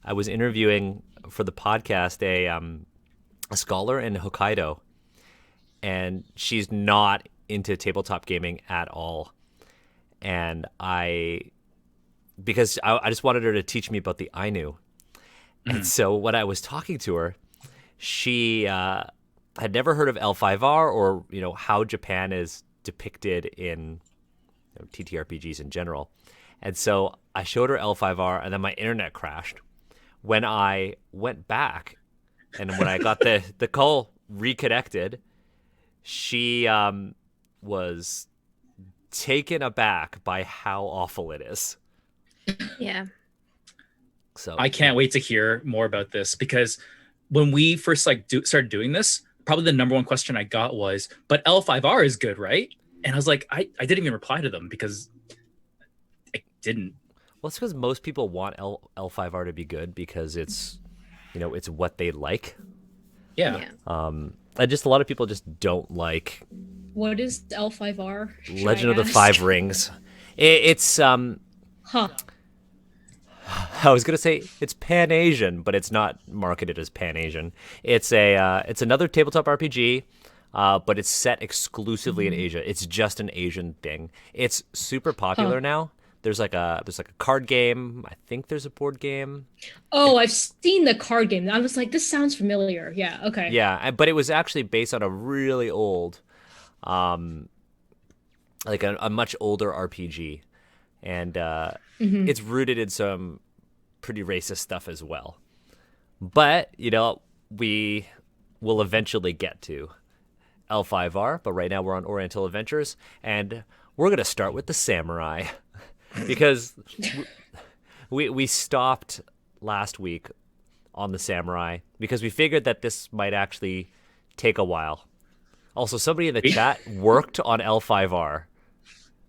I was interviewing for the podcast a scholar in Hokkaido, and she's not into tabletop gaming at all. And because I just wanted her to teach me about the Ainu. And so when I was talking to her, she had never heard of L5R or how Japan is depicted in TTRPGs in general. And so I showed her L5R, and then my internet crashed. When I went back, and when I got the call reconnected, she was taken aback by how awful it is. Yeah. So I can't wait to hear more about this, because when we first started doing this, probably the number one question I got was, "But L5R is good, right?" And I was like, I didn't even reply to them because I didn't. Well, it's because most people want L5R to be good because it's it's what they like. Yeah. And just a lot of people just don't like. What is L5R? Legend of the Five Rings. It's Huh. I was gonna say it's Pan-Asian, but it's not marketed as Pan-Asian. It's another tabletop RPG, but it's set exclusively in Asia. It's just an Asian thing. It's super popular now. There's like a card game. I think there's a board game. Oh, I've seen the card game. I was like, this sounds familiar. Yeah. Okay. Yeah, but it was actually based on a really old, like a much older RPG, and it's rooted in some pretty racist stuff as well. But we will eventually get to L5R. But right now we're on Oriental Adventures, and we're gonna start with the samurai because we stopped last week on the samurai because we figured that this might actually take a while. Also, somebody in the chat worked on L5R.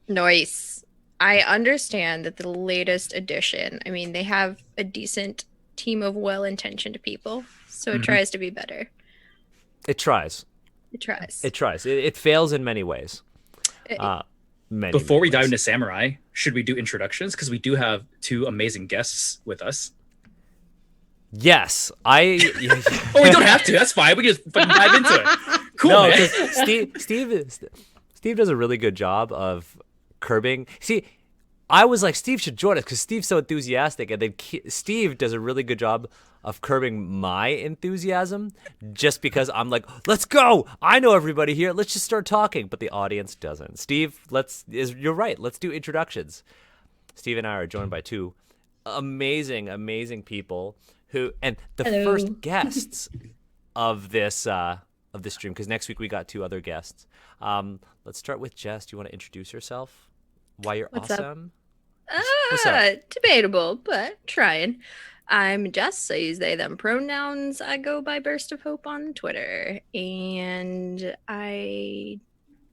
Nice. I understand that the latest edition, I mean, they have a decent team of well-intentioned people, so it tries to be better. It tries. It tries. It tries. It fails in many ways. Before we dive into Samurai, should we do introductions? Because we do have two amazing guests with us. Yes, Oh, we don't have to. That's fine. We can just fucking dive into it. Cool, no, man. Steve does a really good job of curbing. See, I was like, Steve should join us because Steve's so enthusiastic, and then Steve does a really good job of curbing my enthusiasm just because I'm like, let's go. I know everybody here. Let's just start talking. But the audience doesn't. Steve, you're right. Let's do introductions. Steve and I are joined by two amazing, amazing people and the Hello. first guests of this stream, because next week we got two other guests. Let's start with Jess. Do you want to introduce yourself? Why you're What's up? awesome? What's up? Debatable, but trying. I'm Jess. I use they, them pronouns. I go by Burst of Hope on Twitter. And I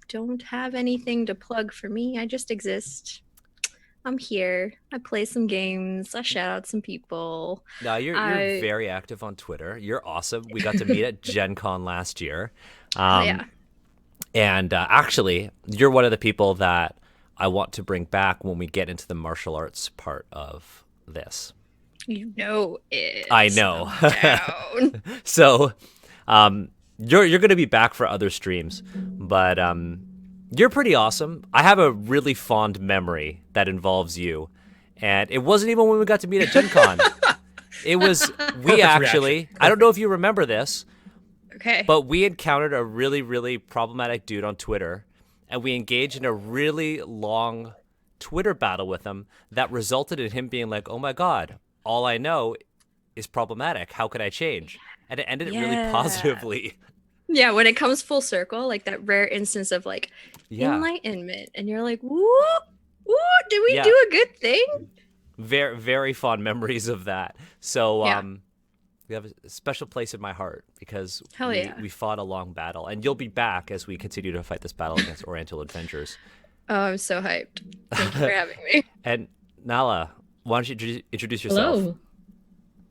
don't have anything to plug for me. I just exist. I'm here. I play some games. I shout out some people. No, you're very active on Twitter. You're awesome. We got to meet at Gen Con last year. Yeah. And actually, you're one of the people that I want to bring back when we get into the martial arts part of this. You know it. I know. Down. So, you're going to be back for other streams, but you're pretty awesome. I have a really fond memory that involves you, and it wasn't even when we got to meet at Gen Con. It was I don't know if you remember this. Okay. But we encountered a really, really problematic dude on Twitter, and we engaged in a really long Twitter battle with him that resulted in him being like, oh my God, all I know is problematic. How could I change? And it ended really positively. Yeah, when it comes full circle, like that rare instance of like enlightenment, and you're like, woo, did we do a good thing? Very, very fond memories of that. So, we have a special place in my heart because we fought a long battle, and you'll be back as we continue to fight this battle against Oriental Adventures. Oh, I'm so hyped. Thank you for having me. And Nala, why don't you introduce yourself?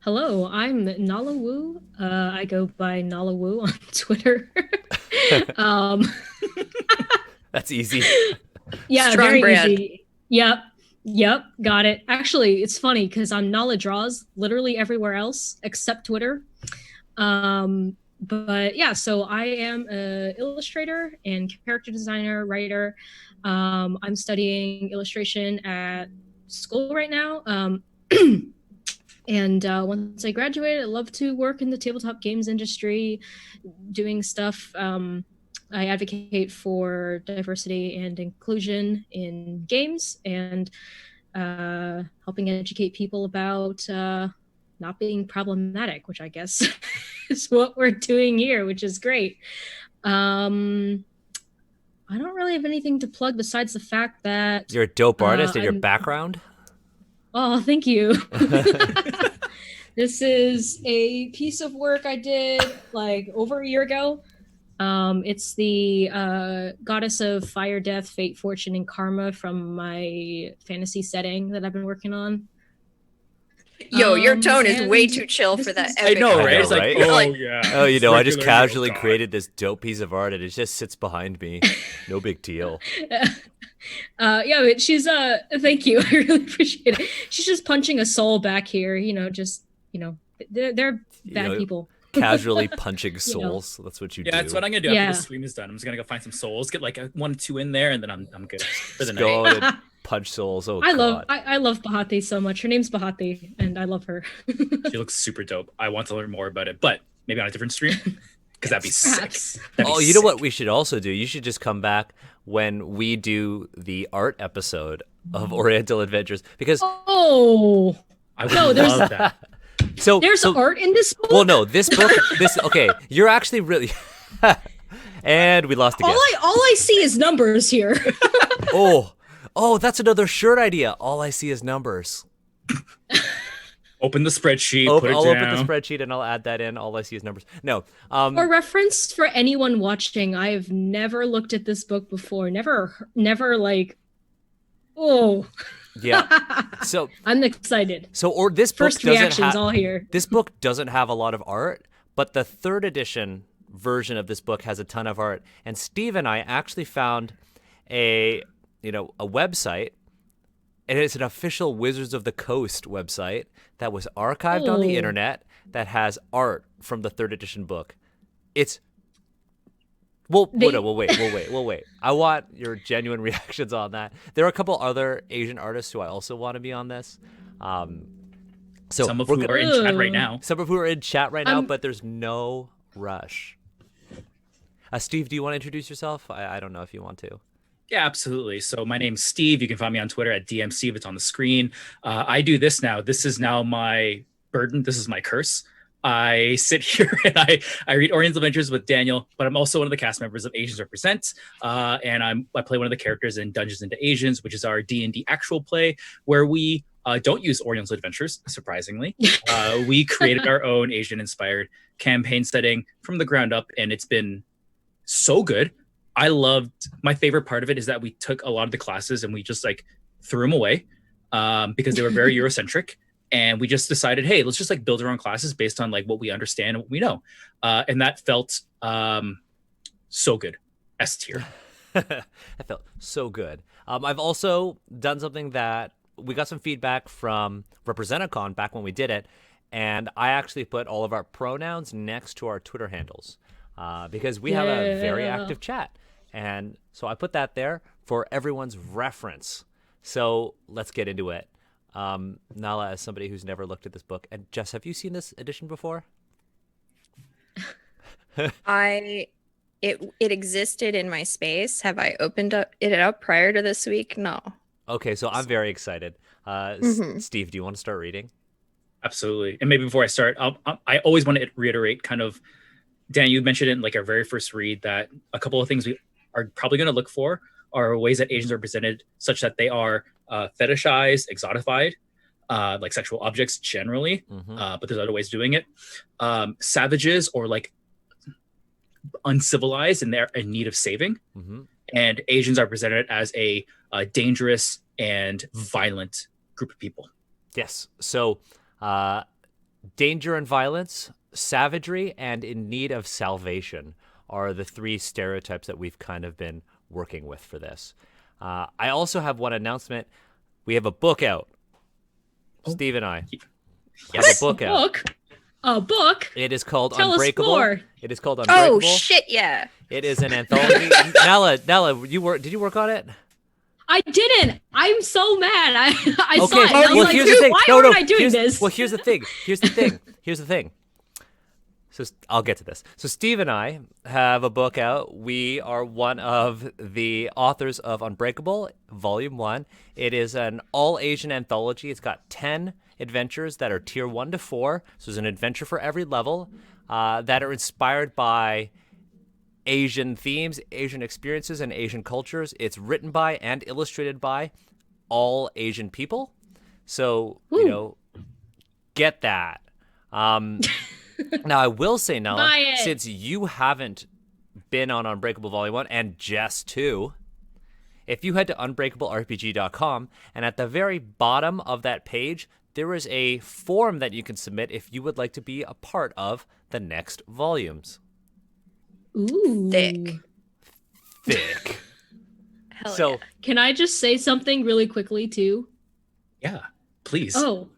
Hello, I'm Nala Wu. I go by Nala Wu on Twitter. That's easy. Yeah, Strong very brand. easy. Yep. Yep, got it. Actually, it's funny because I'm Nala Draws literally everywhere else except Twitter. But yeah, so I am an illustrator and character designer, writer. I'm studying illustration at school right now. And once I graduate, I'd love to work in the tabletop games industry, doing stuff. I advocate for diversity and inclusion in games and helping educate people about not being problematic, which I guess is what we're doing here, which is great. I don't really have anything to plug besides the fact that You're a dope artist and your background. Oh, thank you. This is a piece of work I did like over a year ago. It's the goddess of fire, death, fate, fortune, and karma from my fantasy setting that I've been working on. Yo, your tone is way too chill for that. I know, right? It's like, right? oh Like- yeah. Oh, you know, I just Regular casually Yokai. created this dope piece of art and it just sits behind me. No big deal. Yeah, but she's thank you. I really appreciate it. She's just punching a soul back here, just they're bad know, people. Casually punching souls. That's what you do. Yeah, that's what I'm gonna do Yeah. after the stream is done. I'm just gonna go find some souls, get like 1 or 2 in there, and then I'm good for the Just night. go out and punch souls. Oh, I God. love Bahati so much. Her name's Bahati, and I love her. She looks super dope. I want to learn more about it, but maybe on a different stream because that'd be sick. Perhaps. That'd be Oh, you know sick. what we should also do? You should just come back when we do the art episode of Oriental Adventures because Oh, I would No, there's- love that. there's art in this book. Well, no, this book. Okay. You're actually really. And we lost again. all I see is numbers here. Oh, that's another shirt idea. All I see is numbers. Open the spreadsheet, put it I'll down. open the spreadsheet and I'll add that in. All I see is numbers. No. For reference for anyone watching, I have never looked at this book before. Never like. Oh. Yeah. So I'm excited. this book First reactions all here. This book doesn't have a lot of art, but the third edition version of this book has a ton of art. And Steve and I actually found a website, and it's an official Wizards of the Coast website that was archived on the Oh. internet that has art from the third edition book. It's we'll wait. I want your genuine reactions on that. There are a couple other Asian artists who I also want to be on this. So Some of we're who gonna- are in chat right now. Some of who are in chat right now, but there's no rush. Steve, do you want to introduce yourself? I don't know if you want to. Yeah, absolutely. So my name's Steve. You can find me on Twitter at DMC. It's on the screen. I do this now. This is now my burden. This is my curse. I sit here and I read Oriental Adventures with Daniel, but I'm also one of the cast members of Asians Represent, and I play one of the characters in Dungeons into Asians, which is our D&D actual play, where we don't use Oriental Adventures, surprisingly. We created our own Asian-inspired campaign setting from the ground up, and it's been so good. My favorite part of it is that we took a lot of the classes and we just like threw them away because they were very Eurocentric. And we just decided, hey, let's just like build our own classes based on like what we understand and what we know. And that felt so good. S tier. That felt so good. I've also done something that we got some feedback from Representacon back when we did it. And I actually put all of our pronouns next to our Twitter handles because we have a very Yeah. active chat. And so I put that there for everyone's reference. So let's get into it. Nala, as somebody who's never looked at this book, and Jess, have you seen this edition before? It existed in my space. Have I opened it up prior to this week? No. Okay, so I'm very excited. Mhm. Steve, do you want to start reading? Absolutely. And maybe before I start, I always want to reiterate kind of, Dan, you mentioned in like our very first read that a couple of things we are probably going to look for are ways that Asians are presented such that they are fetishized, exotified, like sexual objects generally, but there's other ways of doing it. Savages or like uncivilized and they're in need of saving. And Asians are presented as a dangerous and violent group of people. Yes. So, danger and violence, savagery, and in need of salvation are the three stereotypes that we've kind of been working with for this. I also have one announcement. we have a book out. Oh. Steve and I Yes. have a book out. A book? It is called Tell us Unbreakable. more. It is called Unbreakable. Oh shit, yeah. It is an anthology. Nala, did you work on it? I didn't. I'm so mad. I Okay, saw it. And I was well, like, here's the thing. why No, aren't I doing here's, this? Well, here's the thing. Here's the thing. So I'll get to this. So Steve and I have a book out. We are one of the authors of Unbreakable, Volume 1. It is an all-Asian anthology. It's got 10 adventures that are tier 1 to 4. So there's an adventure for every level that are inspired by Asian themes, Asian experiences, and Asian cultures. It's written by and illustrated by all Asian people. So, get that. Now, I will say, Nella, since you haven't been on Unbreakable Volume 1 and Jess too, if you head to unbreakablerpg.com, and at the very bottom of that page, there is a form that you can submit if you would like to be a part of the next volumes. Ooh. Thick. Hell So, yeah. Can I just say something really quickly too? Yeah, please. Oh,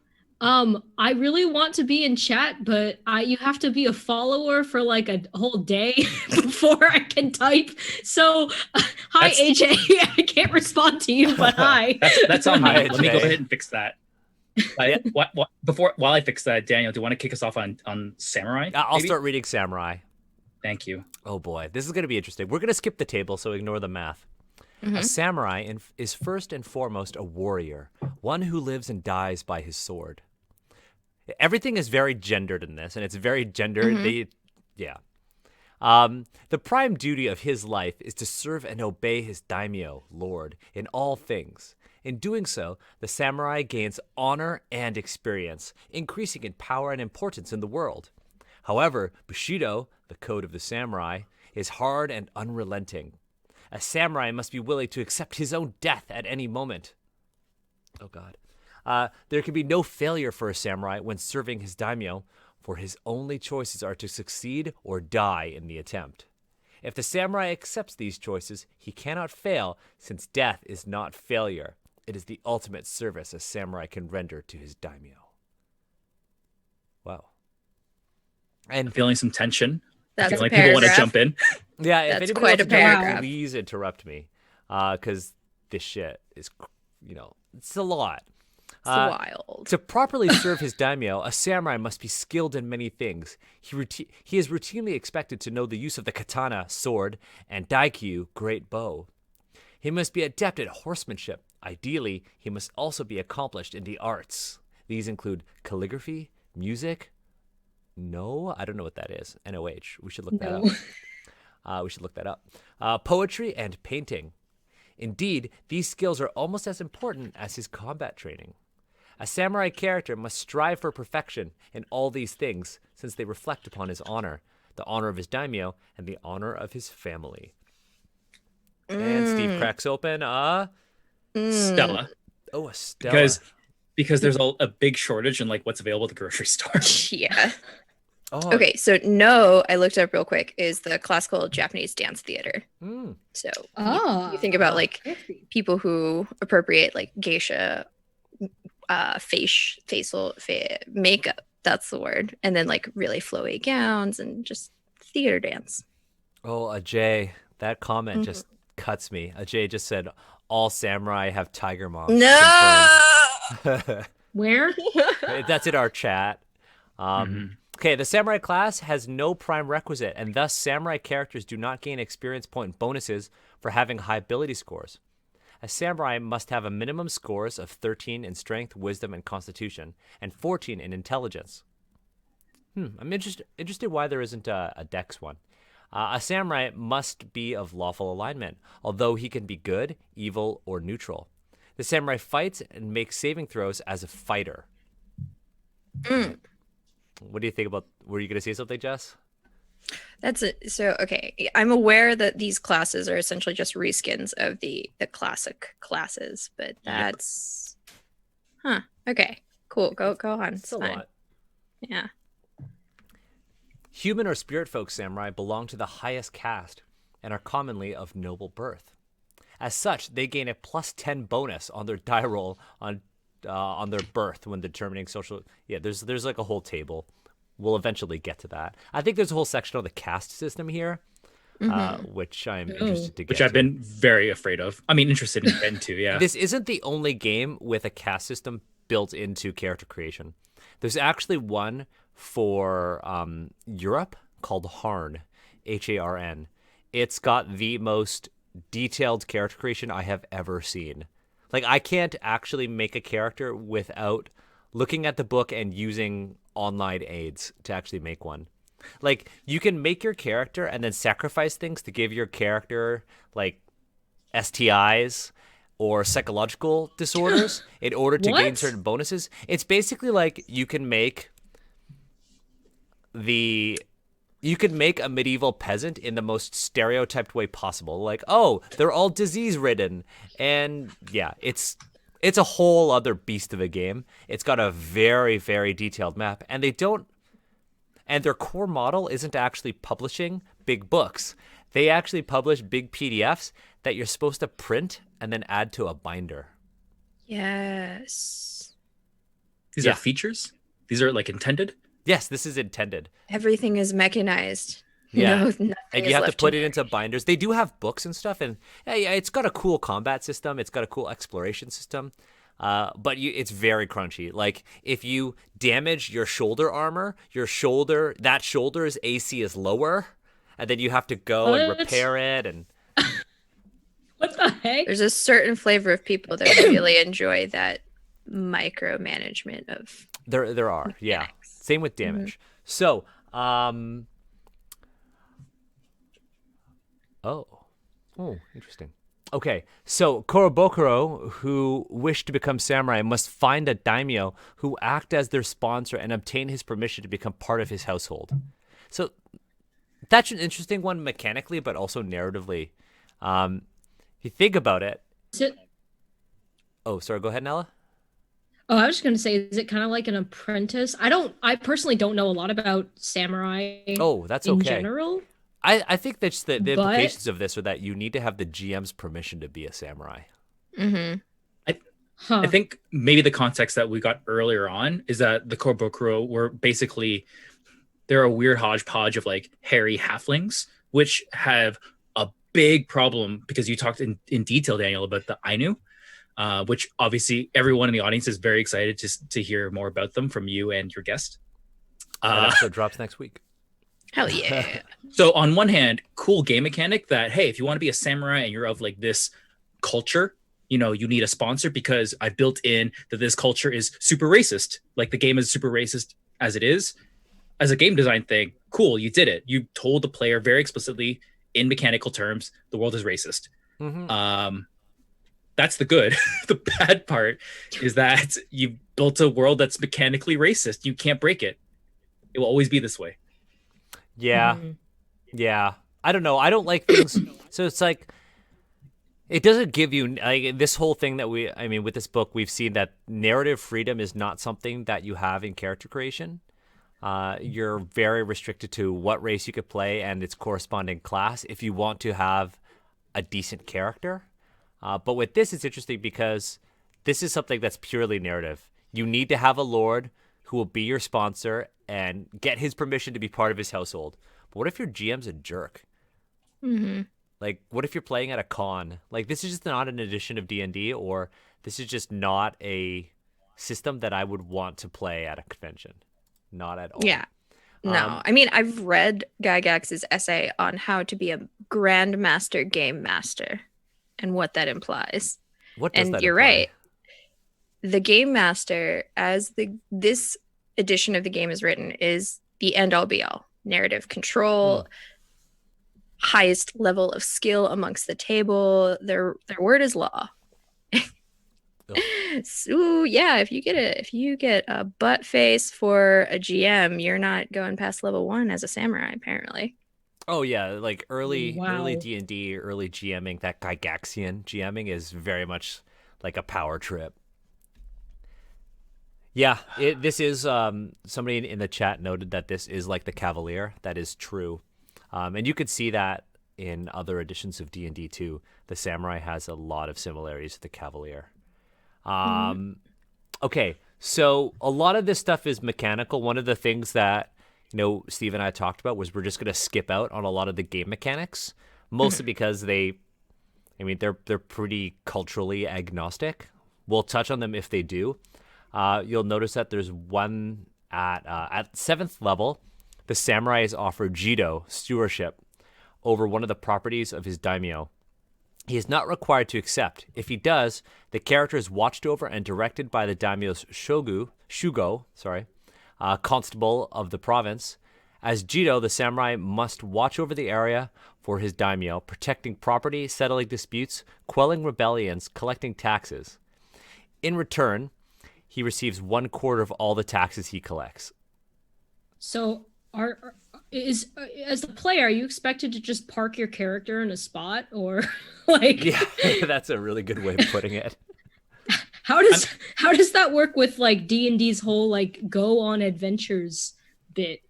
I really want to be in chat, but you have to be a follower for like a whole day before I can type. So, hi AJ, I can't respond to you, but hi. That's on me. Hi, Let me go AJ. ahead and fix that. While I fix that, Daniel, do you want to kick us off on Samurai? I'll maybe? start reading Samurai. Thank you. Oh boy, this is going to be interesting. We're going to skip the table, so ignore the math. A samurai is first and foremost a warrior, one who lives and dies by his sword. Everything is very gendered in this, and it's very gendered. The prime duty of his life is to serve and obey his daimyo, lord, in all things. In doing so, the samurai gains honor and experience, increasing in power and importance in the world. However, Bushido, the code of the samurai, is hard and unrelenting. A samurai must be willing to accept his own death at any moment. Oh, God. There can be no failure for a samurai when serving his daimyo, for his only choices are to succeed or die in the attempt. If the samurai accepts these choices, he cannot fail, since death is not failure. It is the ultimate service a samurai can render to his daimyo. Wow. I'm And feeling some tension. That's I feel a like people want to paragraph. jump in. yeah, if That's anybody quite wants a to jump in, paragraph. please interrupt me, because this shit is, it's a lot. It's wild. To properly serve his daimyo, a samurai must be skilled in many things. He is routinely expected to know the use of the katana, sword, and daikyu, great bow. He must be adept at horsemanship. Ideally, he must also be accomplished in the arts. These include calligraphy, music. No, I don't know what that is. NOH. We should look that up. Poetry and painting. Indeed, these skills are almost as important as his combat training. A samurai character must strive for perfection in all these things, since they reflect upon his honor, the honor of his daimyo, and the honor of his family. And Steve cracks open Stella. Oh, a Stella. Because there's a big shortage in like what's available at the grocery store. Yeah. Oh, Okay, so no, I looked up real quick, is the classical Japanese dance theater. mm. So Oh, you think about like people who appropriate like geisha facial makeup, that's the word, and then like really flowy gowns and just theater dance. Oh, Ajay, that comment just cuts me. Ajay just said, all samurai have tiger moms. No. Confirmed. Where? That's in our chat. Okay, the samurai class has no prime requisite, and thus samurai characters do not gain experience point bonuses for having high ability scores. A samurai must have a minimum scores of 13 in strength, wisdom, and constitution, and 14 in intelligence. I'm interested why there isn't a dex one. A samurai must be of lawful alignment, although he can be good, evil, or neutral. The samurai fights and makes saving throws as a fighter. What do you think about? Were you going to say something, Jess? That's it. So okay, I'm aware that these classes are essentially just reskins of the classic classes, but that's okay, cool. Go on. It's a fine. lot. Yeah. Human or spirit folk samurai belong to the highest caste and are commonly of noble birth. As such, they gain a +10 bonus on their die roll on their birth when determining social. Yeah, there's like a whole table. We'll eventually get to that. I think there's a whole section on the caste system here, which I'm interested to get Which I've to. been very afraid of. I mean, interested in getting to, yeah. This isn't the only game with a caste system built into character creation. There's actually one for Europe called Harn, Harn. It's got the most detailed character creation I have ever seen. Like, I can't actually make a character without looking at the book and using online aids to actually make one. Like, you can make your character and then sacrifice things to give your character, like, STIs or psychological disorders in order to gain certain bonuses. It's basically like you can make a medieval peasant in the most stereotyped way possible. Like, oh, they're all disease-ridden. And yeah, it's a whole other beast of a game. It's got a very, very detailed map. And their core model isn't actually publishing big books. They actually publish big PDFs that you're supposed to print and then add to a binder. Yes. These are features? These are like intended? Yes, this is intended. Everything is mechanized. Yeah. No, nothing And is you have to left put in it there. into binders. They do have books and stuff, and yeah, it's got a cool combat system. It's got a cool exploration system, but it's very crunchy. Like, if you damage your shoulder armor, that shoulder's AC is lower, and then you have to go and repair it. And What the heck? There's a certain flavor of people that really enjoy that micromanagement of. there are, yeah. mechanics. Same with damage. So, interesting. Okay, so Korobokuro, who wish to become samurai, must find a daimyo who act as their sponsor and obtain his permission to become part of his household. So that's an interesting one mechanically, but also narratively. If you think about it. Oh, sorry. Go ahead, Nella. Oh, I was just gonna say, is it kind of like an apprentice? I personally don't know a lot about samurai. Oh, that's in okay. general. I think that's the implications of this are that you need to have the GM's permission to be a samurai. Mm-hmm. I think maybe the context that we got earlier on is that the Korobokuro were basically, they're a weird hodgepodge of like hairy halflings, which have a big problem because you talked in detail, Daniel, about the Ainu, which obviously everyone in the audience is very excited to hear more about them from you and your guest. That episode drops next week. Hell yeah. So on one hand, cool game mechanic that, hey, if you want to be a samurai and you're of like this culture, you need a sponsor because I built in that this culture is super racist. Like the game is super racist as it is. As a game design thing, cool, you did it. You told the player very explicitly in mechanical terms, the world is racist. Mm-hmm. That's the good. The bad part is that you built a world that's mechanically racist. You can't break it. It will always be this way. Yeah. Yeah. I don't know. I don't like things. So it's like, it doesn't give you like this whole thing that with this book, we've seen that narrative freedom is not something that you have in character creation. You're very restricted to what race you could play and its corresponding class if you want to have a decent character. But with this, it's interesting because this is something that's purely narrative. You need to have a lord who will be your sponsor and get his permission to be part of his household. But what if your GM's a jerk? Mm-hmm. Like, what if you're playing at a con? Like, this is just not an edition of D&D, or this is just not a system that I would want to play at a convention. Not at all. Yeah. No. I've read Gygax's essay on how to be a grandmaster game master and what that implies. What does and that you're imply? right. The game master, as this edition of the game is written, is the end all be all. Narrative control, highest level of skill amongst the table. Their word is law. So yeah, if you get a butt face for a GM, you're not going past level 1 as a samurai, apparently. Oh yeah, like early Wow. D&D, early GMing, that Gygaxian GMing is very much like a power trip. Yeah, this is somebody in the chat noted that this is like the Cavalier. That is true, and you could see that in other editions of D&D too. The samurai has a lot of similarities to the cavalier. Okay, so a lot of this stuff is mechanical. One of the things that Steve and I talked about was we're just going to skip out on a lot of the game mechanics, mostly because they're pretty culturally agnostic. We'll touch on them if they do. You'll notice that there's one at 7th level. The samurai is offered Jido, stewardship, over one of the properties of his daimyo. He is not required to accept. If he does, the character is watched over and directed by the daimyo's shugo, constable of the province. As Jido, the samurai must watch over the area for his daimyo, protecting property, settling disputes, quelling rebellions, collecting taxes. In return, he receives 1/4 of all the taxes he collects. So, as the player, are you expected to just park your character in a spot, or like? Yeah, that's a really good way of putting it. How does that work with like D&D's whole like go on adventures bit?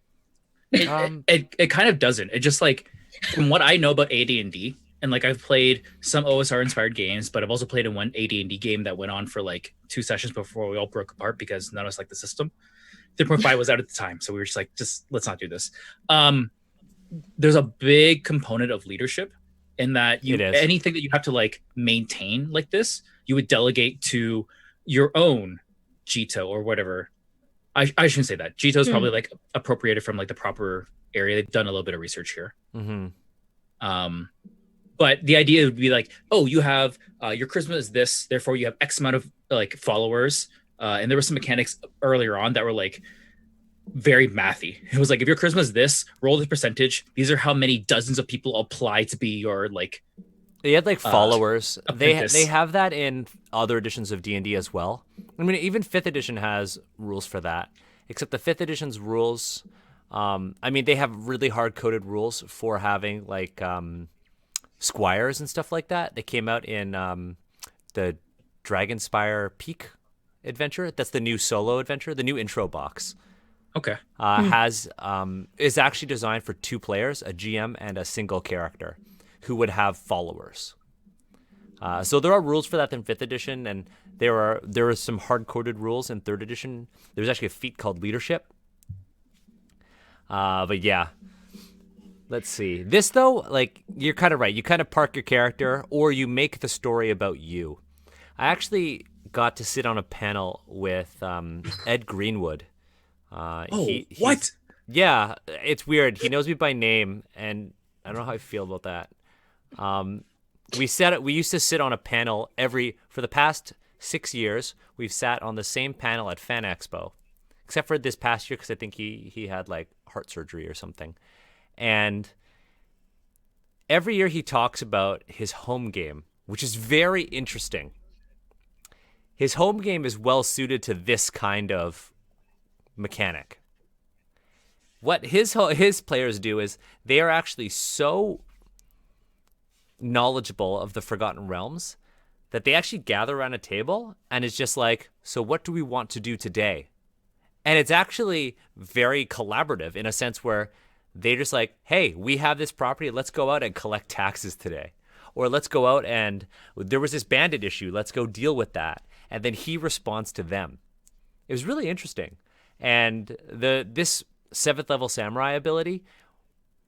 It kind of doesn't. It just like, from what I know about AD&D, and like I've played some OSR inspired games, but I've also played in one AD&D game that went on for like 2 sessions before we all broke apart because none of us liked the system. 3.5 was out at the time, so we were just like, let's not do this. There's a big component of leadership in that anything that you have to like maintain like this, you would delegate to your own Jito or whatever. I shouldn't say that. Jito is probably like appropriated from like the proper area. They've done a little bit of research here. But the idea would be like, oh, you have your charisma is this, therefore you have X amount of like followers. And there were some mechanics earlier on that were like very mathy. It was like, if your charisma is this, roll the percentage. These are how many dozens of people apply to be your like. They had like followers. They have that in other editions of D&D as well. I mean, even 5th edition has rules for that. Except the 5th edition's rules, they have really hard-coded rules for having like squires and stuff like that. They came out in the Dragonspire Peak adventure. That's the new solo adventure, the new intro box. Okay. Is actually designed for 2 players, a GM and a single character, who would have followers. So there are rules for that in 5th edition, and there are some hard-coded rules in 3rd edition. There's actually a feat called leadership. But yeah. Let's see. This, though, like, you're kind of right. You kind of park your character, or you make the story about you. I actually got to sit on a panel with Ed Greenwood. What? Yeah, it's weird. He knows me by name, and I don't know how I feel about that. We used to sit on a panel for the past 6 years. We've sat on the same panel at Fan Expo, except for this past year because I think he had like heart surgery or something. And every year he talks about his home game, which is very interesting. His home game is well suited to this kind of mechanic. What his players do is they are actually so knowledgeable of the Forgotten Realms that they actually gather around a table and it's just like, so what do we want to do today? And it's actually very collaborative in a sense where they're just like, hey, we have this property. Let's go out and collect taxes today. Or let's go out and there was this bandit issue. Let's go deal with that. And then he responds to them. It was really interesting. And this 7th level samurai ability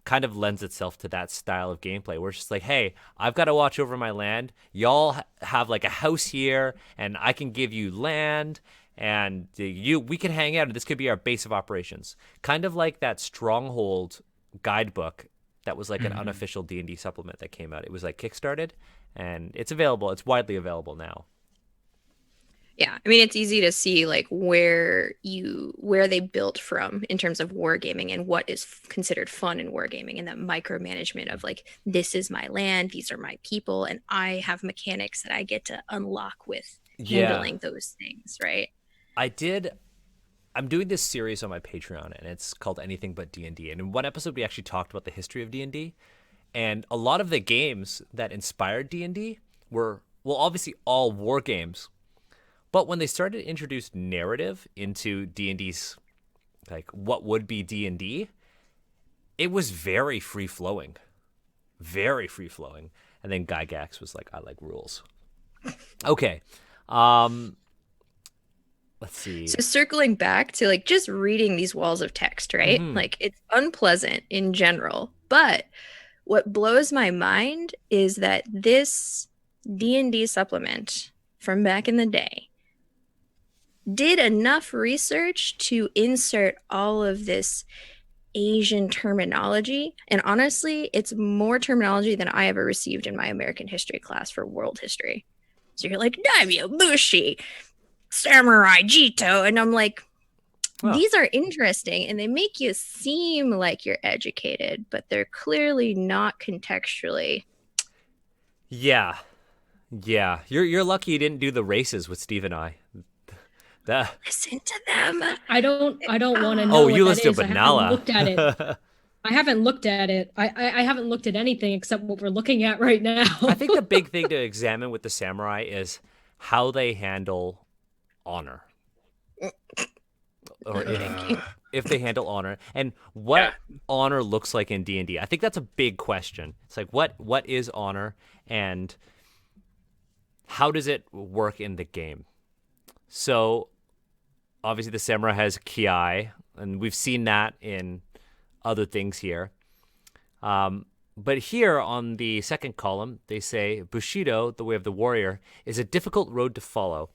kind of lends itself to that style of gameplay where it's just like, hey, I've got to watch over my land. Y'all have like a house here and I can give you land and we can hang out and this could be our base of operations. Kind of like that Stronghold guidebook that was like an unofficial D&D supplement that came out. It was like kickstarted and it's available. It's widely available now. Yeah, I mean, it's easy to see like where they built from in terms of wargaming and what is considered fun in wargaming, and that micromanagement of like, this is my land, these are my people, and I have mechanics that I get to unlock with handling those things, right? I'm doing this series on my Patreon, and it's called Anything But D&D. And in one episode, we actually talked about the history of D&D, and a lot of the games that inspired D&D were, well, obviously all war games. But when they started to introduce narrative into D&D's, like what would be D&D, it was very free flowing. very free flowing. And then Gygax was like, I like rules. Okay. Let's see. So circling back to like just reading these walls of text, right? Like it's unpleasant in general, but what blows my mind is that this D&D supplement from back in the day did enough research to insert all of this Asian terminology. And honestly, it's more terminology than I ever received in my American history class for world history. So you're like, Daimyo, Bushi, Samurai, Jito. And I'm like, these are interesting and they make you seem like you're educated, but they're clearly not contextually. Yeah. You're lucky you didn't do the races with Steve and I. Listen to them. I don't want to know. Oh, you listen to Banala. I haven't looked at it. I haven't looked at it. I haven't looked at anything except what we're looking at right now. I think the big thing to examine with the samurai is how they handle honor. Or if they handle honor and what honor looks like in D&D. I think that's a big question. It's like what is honor and how does it work in the game? So obviously the samurai has kiai, and we've seen that in other things here. But here on the second column, they say Bushido, the way of the warrior, is a difficult road to follow.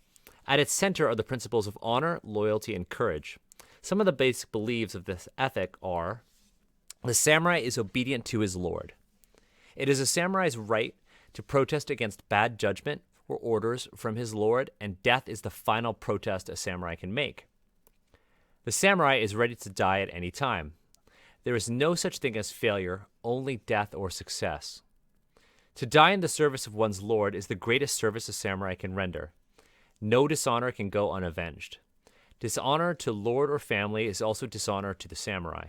At its center are the principles of honor, loyalty, and courage. Some of the basic beliefs of this ethic are: the samurai is obedient to his lord. It is a samurai's right to protest against bad judgment or orders from his lord, and death is the final protest a samurai can make. The samurai is ready to die at any time. There is no such thing as failure, only death or success. To die in the service of one's lord is the greatest service a samurai can render. No dishonor can go unavenged. Dishonor to lord or family is also dishonor to the samurai.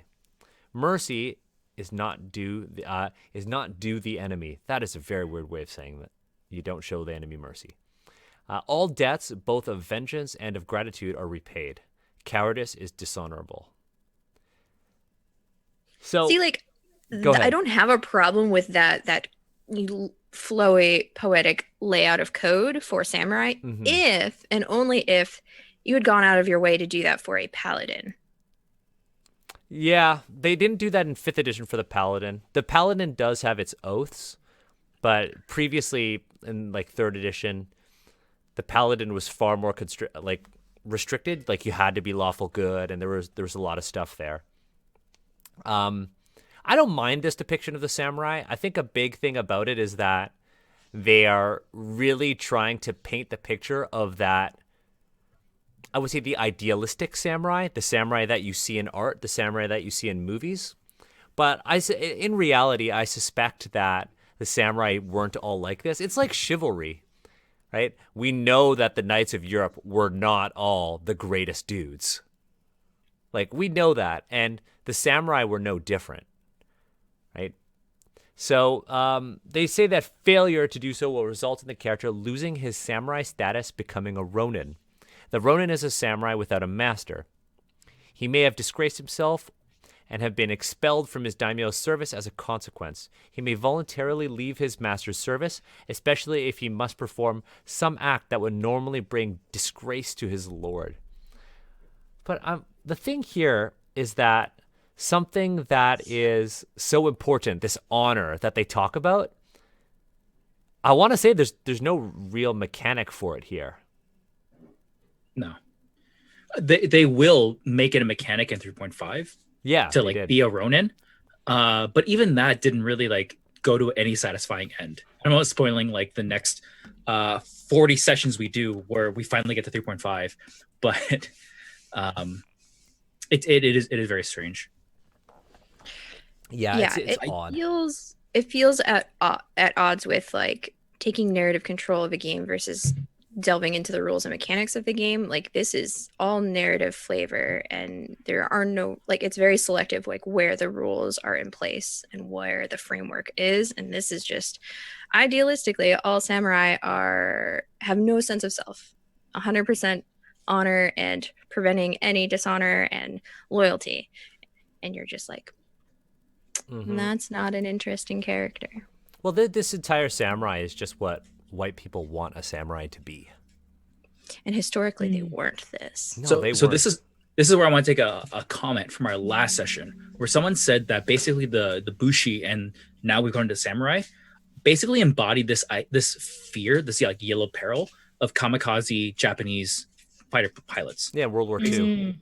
Mercy is not due the enemy. That is a very weird way of saying that. You don't show the enemy mercy. All debts, both of vengeance and of gratitude, are repaid. Cowardice is dishonorable. So, see, like, go ahead. I don't have a problem with that flowy, poetic layout of code for samurai if and only if you had gone out of your way to do that for a paladin. Yeah, they didn't do that in 5th edition for the paladin. The paladin does have its oaths, but previously in like 3rd edition, the paladin was far more restricted. Like you had to be lawful good, and there was a lot of stuff there. I don't mind this depiction of the samurai. I think a big thing about it is that they are really trying to paint the picture of that, I would say, the idealistic samurai, the samurai that you see in art, the samurai that you see in movies. But in reality, I suspect that the samurai weren't all like this. It's like chivalry, right? We know that the knights of Europe were not all the greatest dudes. Like, we know that, and the samurai were no different, right? So they say that failure to do so will result in the character losing his samurai status, becoming a ronin. The ronin is a samurai without a master. He may have disgraced himself and have been expelled from his daimyo's service as a consequence. He may voluntarily leave his master's service, especially if he must perform some act that would normally bring disgrace to his lord. But the thing here is that something that is so important, this honor that they talk about, I want to say there's no real mechanic for it here. No. They will make it a mechanic in 3.5. Yeah. To like be a ronin. But even that didn't really like go to any satisfying end. I'm not spoiling like the next 40 sessions we do where we finally get to 3.5, but it is very strange. Yeah, it's odd. It feels at odds with like taking narrative control of a game versus delving into the rules and mechanics of the game. Like, this is all narrative flavor, and there are no, like, it's very selective, like where the rules are in place and where the framework is. And this is just, idealistically, all samurai have no sense of self, 100% honor and preventing any dishonor and loyalty. And you're just like, Mhm. That's not an interesting character. Well, this entire samurai is just what white people want a samurai to be. And historically, they weren't this. No, So they so weren't. this is where I want to take a comment from our last session where someone said that basically the bushi and now we've gone to samurai basically embody this fear, this like yellow peril of kamikaze Japanese fighter pilots. Yeah, World War II.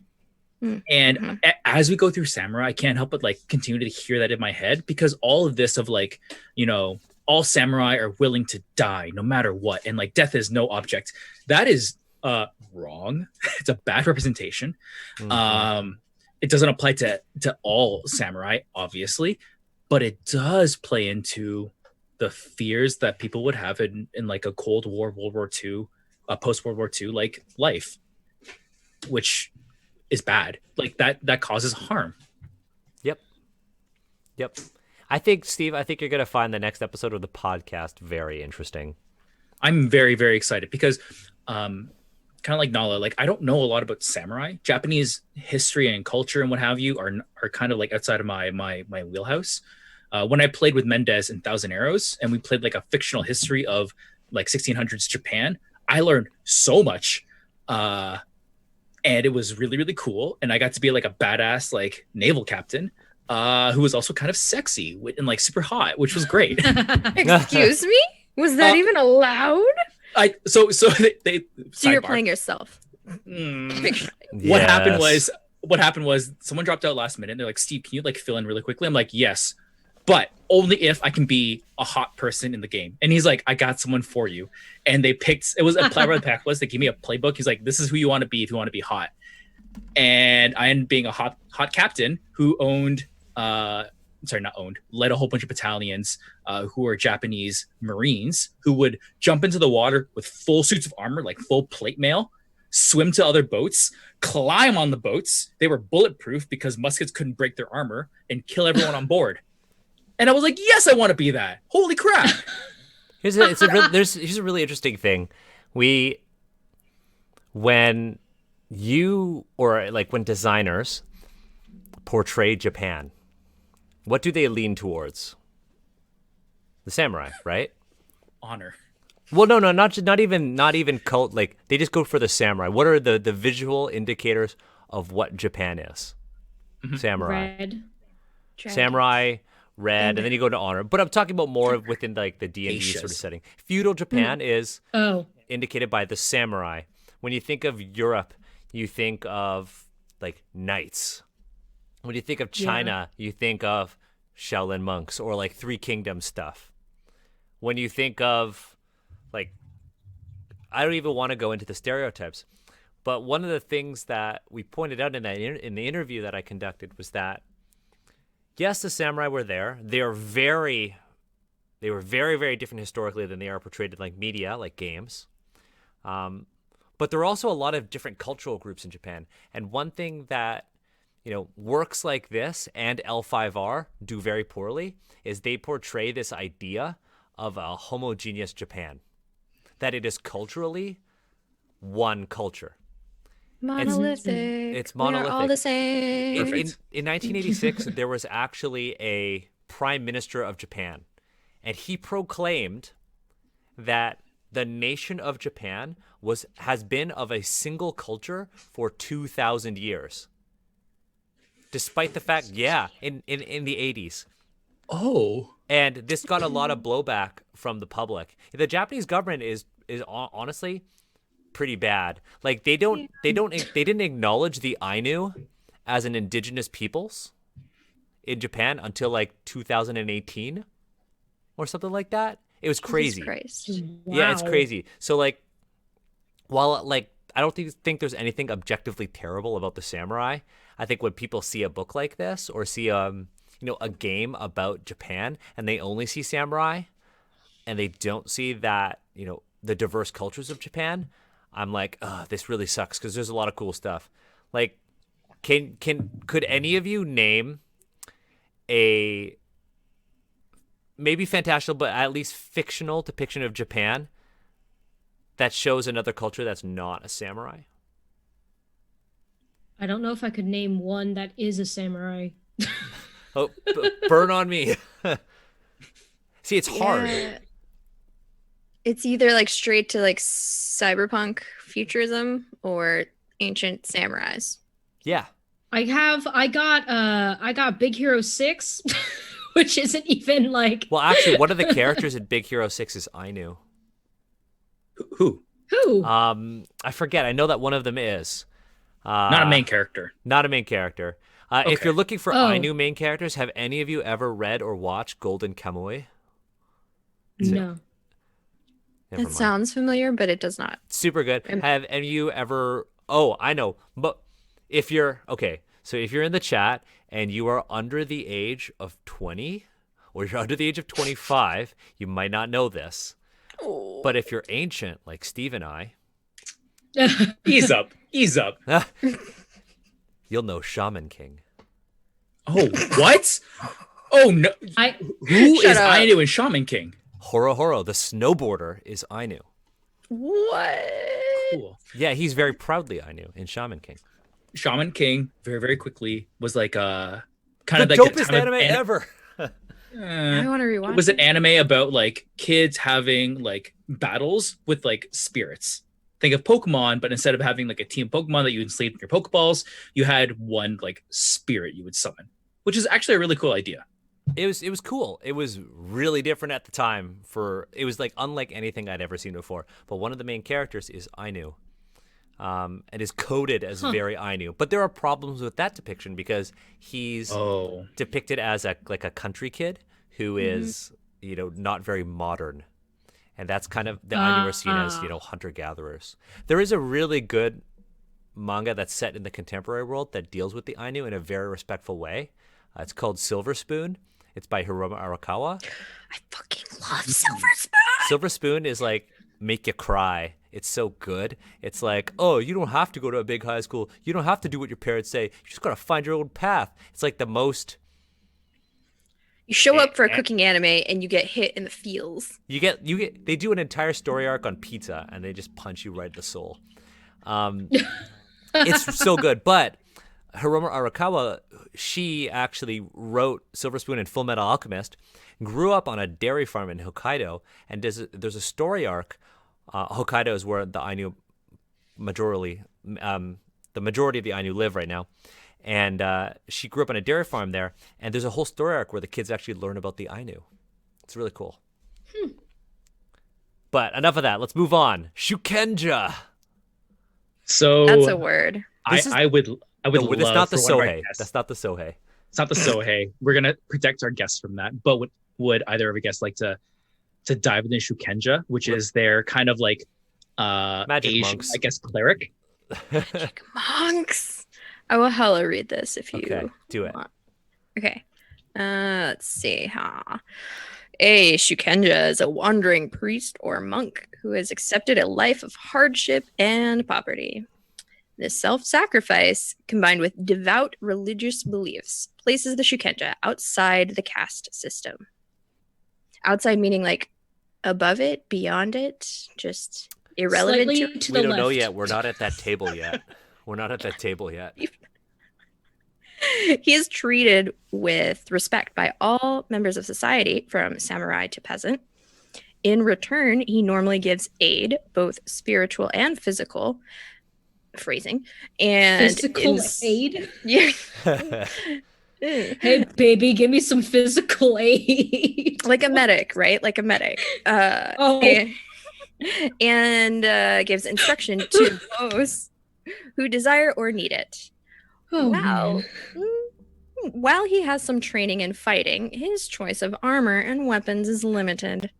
And as we go through samurai, I can't help but like continue to hear that in my head because all of this of like, you know, all samurai are willing to die no matter what, and like death is no object. That is wrong. It's a bad representation. It doesn't apply to all samurai, obviously, but it does play into the fears that people would have in like a Cold War, World War II, post World War II like life, which is bad. Like that causes harm. Yep. I think, Steve, you're going to find the next episode of the podcast very interesting. I'm very, very excited because kind of like Nala, like I don't know a lot about samurai. Japanese history and culture and what have you are kind of like outside of my wheelhouse. When I played with Mendez in Thousand Arrows and we played like a fictional history of like 1600s Japan, I learned so much. And it was really, really cool. And I got to be like a badass like naval captain who was also kind of sexy and like super hot, which was great. Excuse me? Was that even allowed? So So you're sidebar. playing yourself. What happened was someone dropped out last minute. They're like, Steve, can you like fill in really quickly? I'm like, yes, but only if I can be a hot person in the game. And he's like, I got someone for you. And they picked, it was a play the pack was, they gave me a playbook. He's like, this is who you want to be if you want to be hot. And I ended up being a hot captain who led a whole bunch of battalions who were Japanese Marines who would jump into the water with full suits of armor, like full plate mail, swim to other boats, climb on the boats. They were bulletproof because muskets couldn't break their armor, and kill everyone on board. And I was like, yes, I want to be that. Holy crap. Here's a really interesting thing. When designers portray Japan, what do they lean towards? The samurai, right? Honor. Well, no, not even cult. Like they just go for the samurai. What are the visual indicators of what Japan is? Samurai, Red. samurai, red, and then you go to honor. But I'm talking about more of within like the D&D sort of setting. Feudal Japan is indicated by the samurai. When you think of Europe, you think of like knights. When you think of China, you think of Shaolin monks or like Three Kingdoms stuff. When you think of like, I don't even want to go into the stereotypes, but one of the things that we pointed out in the interview that I conducted was that yes, the samurai were there. They were very, very different historically than they are portrayed in like media, like games. But there are also a lot of different cultural groups in Japan. And one thing that, works like this and L5R do very poorly is they portray this idea of a homogeneous Japan, that it is culturally one culture. Monolithic. It's monolithic. We are all the same. In 1986, there was actually a prime minister of Japan, and he proclaimed that the nation of Japan has been of a single culture for 2,000 years. Despite the fact, in the 80s. Oh. And this got a lot of blowback from the public. The Japanese government is honestly pretty bad. Like they didn't acknowledge the Ainu as an indigenous peoples in Japan until like 2018 or something like that. It was crazy. Wow. Yeah, it's crazy. So like, while like I don't think there's anything objectively terrible about the samurai, I think when people see a book like this or see a game about Japan and they only see samurai and they don't see that the diverse cultures of Japan, I'm like, this really sucks because there's a lot of cool stuff. Like, could any of you name a maybe fantastical but at least fictional depiction of Japan that shows another culture that's not a samurai? I don't know if I could name one that is a samurai. Oh, burn on me. See, it's hard. Yeah. It's either like straight to like cyberpunk futurism or ancient samurais. Yeah. I got Big Hero 6, which isn't even like Well, actually, one of the characters in Big Hero 6 is Ainu. Who? who? I forget. I know that one of them is. Not a main character. Not a main character. If Okay. you're looking for Oh. Ainu main characters, have any of you ever read or watched Golden Kamuy? No. Never That mind. sounds familiar, but it does not. Super good. Have any of you ever? Oh, I know. But if you're okay, so if you're in the chat and you are under the age of 20 or you're under the age of 25, you might not know this. Oh. But if you're ancient, like Steve and I, Ease up. Ease up. you'll know Shaman King. Oh, what? Oh no. I Who Shut is up. Ainu in Shaman King? Horo Horo, the snowboarder, is Ainu. What? Cool. Yeah, he's very proudly Ainu in Shaman King. Shaman King, very, very quickly, was like kind The of like dopest kind of anime ever. I want to rewatch It was an it. anime about like kids having like battles with like spirits. Think of Pokemon, but instead of having like a team Pokemon that you would sleep in your Pokeballs, you had one like spirit you would summon, which is actually a really cool idea. It was cool. It was really different at the time. It was like unlike anything I'd ever seen before. But one of the main characters is Ainu, and is coded as very Ainu. But there are problems with that depiction because he's Oh, depicted as a country kid who is not very modern, and that's kind of the Ainu are seen as hunter gatherers. There is a really good manga that's set in the contemporary world that deals with the Ainu in a very respectful way. It's called Silver Spoon. It's by Hiromu Arakawa. I fucking love Silver Spoon. Silver Spoon is like make you cry. It's so good. It's like, oh, you don't have to go to a big high school. You don't have to do what your parents say. You just gotta find your own path. It's like the most. You show up for a cooking anime and you get hit in the feels. You get. They do an entire story arc on pizza and they just punch you right in the soul. It's so good. But Hiromu Arakawa, she actually wrote Silver Spoon and Full Metal Alchemist, grew up on a dairy farm in Hokkaido, and there's a story arc. Hokkaido is where the Ainu majority of the Ainu live right now, and she grew up on a dairy farm there, and there's a whole story arc where the kids actually learn about the Ainu. It's really cool. But enough of that. Let's move on. Shukenja. so That's a word. I would No, love. that's not the for one of our Sohei. guests- That's not the Sohei. It's not the Sohei. We're gonna protect our guests from that. But would either of our guests like to dive into Shukenja, which is their kind of like Magic Asian, monks. I guess, cleric? Monks. I will hella read this if you Okay, do it. want. Okay. Let's see. A Shukenja is a wandering priest or monk who has accepted a life of hardship and poverty. This self-sacrifice, combined with devout religious beliefs, places the Shukenja outside the caste system. Outside meaning like above it, beyond it, just irrelevant Slightly to to We the don't know left. yet. We're not at that table yet. We're not at that table yet. He is treated with respect by all members of society, from samurai to peasant. In return, he normally gives aid, both spiritual and physical. Phrasing. And Physical is- aid? Yeah. Hey, baby, give me some physical aid. Like a medic, right? Like a medic. Oh. And gives instruction to those who desire or need it. Oh, Wow. man. While he has some training in fighting, his choice of armor and weapons is limited.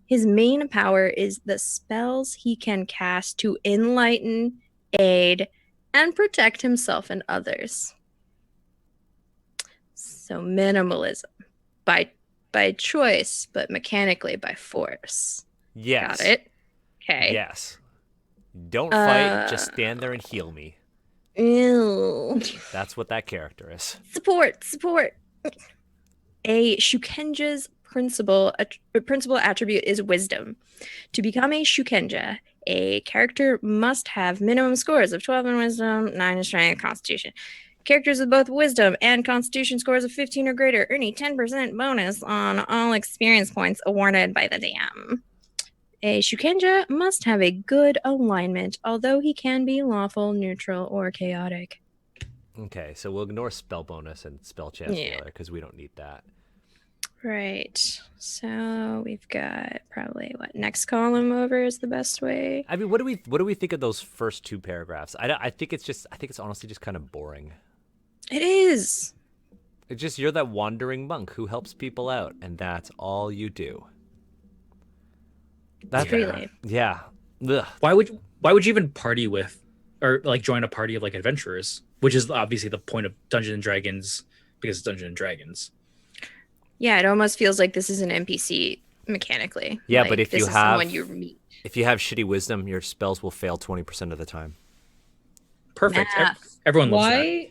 His main power is the spells he can cast to enlighten, aid, and protect himself and others. So minimalism by choice, but mechanically by force. Yes. Got it? Okay. Yes. Don't fight. Just stand there and heal me. Ew. That's what that character is. Support. A Shukenja's principal attribute is wisdom. To become a Shukenja, a character must have minimum scores of 12 in wisdom, 9 in strength, constitution. Characters with both wisdom and constitution scores of 15 or greater earn a 10% bonus on all experience points awarded by the DM. A Shukenja must have a good alignment, although he can be lawful, neutral, or chaotic. Okay, so we'll ignore spell bonus and spell chance failure because we don't need that. Right. So we've got probably next column over is the best way. I mean, what do we think of those first two paragraphs? I think it's honestly just kind of boring. It is. It's just you're that wandering monk who helps people out, and that's all you do. That's really. Yeah. Ugh. Why would you even party with, or like join a party of like adventurers, which is obviously the point of Dungeons and Dragons, because it's Dungeons and Dragons. Yeah, it almost feels like this is an NPC mechanically. Yeah, like, but if this you is have someone you meet. If you have shitty wisdom, your spells will fail 20% of the time. Perfect. Everyone loves that.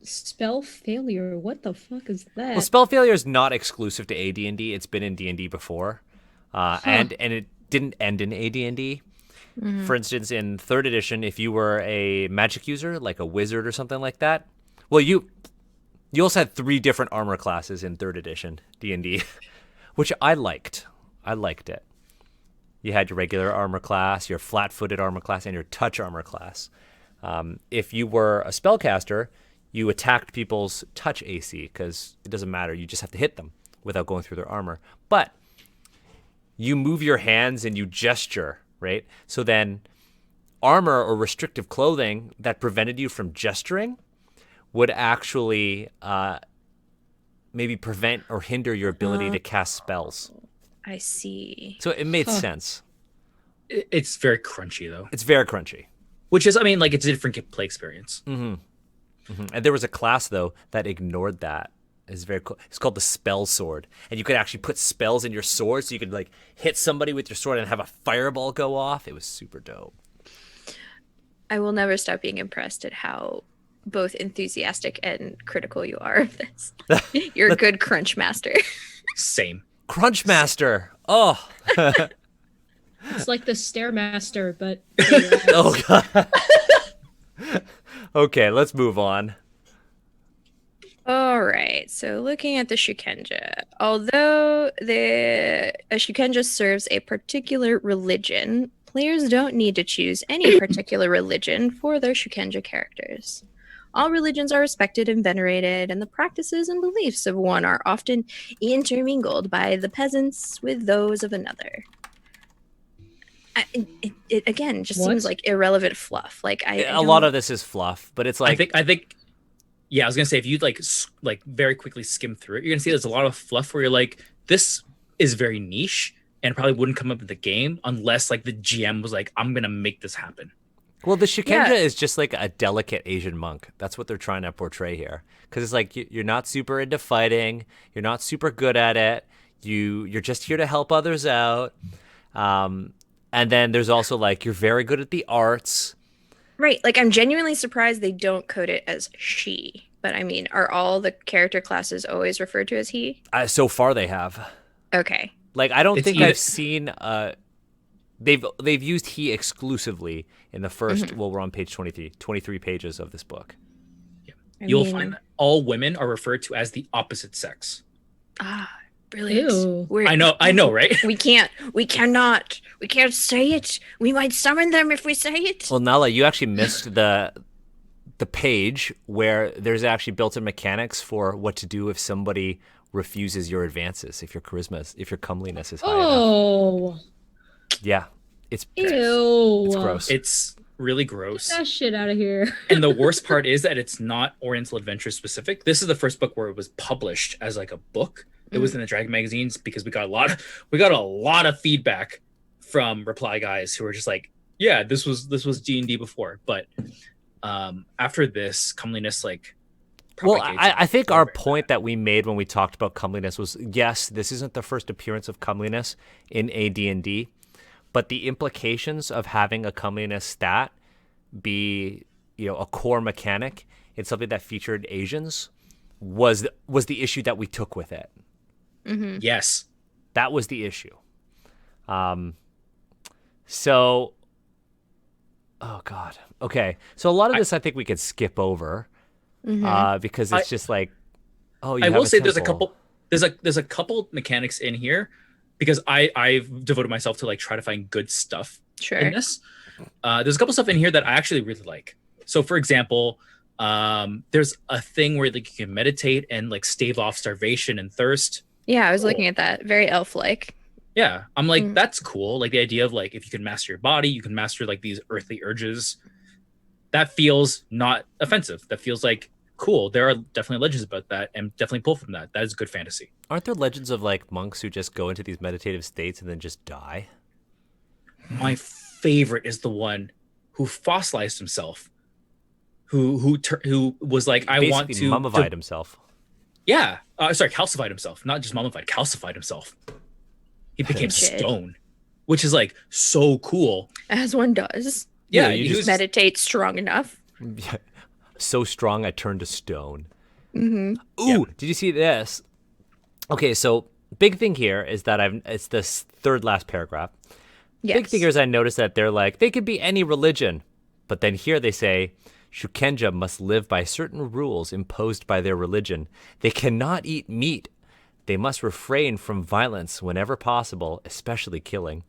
Spell failure? What the fuck is that? Well, spell failure is not exclusive to AD&D. It's been in D&D before, and it didn't end in AD&D. Mm-hmm. For instance, in 3rd edition, if you were a magic user, like a wizard or something like that, well, you also had 3 different armor classes in 3rd edition D&D, which I liked. I liked it. You had your regular armor class, your flat-footed armor class, and your touch armor class. If you were a spellcaster, you attacked people's touch AC because it doesn't matter. You just have to hit them without going through their armor. But you move your hands and you gesture, right? So then armor or restrictive clothing that prevented you from gesturing would actually maybe prevent or hinder your ability to cast spells. I see. So it made sense. It's very crunchy, though. It's very crunchy. Which is, I mean, like, it's a different play experience. Mm-hmm. Mm-hmm. And there was a class, though, that ignored that. It's very cool. It's called the Spell Sword. And you could actually put spells in your sword, so you could, like, hit somebody with your sword and have a fireball go off. It was super dope. I will never stop being impressed at how both enthusiastic and critical you are of this. You're a good crunch master. Same. Crunch master. Oh. It's like the Stairmaster, but... Oh, God. Okay, let's move on. All right, so looking at the Shukenja, although a Shukenja serves a particular religion, players don't need to choose any particular religion for their Shukenja characters. All religions are respected and venerated, and the practices and beliefs of one are often intermingled by the peasants with those of another. It again just seems like irrelevant fluff. Like a lot of this is fluff, but it's like I think. Yeah, I was gonna say if you like very quickly skim through it, you're gonna see there's a lot of fluff where you're like, this is very niche and probably wouldn't come up in the game unless like the GM was like, I'm gonna make this happen. Well, the Shukenja is just like a delicate Asian monk. That's what they're trying to portray here. Because it's like you're not super into fighting, you're not super good at it. You're just here to help others out. And then there's also like you're very good at the arts. Right. Like I'm genuinely surprised they don't code it as she. But I mean, are all the character classes always referred to as he? So far they have. Okay. Like I don't think I've seen they've used he exclusively in the first well, we're on page 23 pages of this book. Yeah. You'll find that all women are referred to as the opposite sex. Ah, brilliant. I know, right? We can't say it. We might summon them if we say it. Well, Nala, you actually missed the page where there's actually built-in mechanics for what to do if somebody refuses your advances, if your comeliness is high enough. Yeah. It's gross. It's really gross. Get that shit out of here. And the worst part is that it's not Oriental Adventures specific. This is the first book where it was published as like a book. It was in the Dragon magazines because we got a lot of feedback from reply guys who were just like, yeah, this was D&D before, but after this, comeliness like propagates. Well, I think our point that we made when we talked about comeliness was, yes, this isn't the first appearance of comeliness in AD&D, but the implications of having a comeliness stat be, a core mechanic in something that featured Asians was the issue that we took with it. Mm-hmm. Yes. That was the issue. So, oh God. Okay. So a lot of this I think we could skip over. because it's just like, oh, you I have will a say temple. there's a couple mechanics in here because I've devoted myself to like try to find good stuff Sure. in this. There's a couple stuff in here that I actually really like. So for example, there's a thing where like you can meditate and like stave off starvation and thirst. Yeah, I was looking at that. Very elf-like. Yeah, I'm like, that's cool. Like the idea of like, if you can master your body, you can master like these earthly urges. That feels not offensive. That feels like cool. There are definitely legends about that and definitely pull from that. That is good fantasy. Aren't there legends of like monks who just go into these meditative states and then just die? My favorite is the one who fossilized himself, who was like, I want Basically to mummified himself. Yeah, calcified himself, not just mummified, calcified himself. He became Shit. stone, which is like so cool. As one does. Yeah, you he just was- Meditate strong enough. So strong I turned to stone. Mm-hmm. Ooh, Yeah. did you see this? Okay, so big thing here is that it's this third last paragraph. Yes. Big thing here is I noticed that they're like, they could be any religion. But then here they say, Shukenja must live by certain rules imposed by their religion. They cannot eat meat. They must refrain from violence whenever possible, especially killing.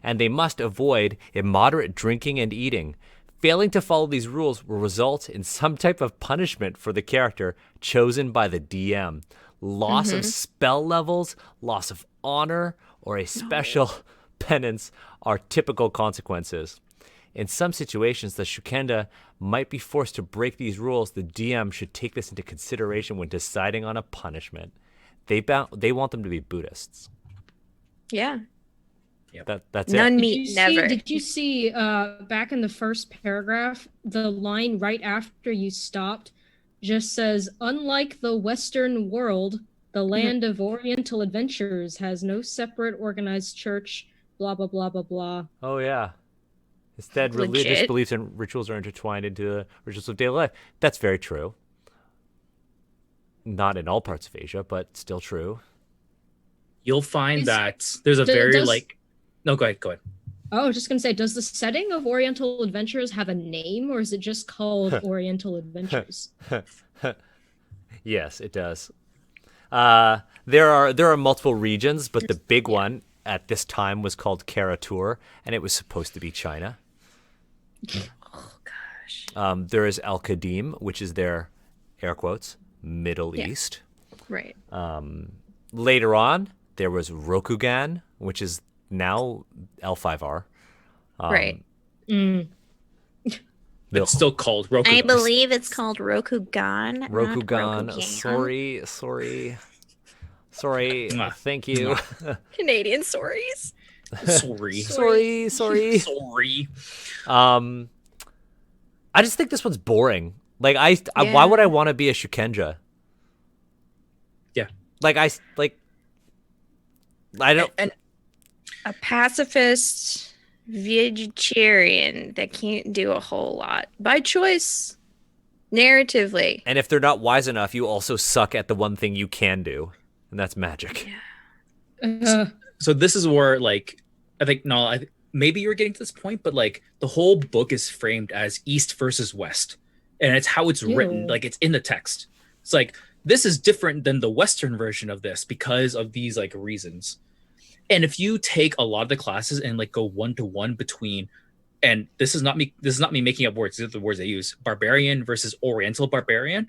And they must avoid immoderate drinking and eating. Failing to follow these rules will result in some type of punishment for the character chosen by the DM. Loss of spell levels, loss of honor, or a special penance are typical consequences. In some situations, the Shukenda might be forced to break these rules. The DM should take this into consideration when deciding on a punishment. They want them to be Buddhists. Yeah. That's None it. meat, never. Did you see back in the first paragraph, the line right after you stopped just says, unlike the Western world, the land of Oriental Adventures has no separate organized church, blah, blah, blah, blah, blah. Oh, yeah. Instead, religious Legit. beliefs and rituals are intertwined into the rituals of daily life. That's very true. Not in all parts of Asia, but still true. You'll find Is- that there's a do- very does- like. No, go ahead. Oh, I was just going to say, does the setting of Oriental Adventures have a name, or is it just called Oriental Adventures? Yes, it does. There are multiple regions, but the big one at this time was called Karatur, and it was supposed to be China. Oh, gosh. There is Al Qadim, which is their air quotes Middle Yeah. East. Right. Later on, there was Rokugan, which is now L5R. Right. It's still called Roku. I believe it's called Rokugan. not Rokugan. Rokugan. Sorry. Mwah. Thank you. Canadian stories. Sorry. Sorry. Sorry. I just think this one's boring. Like why Yeah. would I want to be a Shukenja? Yeah. I don't. And A pacifist vegetarian that can't do a whole lot by choice, narratively. And if they're not wise enough, you also suck at the one thing you can do, and that's magic. so this is where like I think maybe you're getting to this point, but like the whole book is framed as East versus West, and it's how it's written. Ew. Like it's in the text. It's like this is different than the Western version of this because of these like reasons. And if you take a lot of the classes and like go 1-to-1 between, and this is not me making up words. These are the words I use. Barbarian versus Oriental barbarian.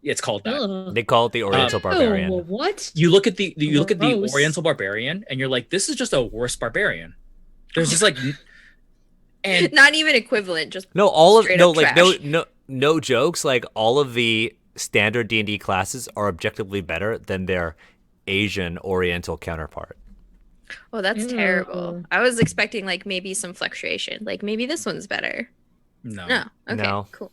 It's called that. Ugh. They call it the Oriental Barbarian. Ew, what? You look at the Gross. Oriental barbarian, and you're like, this is just a worse barbarian. There's just like, and Not even equivalent, just No, all of Straight no up like trash. no jokes. Like all of the standard D&D classes are objectively better than their Asian Oriental counterpart. oh, that's Ew. terrible. I was expecting like maybe some fluctuation. Like maybe this one's better. no. No. Okay. No. Cool.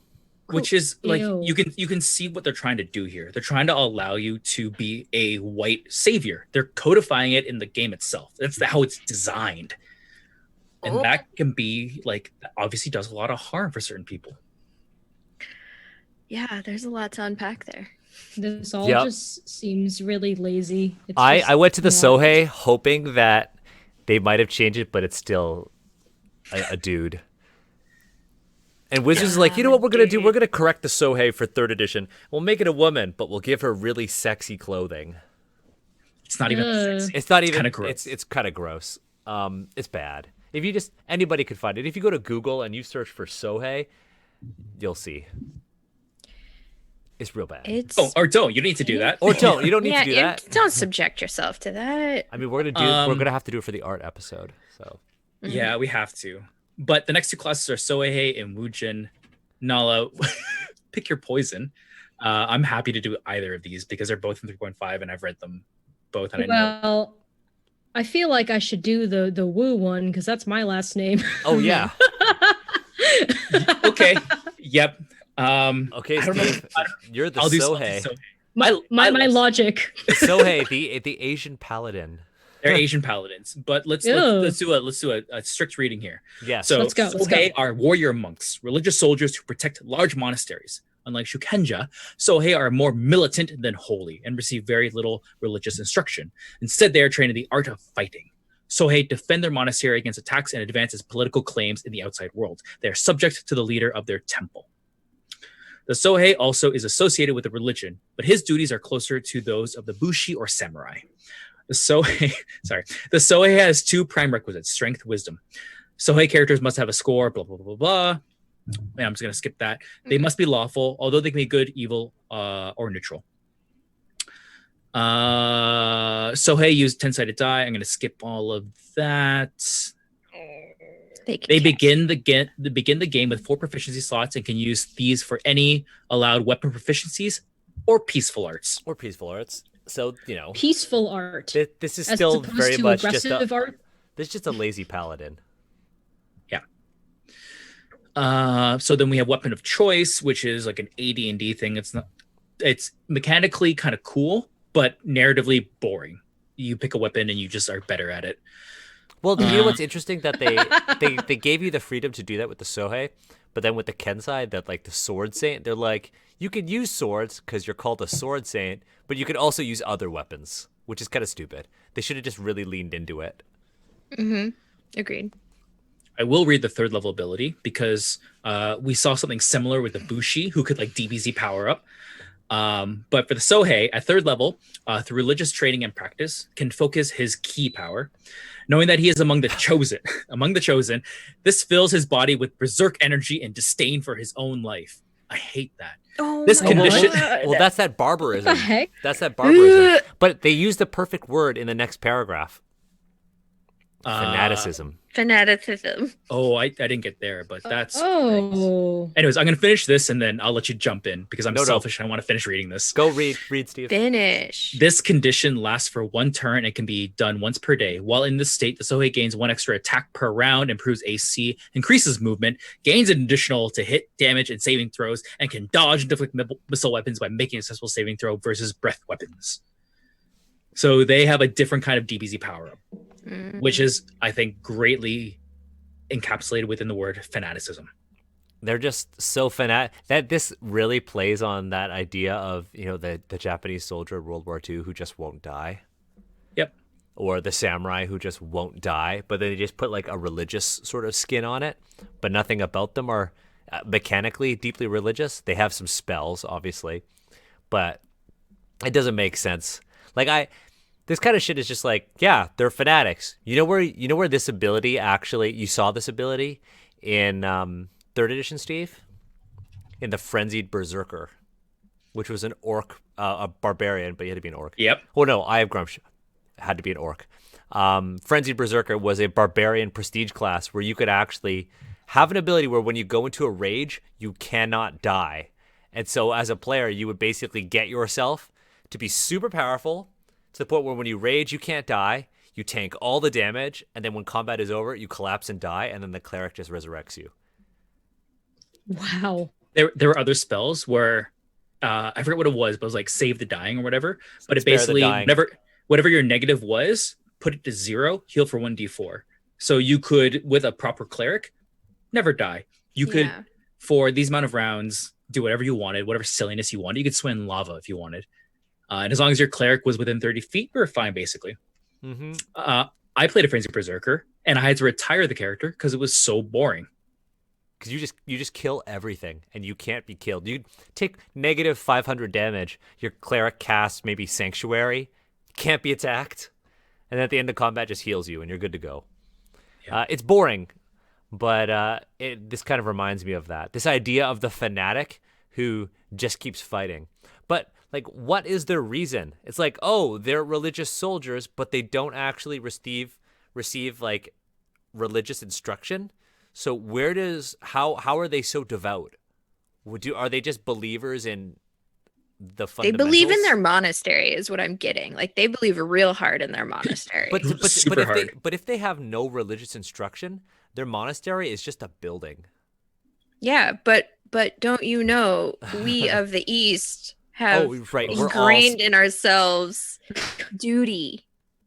Which is like Ew. you can see what they're trying to do here. They're trying to allow you to be a white savior. They're codifying it in the game itself. That's how it's designed. And Oh. that can be like obviously does a lot of harm for certain people. Yeah, there's a lot to unpack there. This all Yep. just seems really lazy. It's I just went to the not- Sohei hoping that they might have changed it, but it's still a dude. And Wizards is like, you know what we're going to do? We're going to correct the Sohei for 3rd edition. We'll make it a woman, but we'll give her really sexy clothing. It's not even sexy. It's not even kind of gross. It's kind of gross. It's bad. If you anybody could find it. If you go to Google and you search for Sohei, you'll see. It's real bad. Don't. You don't need to do that. Or don't. You don't need to do that. Don't subject yourself to that. I mean, we're gonna have to do it for the art episode. So yeah, we have to. But the next 2 classes are Sohei and Wujin. Nala, pick your poison. I'm happy to do either of these because they're both in 3.5 and I've read them both. And I feel like I should do the Wu one because that's my last name. Oh yeah. Okay. Yep. Okay, Steve, you're the Sohei. My logic. The Sohei, the Asian Paladin. They're Asian Paladins, but let's do a strict reading here. Yeah. So let's go. Sohei are warrior monks, religious soldiers who protect large monasteries. Unlike Shukenja, Sohei are more militant than holy and receive very little religious instruction. Instead, they are trained in the art of fighting. Sohei defend their monastery against attacks and advance its political claims in the outside world. They are subject to the leader of their temple. The Sohei also is associated with a religion, but his duties are closer to those of the Bushi or samurai. The Sohei has 2 prime requisites: strength, wisdom. Sohei characters must have a score, blah, blah, blah, blah. And I'm just going to skip that. They must be lawful, although they can be good, evil, or neutral. Sohei use 10-sided die. I'm going to skip all of that. They begin the game with 4 proficiency slots and can use these for any allowed weapon proficiencies or peaceful arts. So, peaceful art. This is still very much just art. This is just a lazy paladin. Yeah. So then we have weapon of choice, which is like an AD&D thing. It's mechanically kind of cool, but narratively boring. You pick a weapon and you just are better at it. Well, you know what's interesting? That they gave you the freedom to do that with the Sohei, but then with the Kensai, that like the Sword Saint, they're like, you can use swords because you're called a Sword Saint, but you can also use other weapons, which is kind of stupid. They should have just really leaned into it. Mm-hmm. Agreed. I will read the 3rd level ability because we saw something similar with the Bushi, who could like DBZ power up. But for the Sohei, at 3rd level, through religious training and practice, can focus his ki power. Knowing that he is among the chosen, this fills his body with berserk energy and disdain for his own life. I hate that. Oh, this condition. Well, that's that barbarism. What the heck? That's that barbarism. But they use the perfect word in the next paragraph. Fanaticism. Oh, I didn't get there, but that's oh. Right. Anyways, I'm gonna finish this and then I'll let you jump in because I'm selfish and I want to finish reading this. Go read, Steve. Finish. This condition lasts for 1 turn and can be done once per day. While in this state, the Sohei gains 1 extra attack per round, improves AC, increases movement, gains an additional to hit, damage, and saving throws, and can dodge and deflect missile weapons by making a successful saving throw versus breath weapons. So they have a different kind of DBZ power up, which is, I think, greatly encapsulated within the word fanaticism. They're just so that this really plays on that idea of, the Japanese soldier in World War II who just won't die. Yep. Or the samurai who just won't die, but then they just put like a religious sort of skin on it, but nothing about them are mechanically deeply religious. They have some spells, obviously, but it doesn't make sense. This kind of shit is just like, yeah, they're fanatics. You know where this ability you saw this ability in 3rd edition, Steve? In the Frenzied Berserker, which was an orc, a barbarian, but you had to be an orc. Yep. Oh no, I have Grumsh. Had to be an orc. Frenzied Berserker was a barbarian prestige class where you could actually have an ability where when you go into a rage, you cannot die. And so as a player, you would basically get yourself to be super powerful, to the point where when you rage, you can't die, you tank all the damage, and then when combat is over, you collapse and die, and then the cleric just resurrects you. Wow. There were other spells where, I forget what it was, but it was like save the dying or whatever. But it basically, whatever your negative was, put it to 0, heal for 1d4. So you could, with a proper cleric, never die. You could, for these amount of rounds, do whatever you wanted, whatever silliness you wanted. You could swim in lava if you wanted. And as long as your cleric was within 30 feet, you were fine, basically. Mm-hmm. I played a Frenzy Berserker, and I had to retire the character because it was so boring. because you just kill everything, and you can't be killed. You take negative 500 damage. Your cleric casts maybe Sanctuary, can't be attacked, and at the end of combat just heals you, and you're good to go. Yeah. It's boring, but this kind of reminds me of that. This idea of the fanatic who just keeps fighting. But like, what is their reason? It's like, oh, they're religious soldiers, but they don't actually receive like religious instruction. So how are they so devout? Are they just believers in the fundamentals? They believe in their monastery is what I'm getting. Like, they believe real hard in their monastery. but if they have no religious instruction, their monastery is just a building. Yeah, but don't you know, we of the East have ingrained in ourselves duty.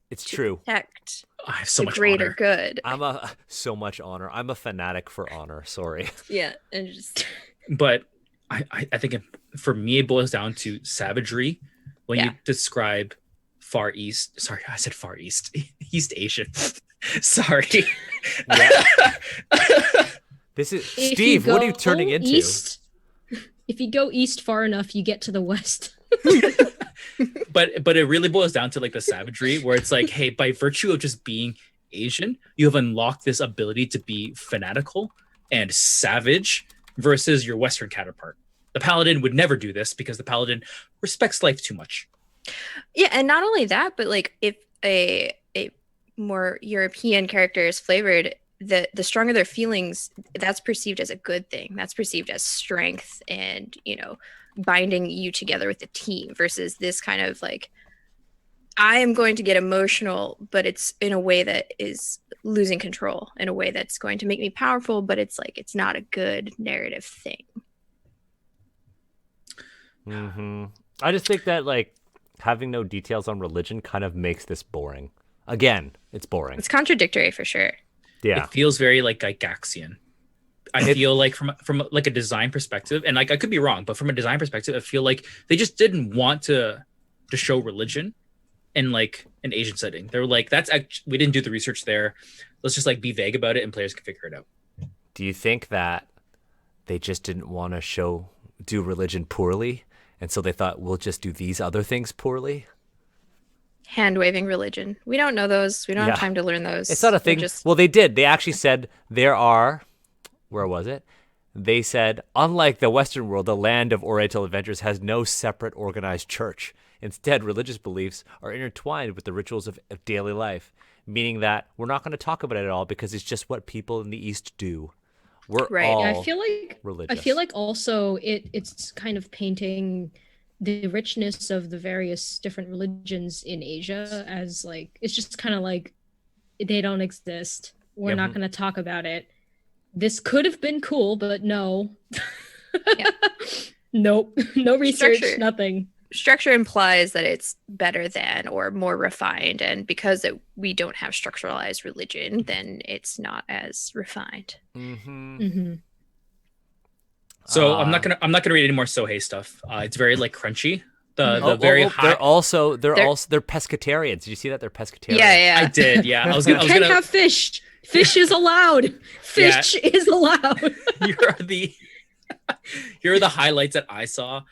It's true. Protect I have so the much greater honor. good. So much honor. I'm a fanatic for honor. Sorry. Yeah, and just. But I think for me it boils down to savagery when you describe Far East. Sorry, I said Far East. East Asian. Sorry. This is Steve. What are you turning into? East, if you go east far enough, you get to the west. But it really boils down to like the savagery, where it's like, hey, by virtue of just being Asian, you have unlocked this ability to be fanatical and savage versus your Western counterpart. The Paladin would never do this because the Paladin respects life too much. Yeah, and not only that, but like if a more European character is flavored, the stronger their feelings, that's perceived as a good thing. That's perceived as strength and, binding you together with the team, versus this kind of like, I am going to get emotional, but it's in a way that is losing control, in a way that's going to make me powerful, but it's like, it's not a good narrative thing. Mm-hmm. I just think that like having no details on religion kind of makes this boring. Again, it's boring. It's contradictory for sure. Yeah. It feels very like Gygaxian. I feel like from like a design perspective, and like I could be wrong, but from a design perspective, I feel like they just didn't want to show religion in like an Asian setting. They were like, we didn't do the research there. Let's just like be vague about it and players can figure it out. Do you think that they just didn't want to do religion poorly, and so they thought we'll just do these other things poorly? Hand-waving religion. We don't know those. We don't have time to learn those. It's not a thing. Well, they did. They actually said there are... Where was it? They said, unlike the Western world, the land of Oriental Adventures has no separate organized church. Instead, religious beliefs are intertwined with the rituals of daily life, meaning that we're not going to talk about it at all because it's just what people in the East do. We're all I feel like religious. I feel like also it's kind of painting the richness of the various different religions in Asia as like, it's just kind of like, they don't exist. We're not going to talk about it. This could have been cool, but no. Nope. No research, nothing. Structure implies that it's better than or more refined, and because we don't have structuralized religion, then it's not as refined. Mm-hmm. Mm-hmm. So I'm not gonna read any more Sohei stuff. It's very like crunchy. High... They're pescatarians. Did you see that? They're pescatarians. Yeah. I did. Yeah. I was gonna have fish. Fish is allowed. Fish is allowed. Here are the highlights that I saw.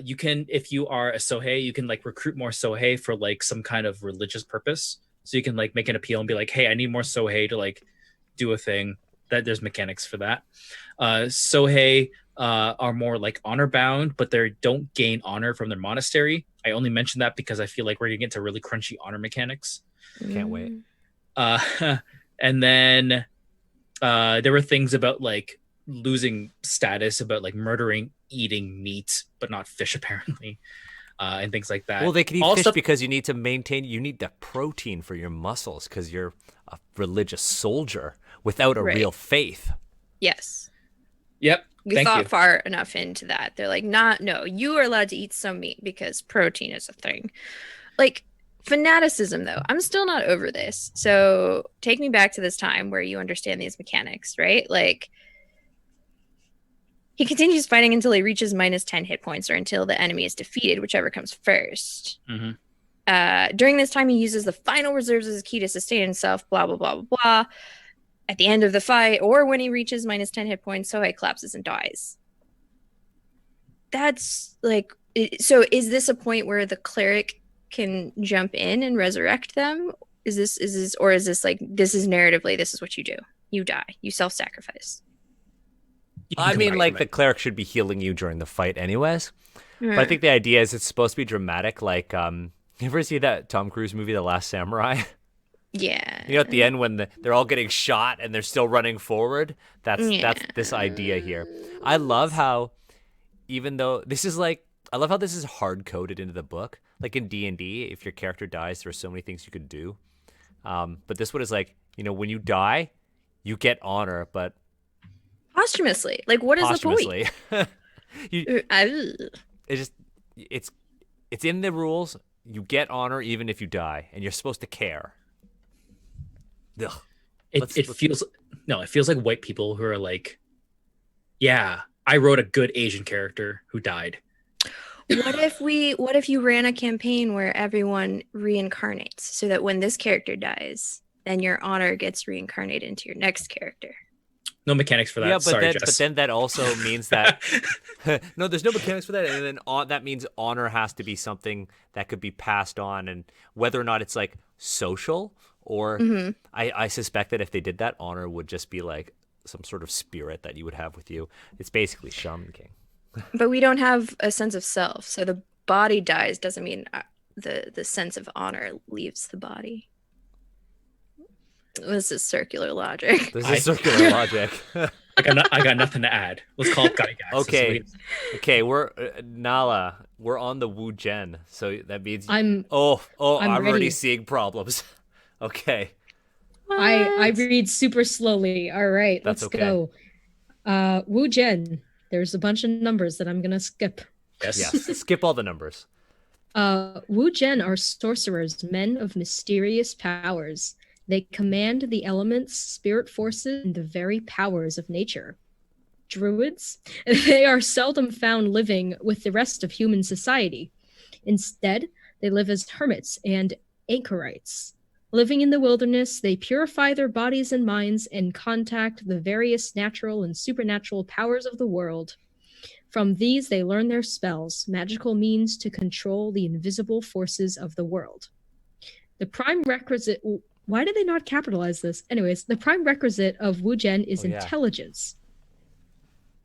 You can, if you are a Sohei, you can like recruit more Sohei for like some kind of religious purpose. So you can like make an appeal and be like, hey, I need more Sohei to like do a thing. That there's mechanics for that. Sohei are more like honor bound, but they don't gain honor from their monastery. I only mention that because I feel like we're gonna get into really crunchy honor mechanics. Can't wait. And then there were things about like losing status, about like murdering, eating meat, but not fish apparently, and things like that. Well, they can eat fish because you need the protein for your muscles because you're a religious soldier without a real faith. Yes. Yep. We thought far enough into that. They're like, no, you are allowed to eat some meat because protein is a thing. Like, fanaticism, though, I'm still not over this. So take me back to this time where you understand these mechanics, right? Like, he continues fighting until he reaches minus 10 hit points or until the enemy is defeated, whichever comes first. Mm-hmm. During this time, he uses the final reserves as a key to sustain himself, blah, blah, blah, blah, blah. at the end of the fight or when he reaches minus 10 hit points, Sohei collapses and dies. That's like, so is this a point where the cleric can jump in and resurrect them? Is this like, this is narratively, this is what you do. You die. You self-sacrifice. I mean, like, the cleric should be healing you during the fight anyways. But I think the idea is it's supposed to be dramatic. Like, you ever see that Tom Cruise movie, The Last Samurai? Yeah. You know, at the end when they're all getting shot and they're still running forward? That's this idea here. I love how, even though this is like, I love how this is hard-coded into the book. Like in D&D, if your character dies, there are so many things you could do. But this one is like, you know, when you die, you get honor, but... Posthumously. Like, what is the point? It's in the rules. You get honor even if you die, and you're supposed to care. Ugh. It feels like white people who are like, yeah, I wrote a good Asian character who died. What if you ran a campaign where everyone reincarnates so that when this character dies, then your honor gets reincarnated into your next character? No mechanics for that. Yeah, Sorry, but then that also means that no, there's no mechanics for that, and then that means honor has to be something that could be passed on, and whether or not it's like social or I suspect that if they did that, honor would just be like some sort of spirit that you would have with you. It's basically Shaman King. But we don't have a sense of self, so the body dies doesn't mean the sense of honor leaves the body. This is circular logic. Circular logic. I got nothing to add. Let's call it guy guys. Okay. We're Nala. We're on the Wu Gen, so that means I'm already seeing problems. Okay. I read super slowly. All right, let's go. Wu Gen. There's a bunch of numbers that I'm gonna skip. Yes. Skip all the numbers. Wu Gen are sorcerers, men of mysterious powers. They command the elements, spirit forces, and the very powers of nature. Druids? They are seldom found living with the rest of human society. Instead, they live as hermits and anchorites. Living in the wilderness, they purify their bodies and minds and contact the various natural and supernatural powers of the world. From these, they learn their spells, magical means to control the invisible forces of the world. The prime requisite... Why did they not capitalize this? Anyways, the prime requisite of Wu Gen is intelligence.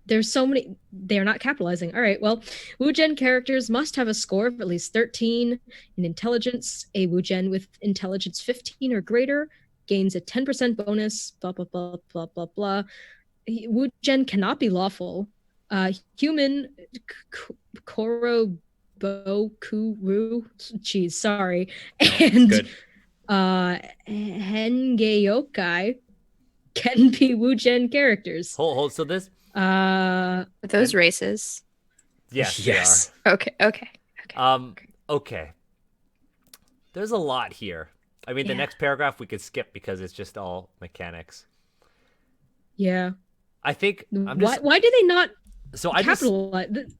There's so many... They're not capitalizing. All right, well, Wu Gen characters must have a score of at least 13 in intelligence. A Wu Gen with intelligence 15 or greater gains a 10% bonus, blah, blah, blah, blah, blah, blah. Wu Gen cannot be lawful. Human Koro Bokuru... Geez, sorry. No, and... good. Hengeyokai can be Wu Gen characters. Hold. So this. Are those races? Yes. Yes. Okay. Okay. There's a lot here. I mean, the next paragraph we could skip because it's just all mechanics. Yeah. I think. Why do they not? So capitalize?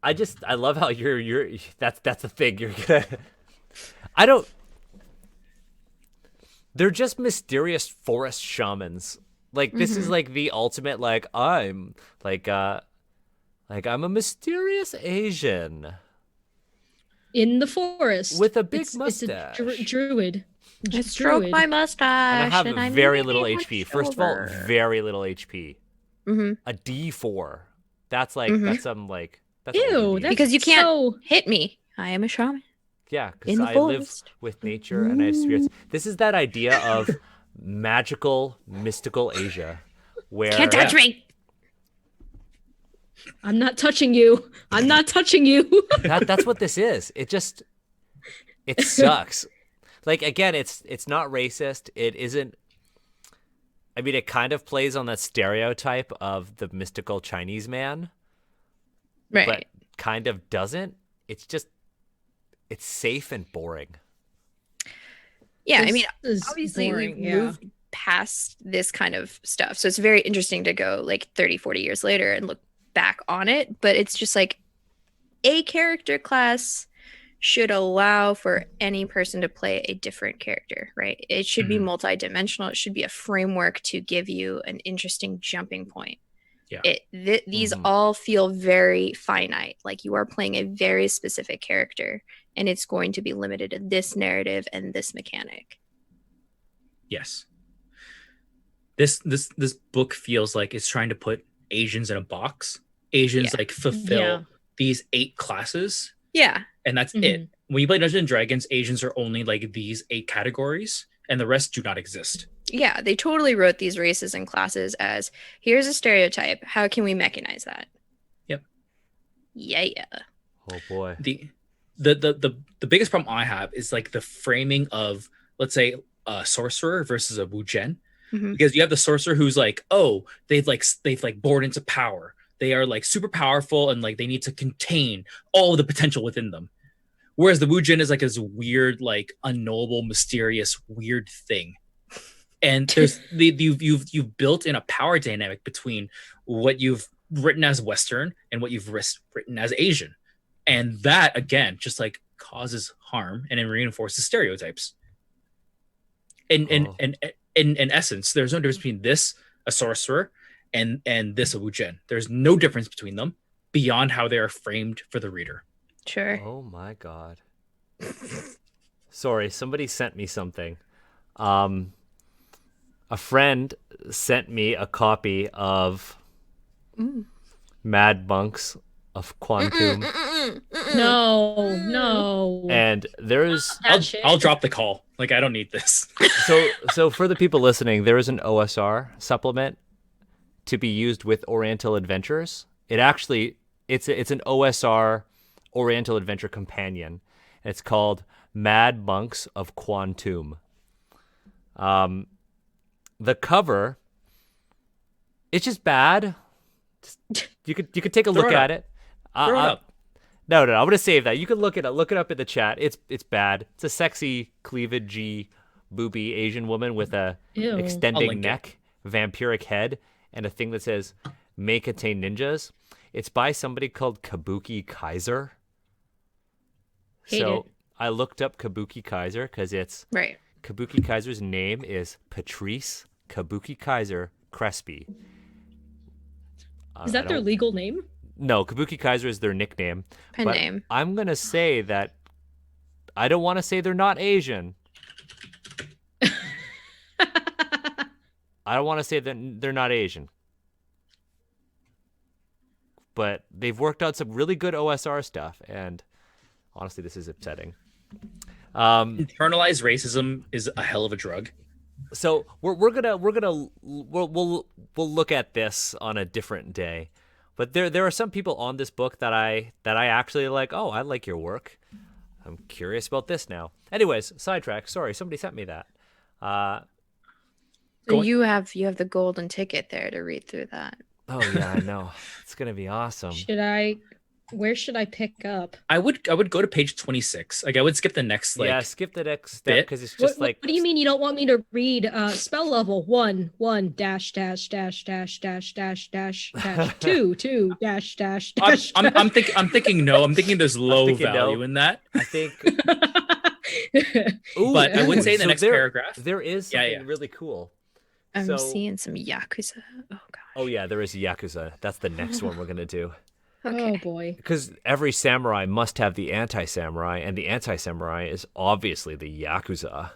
I love how you're. That's the thing. You're gonna. I don't. They're just mysterious forest shamans. Like this is like the ultimate. Like I'm I'm a mysterious Asian in the forest with a big mustache. It's a druid. I stroke my mustache. And I have very little HP. First of all, very little HP. A D4. That's like that's some like. That's ew. Because you can't hit me. I am a shaman. Yeah, because I live with nature and I have spirits. This is that idea of magical, mystical Asia, where can't touch me. I'm not touching you. I'm not touching you. That's what this is. It sucks. Like again, it's not racist. It isn't. I mean, it kind of plays on that stereotype of the mystical Chinese man, right? But kind of doesn't. It's just. It's safe and boring. Yeah, I mean, obviously we've moved past this kind of stuff. So it's very interesting to go like 30, 40 years later and look back on it. But it's just like a character class should allow for any person to play a different character, right? It should be multidimensional. It should be a framework to give you an interesting jumping point. Yeah. These all feel very finite. Like you are playing a very specific character, and it's going to be limited to this narrative and this mechanic. Yes. This book feels like it's trying to put Asians in a box. Asians like fulfill these 8 classes. Yeah. And that's it. When you play Dungeons and Dragons, Asians are only like these 8 categories, and the rest do not exist. Yeah, they totally wrote these races and classes as, here's a stereotype. How can we mechanize that? Yep. Yeah. Oh boy. The biggest problem I have is like the framing of, let's say, a sorcerer versus a wujen. Because you have the sorcerer who's like, oh, they've born into power. They are like super powerful and like they need to contain all the potential within them. Whereas the wujen is like this weird, like unknowable, mysterious, weird thing. And there's you've built in a power dynamic between what you've written as Western and what you've written as Asian. And that again just like causes harm and it reinforces stereotypes. In essence, there's no difference between this, a sorcerer, and this, a wujen. There's no difference between them beyond how they are framed for the reader. Sure. Oh my god. Sorry, somebody sent me something. A friend sent me a copy of Mad Monks of Quantum. No. And there's I'll drop the call. Like I don't need this. So for the people listening, there is an OSR supplement to be used with Oriental Adventures. It's an OSR Oriental Adventure companion. It's called Mad Monks of Quantum. The cover, it's just bad. You could take a look at it. Throw it up. No, I'm gonna save that. You can look it up in the chat. It's bad. It's a sexy cleavagey, booby Asian woman with a extending neck, vampiric head, and a thing that says "May contain ninjas." It's by somebody called Kabuki Kaiser. I looked up Kabuki Kaiser because it's right. Kabuki Kaiser's name is Patrice Kabuki Kaiser Crespi. Is that their legal name? No, Kabuki Kaiser is their nickname. Pen name. I'm going to say that I don't want to say they're not Asian. I don't want to say that they're not Asian. But they've worked out some really good OSR stuff, and honestly, this is upsetting. Internalized racism is a hell of a drug. So we'll look at this on a different day. But there are some people on this book that I actually like. Oh, I like your work. I'm curious about this now. Anyways, sidetrack. Sorry, somebody sent me that. So you have the golden ticket there to read through that. Oh yeah, I know. It's gonna be awesome. Where should I pick up? I would go to page 26. Like I would skip the next skip the next step because it's just what do you mean you don't want me to read spell level 1 dash dash dash dash dash dash dash dash 2 dash dash dash. I'm thinking no. I'm thinking there's low value in that. I think. But I would say in the next paragraph there is something really cool. I'm seeing some Yakuza. Oh god. Oh yeah, there is Yakuza. That's the next one we're gonna do. Okay. Oh boy. Because every samurai must have the anti-samurai, and the anti-samurai is obviously the Yakuza.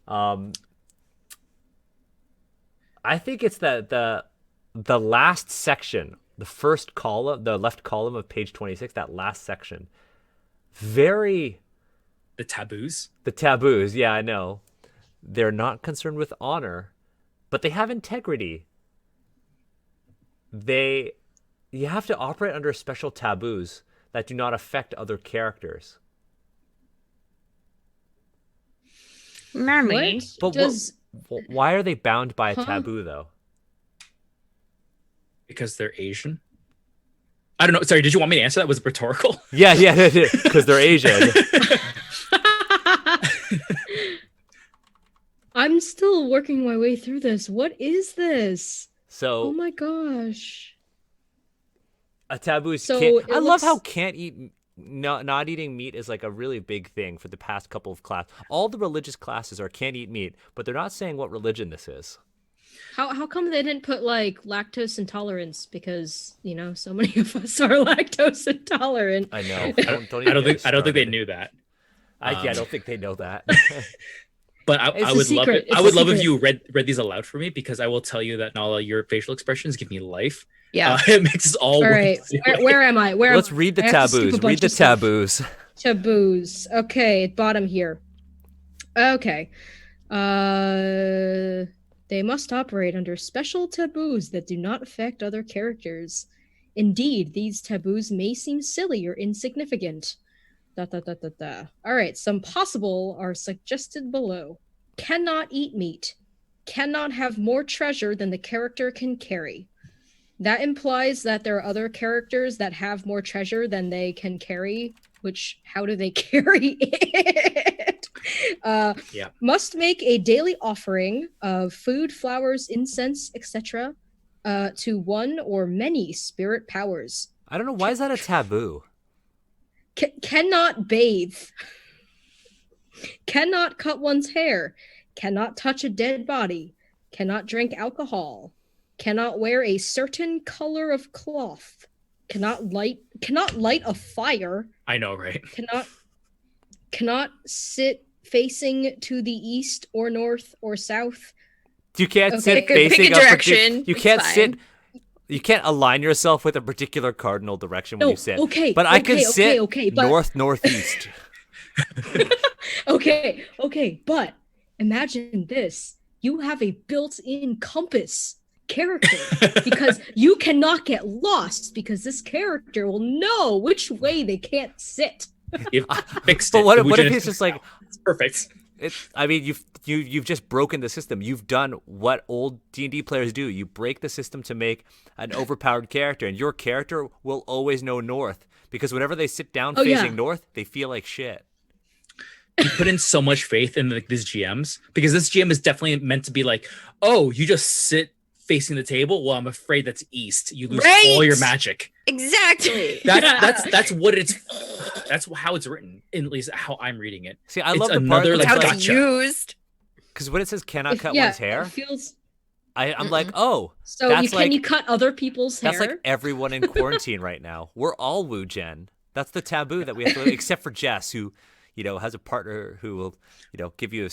I think it's the last section, the first column, the left column of page 26, that last section. The taboos? The taboos, yeah, I know. They're not concerned with honor, but they have integrity. You have to operate under special taboos that do not affect other characters. Mommy. But why are they bound by a taboo, though? Because they're Asian? I don't know. Sorry, did you want me to answer that? Was it rhetorical? Yeah, because they're Asian. I'm still working my way through this. What is this? Oh my gosh. A taboo is so I love how can't eat not eating meat is like a really big thing for the past couple of classes. All the religious classes are can't eat meat, but they're not saying what religion this is. How come they didn't put like lactose intolerance? Because so many of us are lactose intolerant. I know. I don't think they knew that. I don't think they know that. But I would love it. I would love if you read these aloud for me, because I will tell you that Nala, your facial expressions give me life. Yeah, it makes us all. All right, where am I? Let's read the taboos. Read the taboos. Taboos. Okay, bottom here. Okay. They must operate under special taboos that do not affect other characters. Indeed, these taboos may seem silly or insignificant. All right, some possible are suggested below. Cannot eat meat. Cannot have more treasure than the character can carry. That implies that there are other characters that have more treasure than they can carry, which, how do they carry it? Must make a daily offering of food, flowers, incense, etc. To one or many spirit powers. I don't know. Why is that a taboo? Cannot bathe. Cannot cut one's hair. Cannot touch a dead body. Cannot drink alcohol. Cannot wear a certain color of cloth. Cannot light a fire. I know, right? Cannot sit facing to the east or north or south. You can't sit facing a direction. You can't sit. You can't align yourself with a particular cardinal direction when you sit. Okay, but I could sit but... northeast. Okay, but imagine this: you have a built-in compass character because you cannot get lost because this character will know which way they can't sit. You've fixed it. But what if he's just like, it's perfect? You've just broken the system. You've done what old D&D players do. You break the system to make an overpowered character, and your character will always know north because whenever they sit down facing north, they feel like shit. You put in so much faith in these GMs because this GM is definitely meant to be like, oh, you just sit facing the table. Well, I'm afraid that's east. You lose all your magic. Exactly. That's what it's. That's how it's written. At least how I'm reading it. See, I love the part that's how it's gotcha. used. Because when it says cannot cut one's hair, feels... I'm like, oh. So can you cut other people's hair? That's like everyone in quarantine right now. We're all Woo Gen. That's the taboo that we have to, except for Jess, who, has a partner who will, give you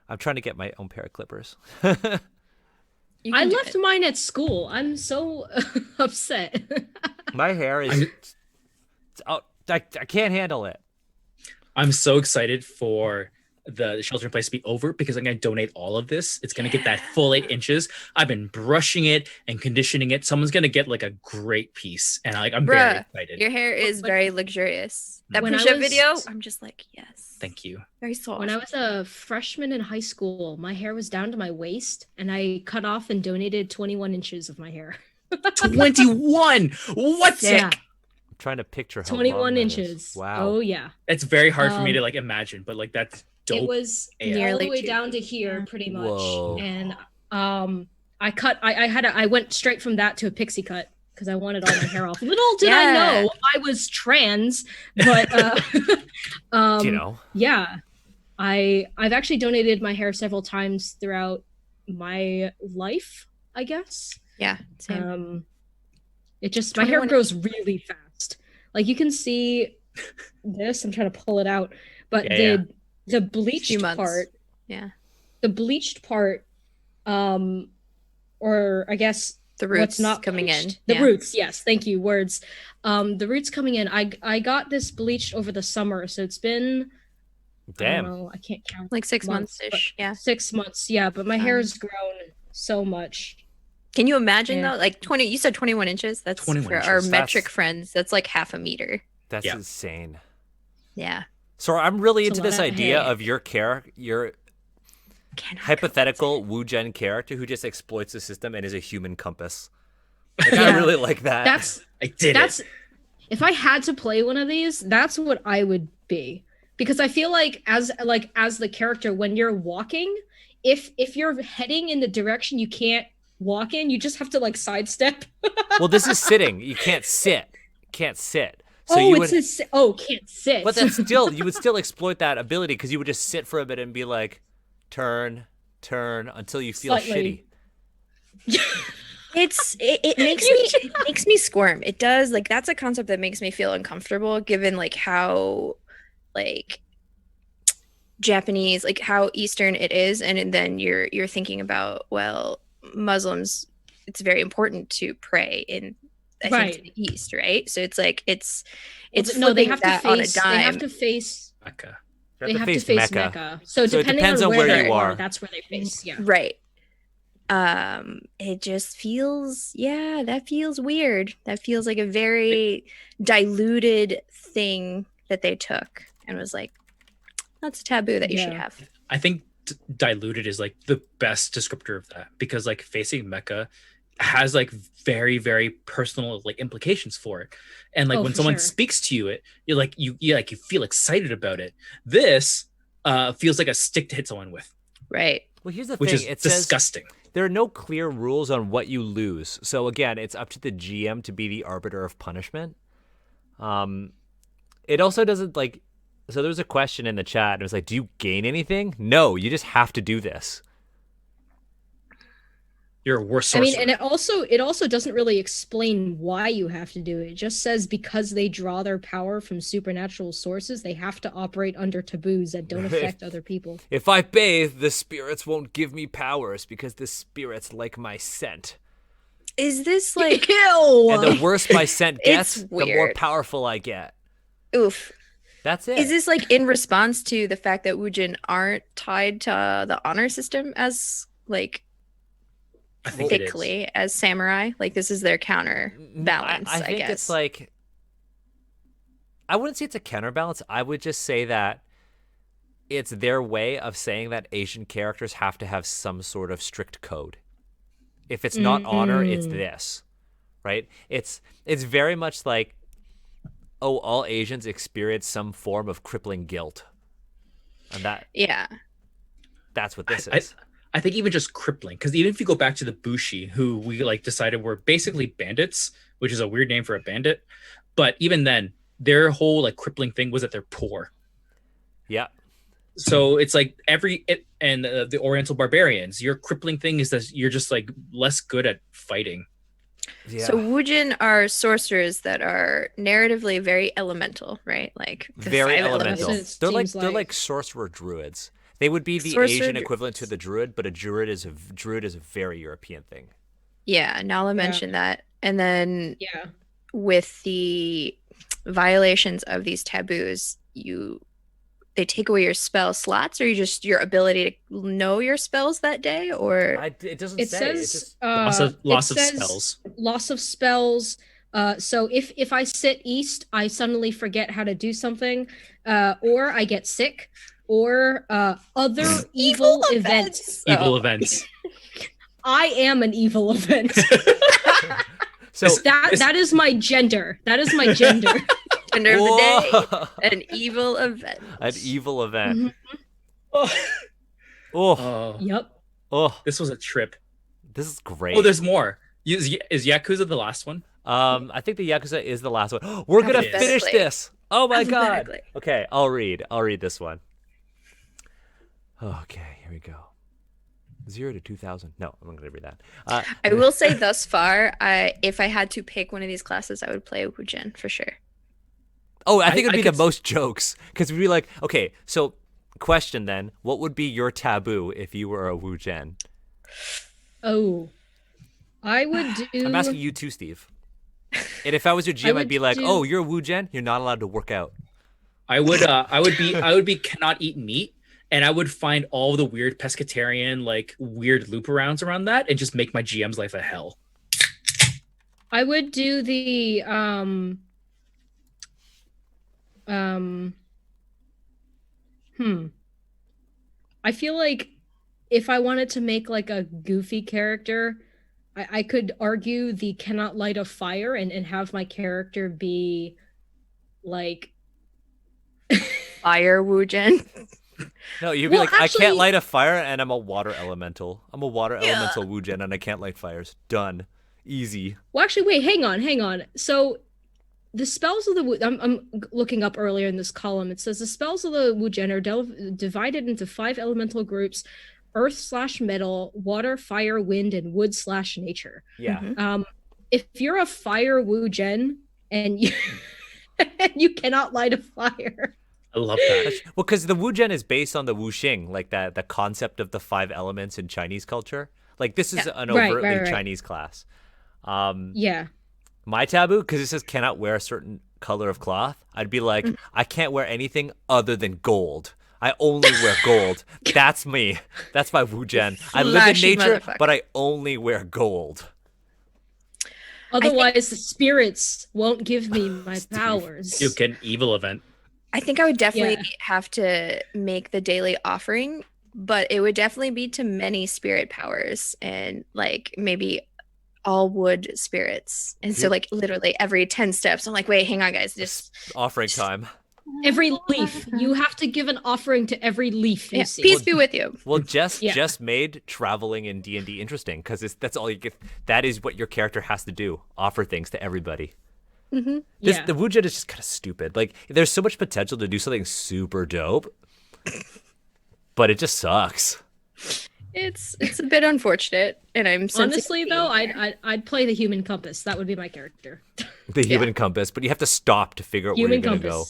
I'm trying to get my own pair of clippers. I left mine at school. I'm so upset. My hair is I can't handle it. I'm so excited for the shelter in place to be over because I'm going to donate all of this. It's going to get that full 8 inches. I've been brushing it and conditioning it. Someone's going to get like a great piece. And I'm very excited. Your hair is very luxurious. That push-up video, I'm just like, yes. Thank you. Very soft. When I was a freshman in high school, my hair was down to my waist and I cut off and donated 21 inches of my hair. 21! What's yeah. it? I'm trying to picture how 21 inches. Wow. Oh, yeah. It's very hard for me to like imagine, but like that's dope. It was all the way down to here pretty much. Whoa. And I went straight from that to a pixie cut because I wanted all my hair off. Little did I know I was trans, but yeah. I've actually donated my hair several times throughout my life, I guess. Yeah, same. My hair grows really fast. Like you can see this, I'm trying to pull it out, but the bleached part. Yeah. The bleached part, or I guess the roots what's not coming bleached. in. The roots, yes, thank you, words. The roots coming in. I got this bleached over the summer, so it's been damn. I don't know, I can't count. Like 6 months-ish. Yeah. 6 months, yeah, but my hair has grown so much. Can you imagine though? Like 20, you said 21 inches. That's 21 for inches. our metric friends. That's like half a meter. That's insane. Yeah. So I'm really into this idea of your hypothetical Woo Gen character who just exploits the system and is a human compass. Like, I really like that. If I had to play one of these, that's what I would be. Because I feel like as the character, when you're walking, if you're heading in the direction you can't walk in, you just have to like sidestep. Well, this is sitting. You can't sit. So you would, can't sit. but that's still, you would still exploit that ability because you would just sit for a bit and be like, turn until you feel Slightly. shitty. It makes me squirm. It does, like, that's a concept that makes me feel uncomfortable given like how like Japanese, like how Eastern it is, and then you're thinking about, well, Muslims, it's very important to pray in, I think, to the East, right? So it's like it's no, they have to that on a face. They dime. have to face. Mecca. They have to face Mecca. So it depending depends on on where where you you are, are. that's where they face. Yeah. Right. It just feels, that feels weird. That feels like a very diluted thing that they took and was like, that's a taboo that you should have. I think diluted is like the best descriptor of that, because like facing Mecca has like very, very personal like implications for it. And like when someone speaks to you, you're like you feel excited about it. This feels like a stick to hit someone with. Right. Well, here's the which thing. is disgusting. There are no clear rules on what you lose. So again, it's up to the GM to be the arbiter of punishment. It also doesn't like, so there's a question in the chat. And it was like, do you gain anything? No, you just have to do this. You're a worse sorcerer. I mean, and it also doesn't really explain why you have to do it. It just says because they draw their power from supernatural sources, they have to operate under taboos that don't affect other people. If I bathe, the spirits won't give me powers because the spirits like my scent. Is this like Ew. And the worse my scent gets, It's the more weird. powerful I get. Oof. That's it. Is this like in response to the fact that Wujin aren't tied to the honor system as like I think thickly as samurai? Like this is their counterbalance, I think guess. it's like, I wouldn't say it's a counterbalance. I would just say that it's their way of saying that Asian characters have to have some sort of strict code. If it's not honor, it's this, right? It's very much like, oh, all Asians experience some form of crippling guilt, and that's what this is. I think even just crippling, because even if you go back to the Bushi, who we like decided were basically bandits, which is a weird name for a bandit, but even then, their whole like crippling thing was that they're poor. Yeah. So it's like the Oriental barbarians, your crippling thing is that you're just like less good at fighting. Yeah. So Wujin are sorcerers that are narratively very elemental, right? Like the very 5 elemental. elements. They're like sorcerer druids. They would be the Sorcerer Asian equivalent to the druid, but a druid is a very European thing. Yeah, Nala mentioned that. And then with the violations of these taboos, they take away your spell slots, or your ability to know your spells that day, or It doesn't It say. says Loss of spells. Loss of spells. So if I sit east, I suddenly forget how to do something, or I get sick, or other evil events. Evil events. I am an evil event. So that is my gender. That is my gender. Gender of the day, an evil event. An evil event. Oh, Yep. Oh, this was a trip. this is great. Oh, there's more. Is Yakuza the last one? I think the Yakuza is the last one. We're gonna finish this. Oh my god. Alphabetically. Okay, I'll read this one. Okay, here we go. 0 to 2000. No, I'm not gonna read that. I will say thus far, if I had to pick one of these classes, I would play Wujin for sure. Oh, I think it'd be could the most jokes, because we'd be like, okay, so question then, what would be your taboo if you were a Wujin? Oh, I would do. I'm asking you too, Steve. And if I was your GM, I'd be like, do- oh, you're a Wujin, you're not allowed to work out. I would be cannot eat meat, and I would find all the weird pescatarian like weird loop arounds around that and just make my GM's life a hell. I would do the I feel like if I wanted to make like a goofy character, I could argue the cannot light a fire and have my character be like Fire Wujin. No, you'd be Well, like, I actually- can't light a fire, and I'm a water elemental. I'm a water elemental Wujin, and I can't light fires. Done. Easy. Well, actually, wait, hang on. So the spells of the I'm looking up earlier in this column. It says the spells of the Wujen are divided into 5 elemental groups: earth/metal, water, fire, wind, and wood/nature. Yeah. If you're a fire Wujen and you and you cannot light a fire. I love that. Well, because the Wujen is based on the Wuxing, like the concept of the 5 elements in Chinese culture. Like this is an overtly Chinese class. Yeah. My taboo, because it says cannot wear a certain color of cloth, I'd be like, I can't wear anything other than gold. I only wear gold. That's me. That's my Wujen. I live in nature, but I only wear gold. Otherwise, the spirits won't give me my powers. You get an evil event. I think I would definitely have to make the daily offering, but it would definitely be to many spirit powers and like maybe all wood spirits. And so like literally every 10 steps, I'm like, wait, hang on, guys. Just offering time. Every leaf. You have to give an offering to every leaf you see. Peace be with you. Well, just made traveling in D&D interesting because that's all you get. That is what your character has to do. Offer things to everybody. Mm-hmm. The Wujen is just kind of stupid. Like, there's so much potential to do something super dope, but it just sucks. It's a bit unfortunate, and I'm honestly though, I'd play the human compass. That would be my character. The human compass, but you have to stop to figure out where you're gonna go.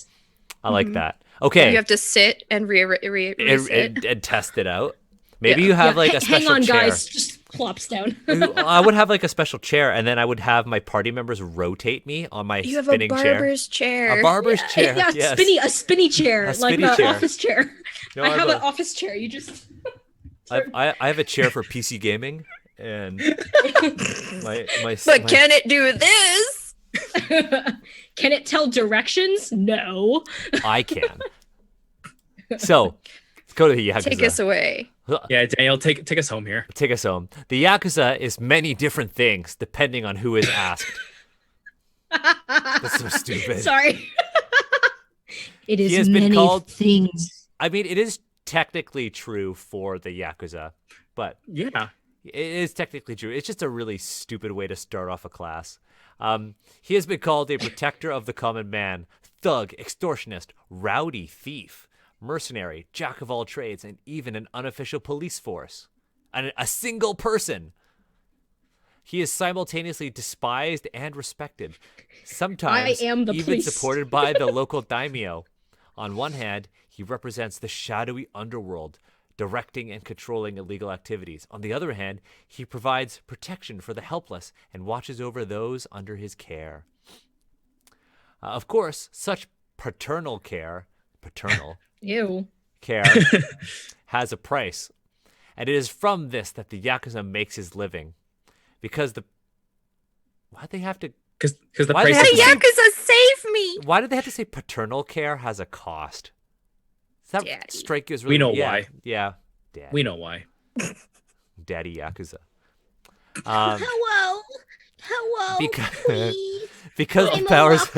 I like that. Okay, you have to sit and and test it out. Maybe you have like a special hang on, chair. guys, just plops down. I would have like a special chair, and then I would have my party members rotate me on my spinning chair. You have a barber's chair. A barber's chair. Yeah, yes. a spinny chair, like an office chair. No, I have an office chair. You just. I have a chair for PC gaming, and But can it do this? Can it tell directions? No. I can. So, let's go to the Yakuza. Take us away. Yeah, Daniel, take us home here. Take us home. The Yakuza is many different things depending on who is asked. That's so stupid. Sorry. It is many things. I mean, it is technically true for the Yakuza, but yeah, it is technically true. It's just a really stupid way to start off a class. He has been called a protector of the common man, thug, extortionist, rowdy, thief, mercenary, jack of all trades, and even an unofficial police force. A single person. He is simultaneously despised and respected, sometimes even police. supported by the local daimyo. On one hand, he represents the shadowy underworld, directing and controlling illegal activities. On the other hand, he provides protection for the helpless and watches over those under his care. Of course, such paternal care Ew. care has a price, and it is from this that the Yakuza makes his living. Because why'd they have to? Because the price. The Yakuza save me. Why did they have to say paternal care has a cost? Does that Daddy. strike you as really? We know why. Yeah, Daddy. We know why. Daddy Yakuza. Hello, Because the powers.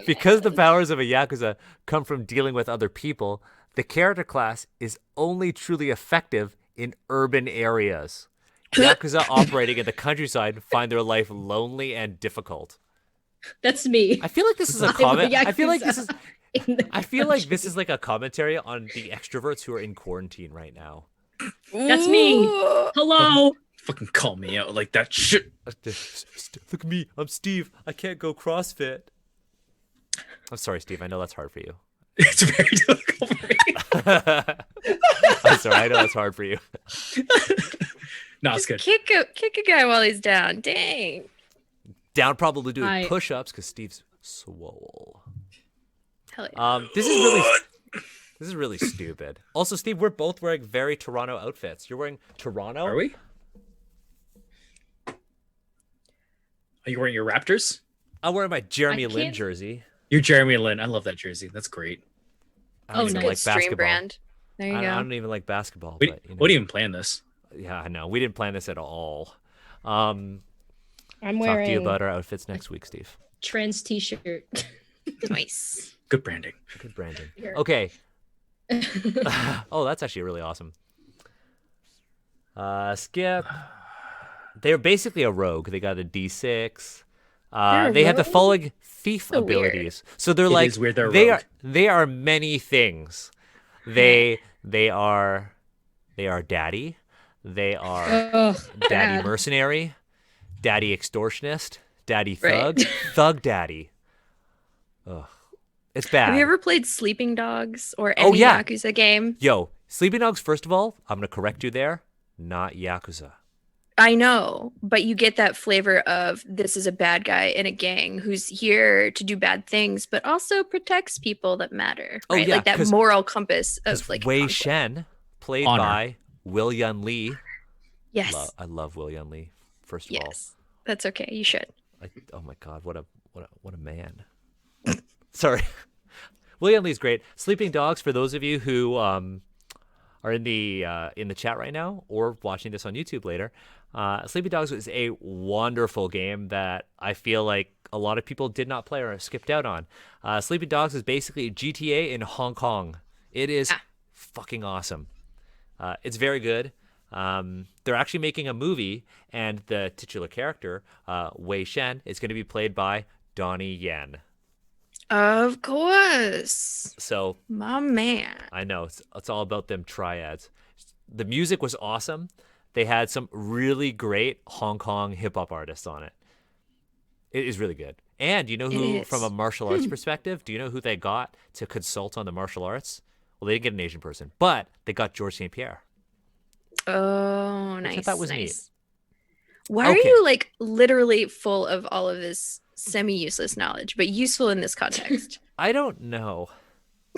Because the powers of a Yakuza come from dealing with other people, the character class is only truly effective in urban areas. Yakuza operating in the countryside find their life lonely and difficult. That's me. I feel like this is a comment. I feel like this is like a commentary on the extroverts who are in quarantine right now. That's me. Hello. Fucking call me out like that shit. Look at me. I'm Steve. I can't go CrossFit. I'm sorry, Steve. I know that's hard for you. It's very difficult for me. I'm sorry. I know that's hard for you. No, it's good. Kick a guy while he's down. Dang. Down probably doing push-ups because Steve's swole. Hell yeah. This is really stupid. Also, Steve, we're both wearing very Toronto outfits. You're wearing Toronto. Are we? Are you wearing your Raptors? I'm wearing my Jeremy Lin jersey. You're Jeremy Lin. I love that jersey. That's great. I don't even like basketball. Brand. There you go. I don't even like basketball. We but, you know. didn't even plan this. Yeah, I know. We didn't plan this at all. I'm wearing. Talk to you about our outfits next week, Steve. Trans T-shirt. Nice. Good branding. Good branding. Okay. Oh, that's actually really awesome. Skip. they're basically a rogue. They got a D6. They're a They have the rogue? following thief So weird. abilities. So they're It like is weird they're a they rogue. are many things. They are daddy. They are Ugh, daddy bad. mercenary, daddy extortionist, daddy Right. thug, thug daddy. Ugh. It's bad. Have you ever played Sleeping Dogs or Oh, any yeah. Yakuza game? Yo, Sleeping Dogs, first of all, I'm going to correct you there. Not Yakuza. I know, but you get that flavor of this is a bad guy in a gang who's here to do bad things, but also protects people that matter. Oh, Right? yeah, Like that 'cause- moral compass of Because like Wei conflict. Shen, played Honor. by Will Yun Lee. Yes. I love Will Yun Lee, first of all. Yes. That's okay. You should. Oh my God, what a man. Sorry. William Lee's great. Sleeping Dogs, for those of you who are in the chat right now or watching this on YouTube later, Sleeping Dogs is a wonderful game that I feel like a lot of people did not play or skipped out on. Sleeping Dogs is basically GTA in Hong Kong. It is fucking awesome. It's very good. They're actually making a movie, and the titular character, Wei Shen, is going to be played by Donnie Yen. Of course. So My man. I know it's all about them triads. The music was awesome. They had some really great Hong Kong hip hop artists on it. It is really good. And you know who, is. from a martial arts perspective, do you know who they got to consult on the martial arts? Well, they didn't get an Asian person, but they got George St. Pierre. Oh, nice. I thought was neat. nice. Why are Okay. you like literally full of all of this semi-useless knowledge, but useful in this context? I don't know.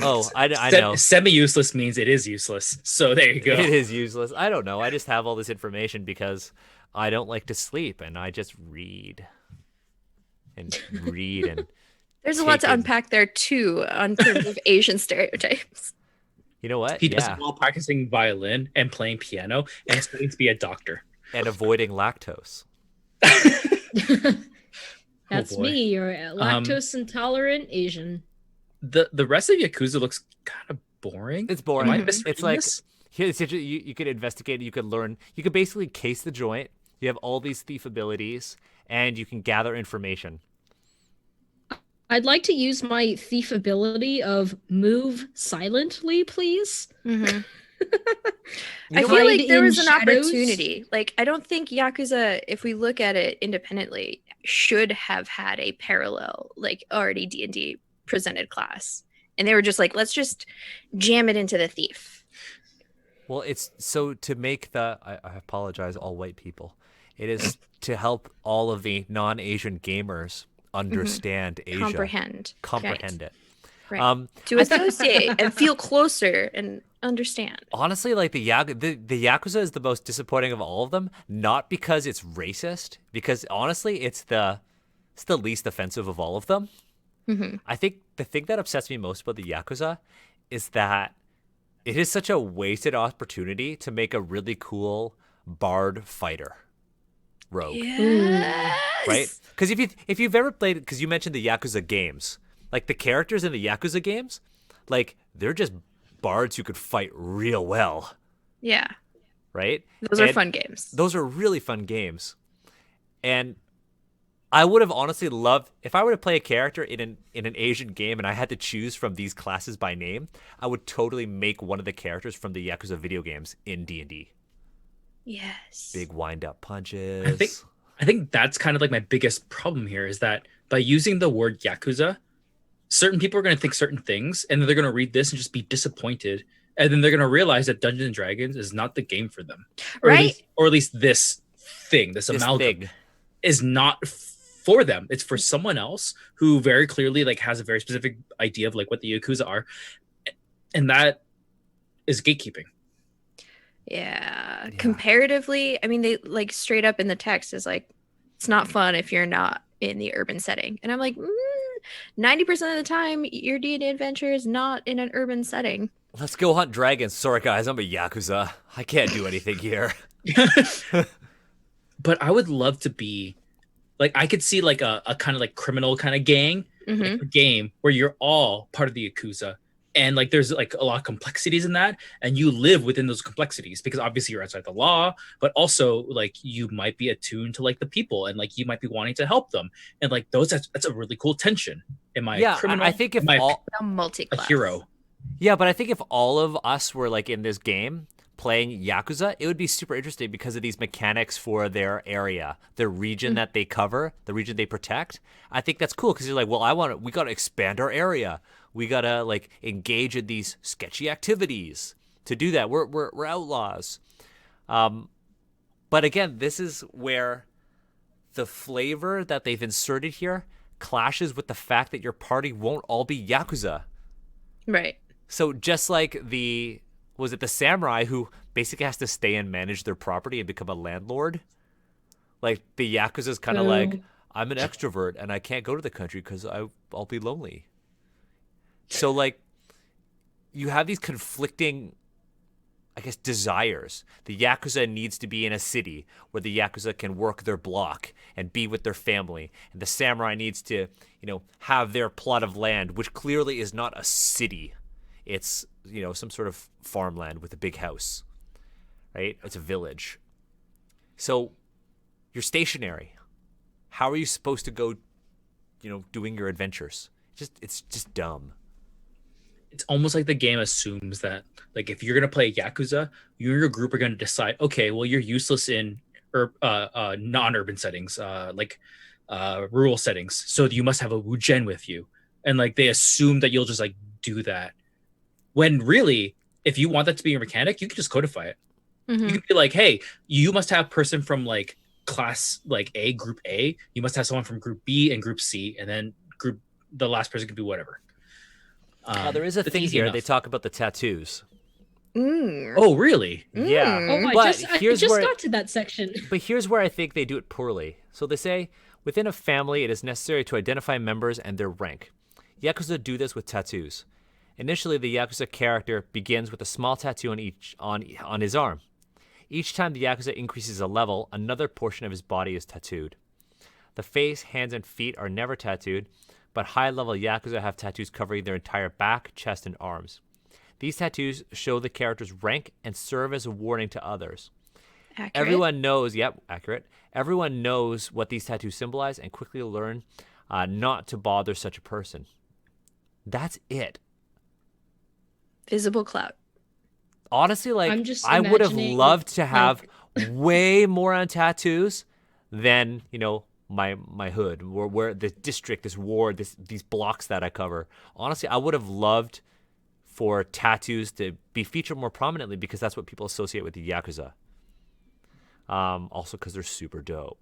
Oh, I know. Semi-useless means it is useless. So there you go. It is useless. I don't know. I just have all this information because I don't like to sleep, and I just read and read and There's a lot to Taken. unpack there too on terms of Asian stereotypes. you know what? He does Yeah, it while practicing violin and playing piano and studying to be a doctor. and avoiding lactose. That's boy. me. You're a lactose intolerant Asian. The rest of Yakuza looks kind of boring. It's boring. Am I Mhm. misreading It's like this? you could investigate, you could learn, you could basically case the joint. You have all these thief abilities, and you can gather information. I'd like to use my thief ability of move silently, please. Mhm. You I know feel what? like there in was an shadows? opportunity. Like, I don't think Yakuza, if we look at it independently, should have had a parallel, like already D&D presented class. And they were just like, let's just jam it into the thief. Well, it's so to make I apologize, all white people. It is to help all of the non-Asian gamers understand Asia, comprehend it. Right. To associate and feel closer and understand. Honestly, like the Yakuza is the most disappointing of all of them. Not because it's racist, because honestly, it's the least offensive of all of them. Mhm. I think the thing that upsets me most about the Yakuza is that it is such a wasted opportunity to make a really cool bard fighter rogue, Yes. right? Because if you've ever played, because you mentioned the Yakuza games, like the characters in the Yakuza games, like they're just bards who could fight real well, Yeah. right? Those are And fun games. Those are really fun games, and I would have honestly loved if I were to play a character in an Asian game and I had to choose from these classes by name. I would totally make one of the characters from the Yakuza video games in D&D. Yes. Big wind up punches. I think that's kind of like my biggest problem here is that by using the word Yakuza, certain people are going to think certain things, and then they're going to read this and just be disappointed. And then they're going to realize that Dungeons and Dragons is not the game for them. Right? Or at least this thing, this This amalgam, thing. is not for them. It's for someone else who very clearly like has a very specific idea of like what the Yakuza are. And that is gatekeeping. Yeah. Yeah. Comparatively, I mean, they like straight up in the text is like, it's not fun if you're not in the urban setting. And I'm like, 90% of the time, your D&D adventure is not in an urban setting. Let's go hunt dragons. Sorry, guys, I'm a Yakuza. I can't do anything here. But I would love to be like, I could see like a kind of like criminal kind of gang Mhm. like, a game where you're all part of the Yakuza and like there's like a lot of complexities in that, and you live within those complexities because obviously you're outside the law, but also like you might be attuned to like the people, and like you might be wanting to help them, and like that's a really cool tension. Am I a criminal? I think if A multi-class. a hero? Yeah, but I think if all of us were like in this game playing Yakuza, it would be super interesting because of these mechanics for their area, the region that they cover, the region they protect. I think that's cool because you're like, well, we got to expand our area. We got to like engage in these sketchy activities. To do that, we're outlaws. But again, this is where the flavor that they've inserted here clashes with the fact that your party won't all be Yakuza. Right. So just like the samurai who basically has to stay and manage their property and become a landlord? Like the Yakuza's kind of like, I'm an extrovert and I can't go to the country because I'll be lonely. So like you have these conflicting, I guess, desires. The Yakuza needs to be in a city where the Yakuza can work their block and be with their family. And the samurai needs to, have their plot of land, which clearly is not a city. It's, some sort of farmland with a big house, right? It's a village. So you're stationary. How are you supposed to go, doing your adventures? It's just dumb. It's almost like the game assumes that, like, if you're going to play Yakuza, you and your group are going to decide, okay, well, you're useless in non-urban settings, rural settings. So you must have a Wujen with you. And, like, they assume that you'll just, like, do that. When really, if you want that to be your mechanic, you can just codify it. Mm-hmm. You can be like, hey, you must have a person from, like, class, like, A, group A. You must have someone from group B and group C. And then the last person could be whatever. There is a thing here. Enough. They talk about the tattoos. Oh, really? Yeah. Oh, I just got to that section. But here's where I think they do it poorly. So they say, within a family, it is necessary to identify members and their rank. Yakuza do this with tattoos. Initially, the Yakuza character begins with a small tattoo on his arm. Each time the Yakuza increases a level, another portion of his body is tattooed. The face, hands, and feet are never tattooed, but high-level Yakuza have tattoos covering their entire back, chest, and arms. These tattoos show the character's rank and serve as a warning to others. Accurate. Everyone knows, accurate. Everyone knows what these tattoos symbolize and quickly learn not to bother such a person. That's it. Visible clout. Honestly, like, I would have loved to have way more on tattoos than, my hood, where the district, this ward, these blocks that I cover. Honestly, I would have loved for tattoos to be featured more prominently because that's what people associate with the Yakuza. Also because they're super dope.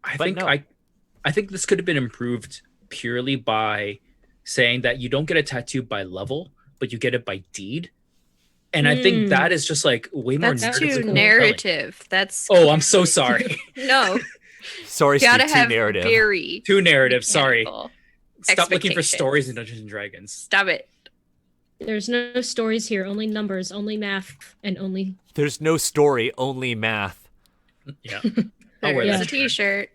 I think this could have been improved purely by saying that you don't get a tattoo by level, but you get it by deed. And I think that is just like way more That's too narrative. That's Oh, I'm so sorry. No. Sorry, Steve, too narrative. Too narrative, sorry. Stop looking for stories in Dungeons and Dragons. Stop it. There's no stories here, only numbers, only math, and only... There's no story, only math. Yeah. I'll wear that. It's a t-shirt.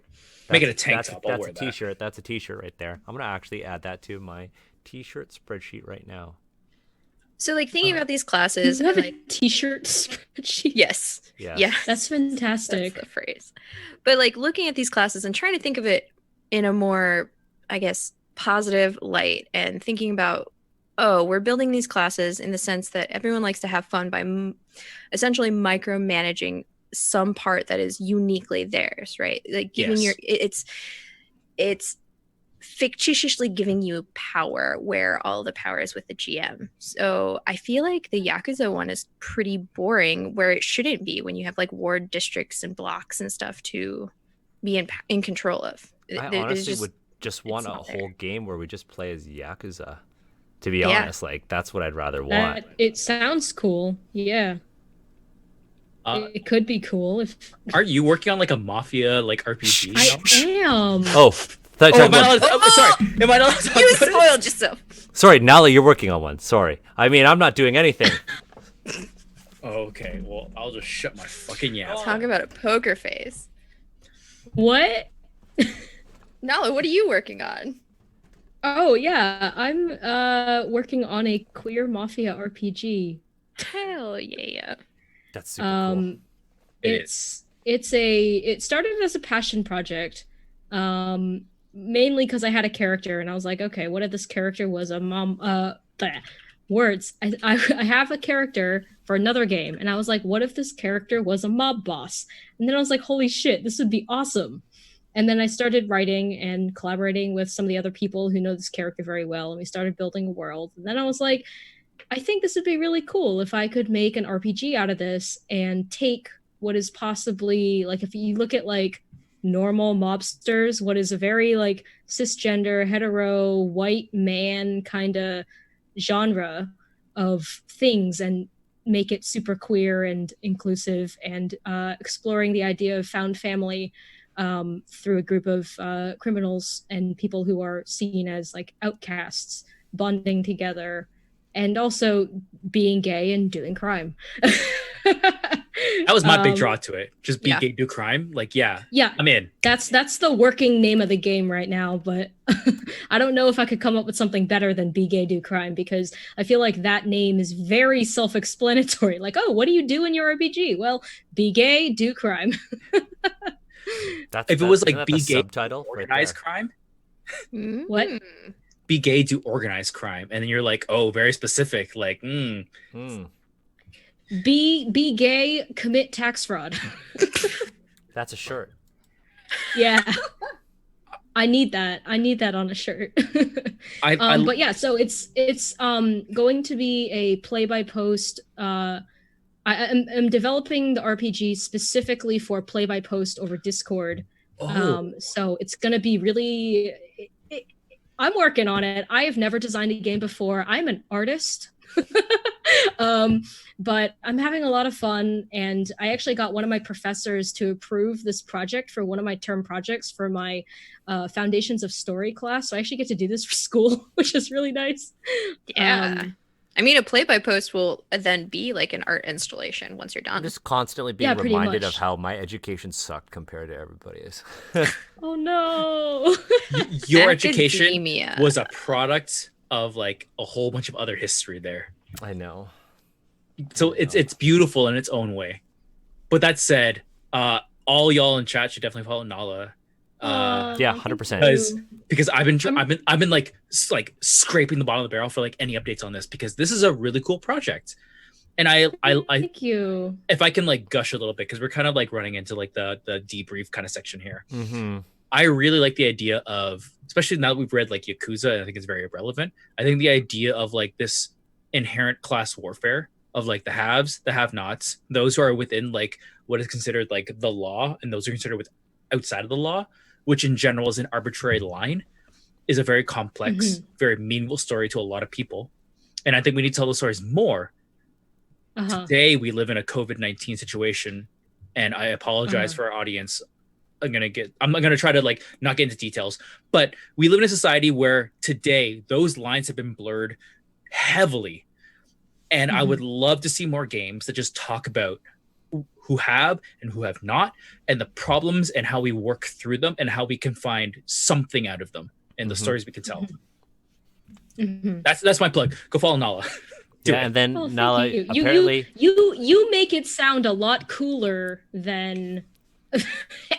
Make it a tank top. That's a t-shirt. That's a t-shirt right there. I'm going to actually add that to my t-shirt spreadsheet right now. So, like, thinking about these classes... You have a t-shirt spreadsheet? Yes. Yeah. That's fantastic. That's the phrase. But, like, looking at these classes and trying to think of it in a more, I guess, positive light and thinking about, we're building these classes in the sense that everyone likes to have fun by essentially micromanaging some part that is uniquely theirs, right? Like, giving it's fictitiously giving you power where all the power is with the GM. So I feel like the Yakuza one is pretty boring where it shouldn't be when you have like ward districts and blocks and stuff to be in control of. I honestly would just want a whole game where we just play as Yakuza. To be honest, like that's what I'd rather want. It sounds cool. Yeah. It could be cool if. Are you working on like a mafia like RPG? I am. Oh. Sorry. Am I not? You spoiled yourself. Sorry, Nala, you're working on one. Sorry. I mean, I'm not doing anything. Okay, well, I'll just shut my fucking mouth. Talk about a poker face. What? Nala, what are you working on? Oh yeah, I'm working on a queer mafia RPG. Hell yeah. That's super cool. It is. It started as a passion project. Mainly because I had a character and I was like, okay, what if this character was a mom words. I have a character for another game, and I was like, what if this character was a mob boss? And then I was like, holy shit, this would be awesome. And then I started writing and collaborating with some of the other people who know this character very well, and we started building a world. And then I was like, I think this would be really cool if I could make an RPG out of this and take what is possibly like, if you look at like normal mobsters, what is a very like cisgender, hetero, white man kind of genre of things, and make it super queer and inclusive, and exploring the idea of found family through a group of criminals and people who are seen as like outcasts bonding together, and also being gay and doing crime. That was my big draw to it. Just be gay, do crime. Like, yeah, I'm in. That's the working name of the game right now, but I don't know if I could come up with something better than be gay, do crime, because I feel like that name is very self-explanatory. Like, oh, what do you do in your RPG? Well, be gay, do crime. If it was like be gay, subtitle, organized crime. What? Be gay, do organized crime, and then you're like, oh, very specific. Like, Be gay, commit tax fraud. That's a shirt. Yeah. I need that. I need that on a shirt. But yeah, so it's going to be a play-by-post. I'm developing the RPG specifically for play-by-post over Discord. So it's going to be really... I'm working on it. I have never designed a game before. I'm an artist. But I'm having a lot of fun, and I actually got one of my professors to approve this project for one of my term projects for my Foundations of Story class. So I actually get to do this for school, which is really nice. Yeah. I mean, a play-by-post will then be like an art installation once you're done. I'm just constantly being reminded of how my education sucked compared to everybody's. Oh no. Your education was a product of like a whole bunch of other history there. I know. So it's beautiful in its own way. But that said, all y'all in chat should definitely follow Nala. Yeah, 100%. Because I've been like scraping the bottom of the barrel for like any updates on this, because this is a really cool project. And I thank you. If I can like gush a little bit, because we're kind of like running into like the debrief kind of section here. Mm-hmm. I really like the idea of, especially now that we've read like Yakuza, I think it's very relevant. I think the idea of like this inherent class warfare of like the haves, the have-nots, those who are within like what is considered like the law, and those who are considered outside of the law, which in general is an arbitrary line, is a very complex, very meaningful story to a lot of people. And I think we need to tell those stories more. Today we live in a COVID-19 situation, and I apologize for our audience. I'm gonna try to like not get into details, but we live in a society where today those lines have been blurred heavily. And I would love to see more games that just talk about who have and who have not, and the problems and how we work through them, and how we can find something out of them, and the stories we can tell. That's my plug. Go follow Nala. And then Nala, you. apparently you make it sound a lot cooler than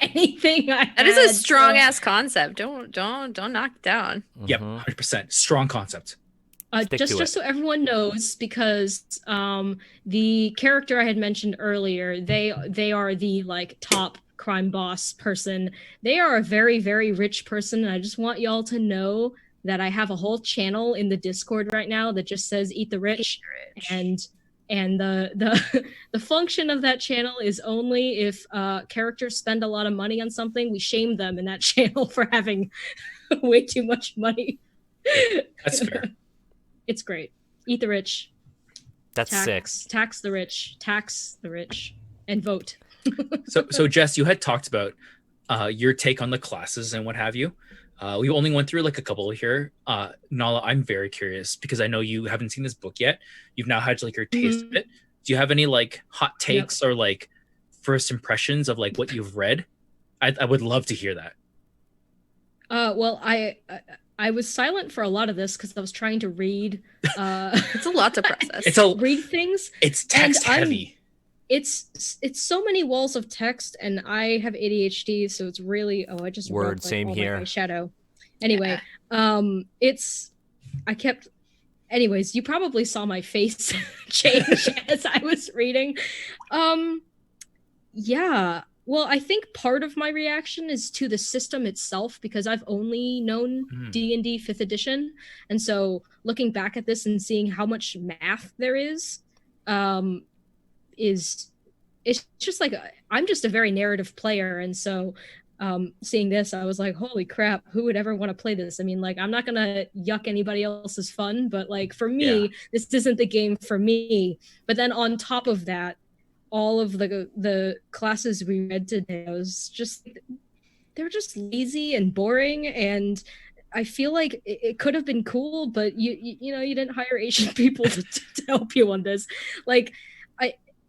anything That is a strong ass concept. Don't knock it down. Yep, 100% strong concept. Just so everyone knows, because the character I had mentioned earlier, they are the like top crime boss person. They are a very, very rich person, and I just want y'all to know that I have a whole channel in the Discord right now that just says "Eat the Rich," and the function of that channel is only if characters spend a lot of money on something, we shame them in that channel for having way too much money. That's fair. It's great. Eat the rich. That's sick. Tax the rich, and vote. So Jess, you had talked about your take on the classes and what have you. We only went through like a couple here. Nala, I'm very curious, because I know you haven't seen this book yet. You've now had like your taste of it. Do you have any like hot takes or like first impressions of like what you've read? I would love to hear that. Well, I I was silent for a lot of this because I was trying to read. It's a lot to process. Read things. It's text heavy. It's so many walls of text, and I have ADHD, so it's really I just Word, rubbed, same all here. my eyeshadow. Anyway, anyways, you probably saw my face change as I was reading. Yeah. Well, I think part of my reaction is to the system itself, because I've only known D&D 5th edition. And so looking back at this and seeing how much math there is it's just like, I'm just a very narrative player. And so seeing this, I was like, holy crap, who would ever want to play this? I mean, like, I'm not going to yuck anybody else's fun, but like, for me, this isn't the game for me. But then on top of that, all of the classes we read today, they were just lazy and boring, and I feel like it could have been cool, but you know, you didn't hire Asian people to help you on this. Like,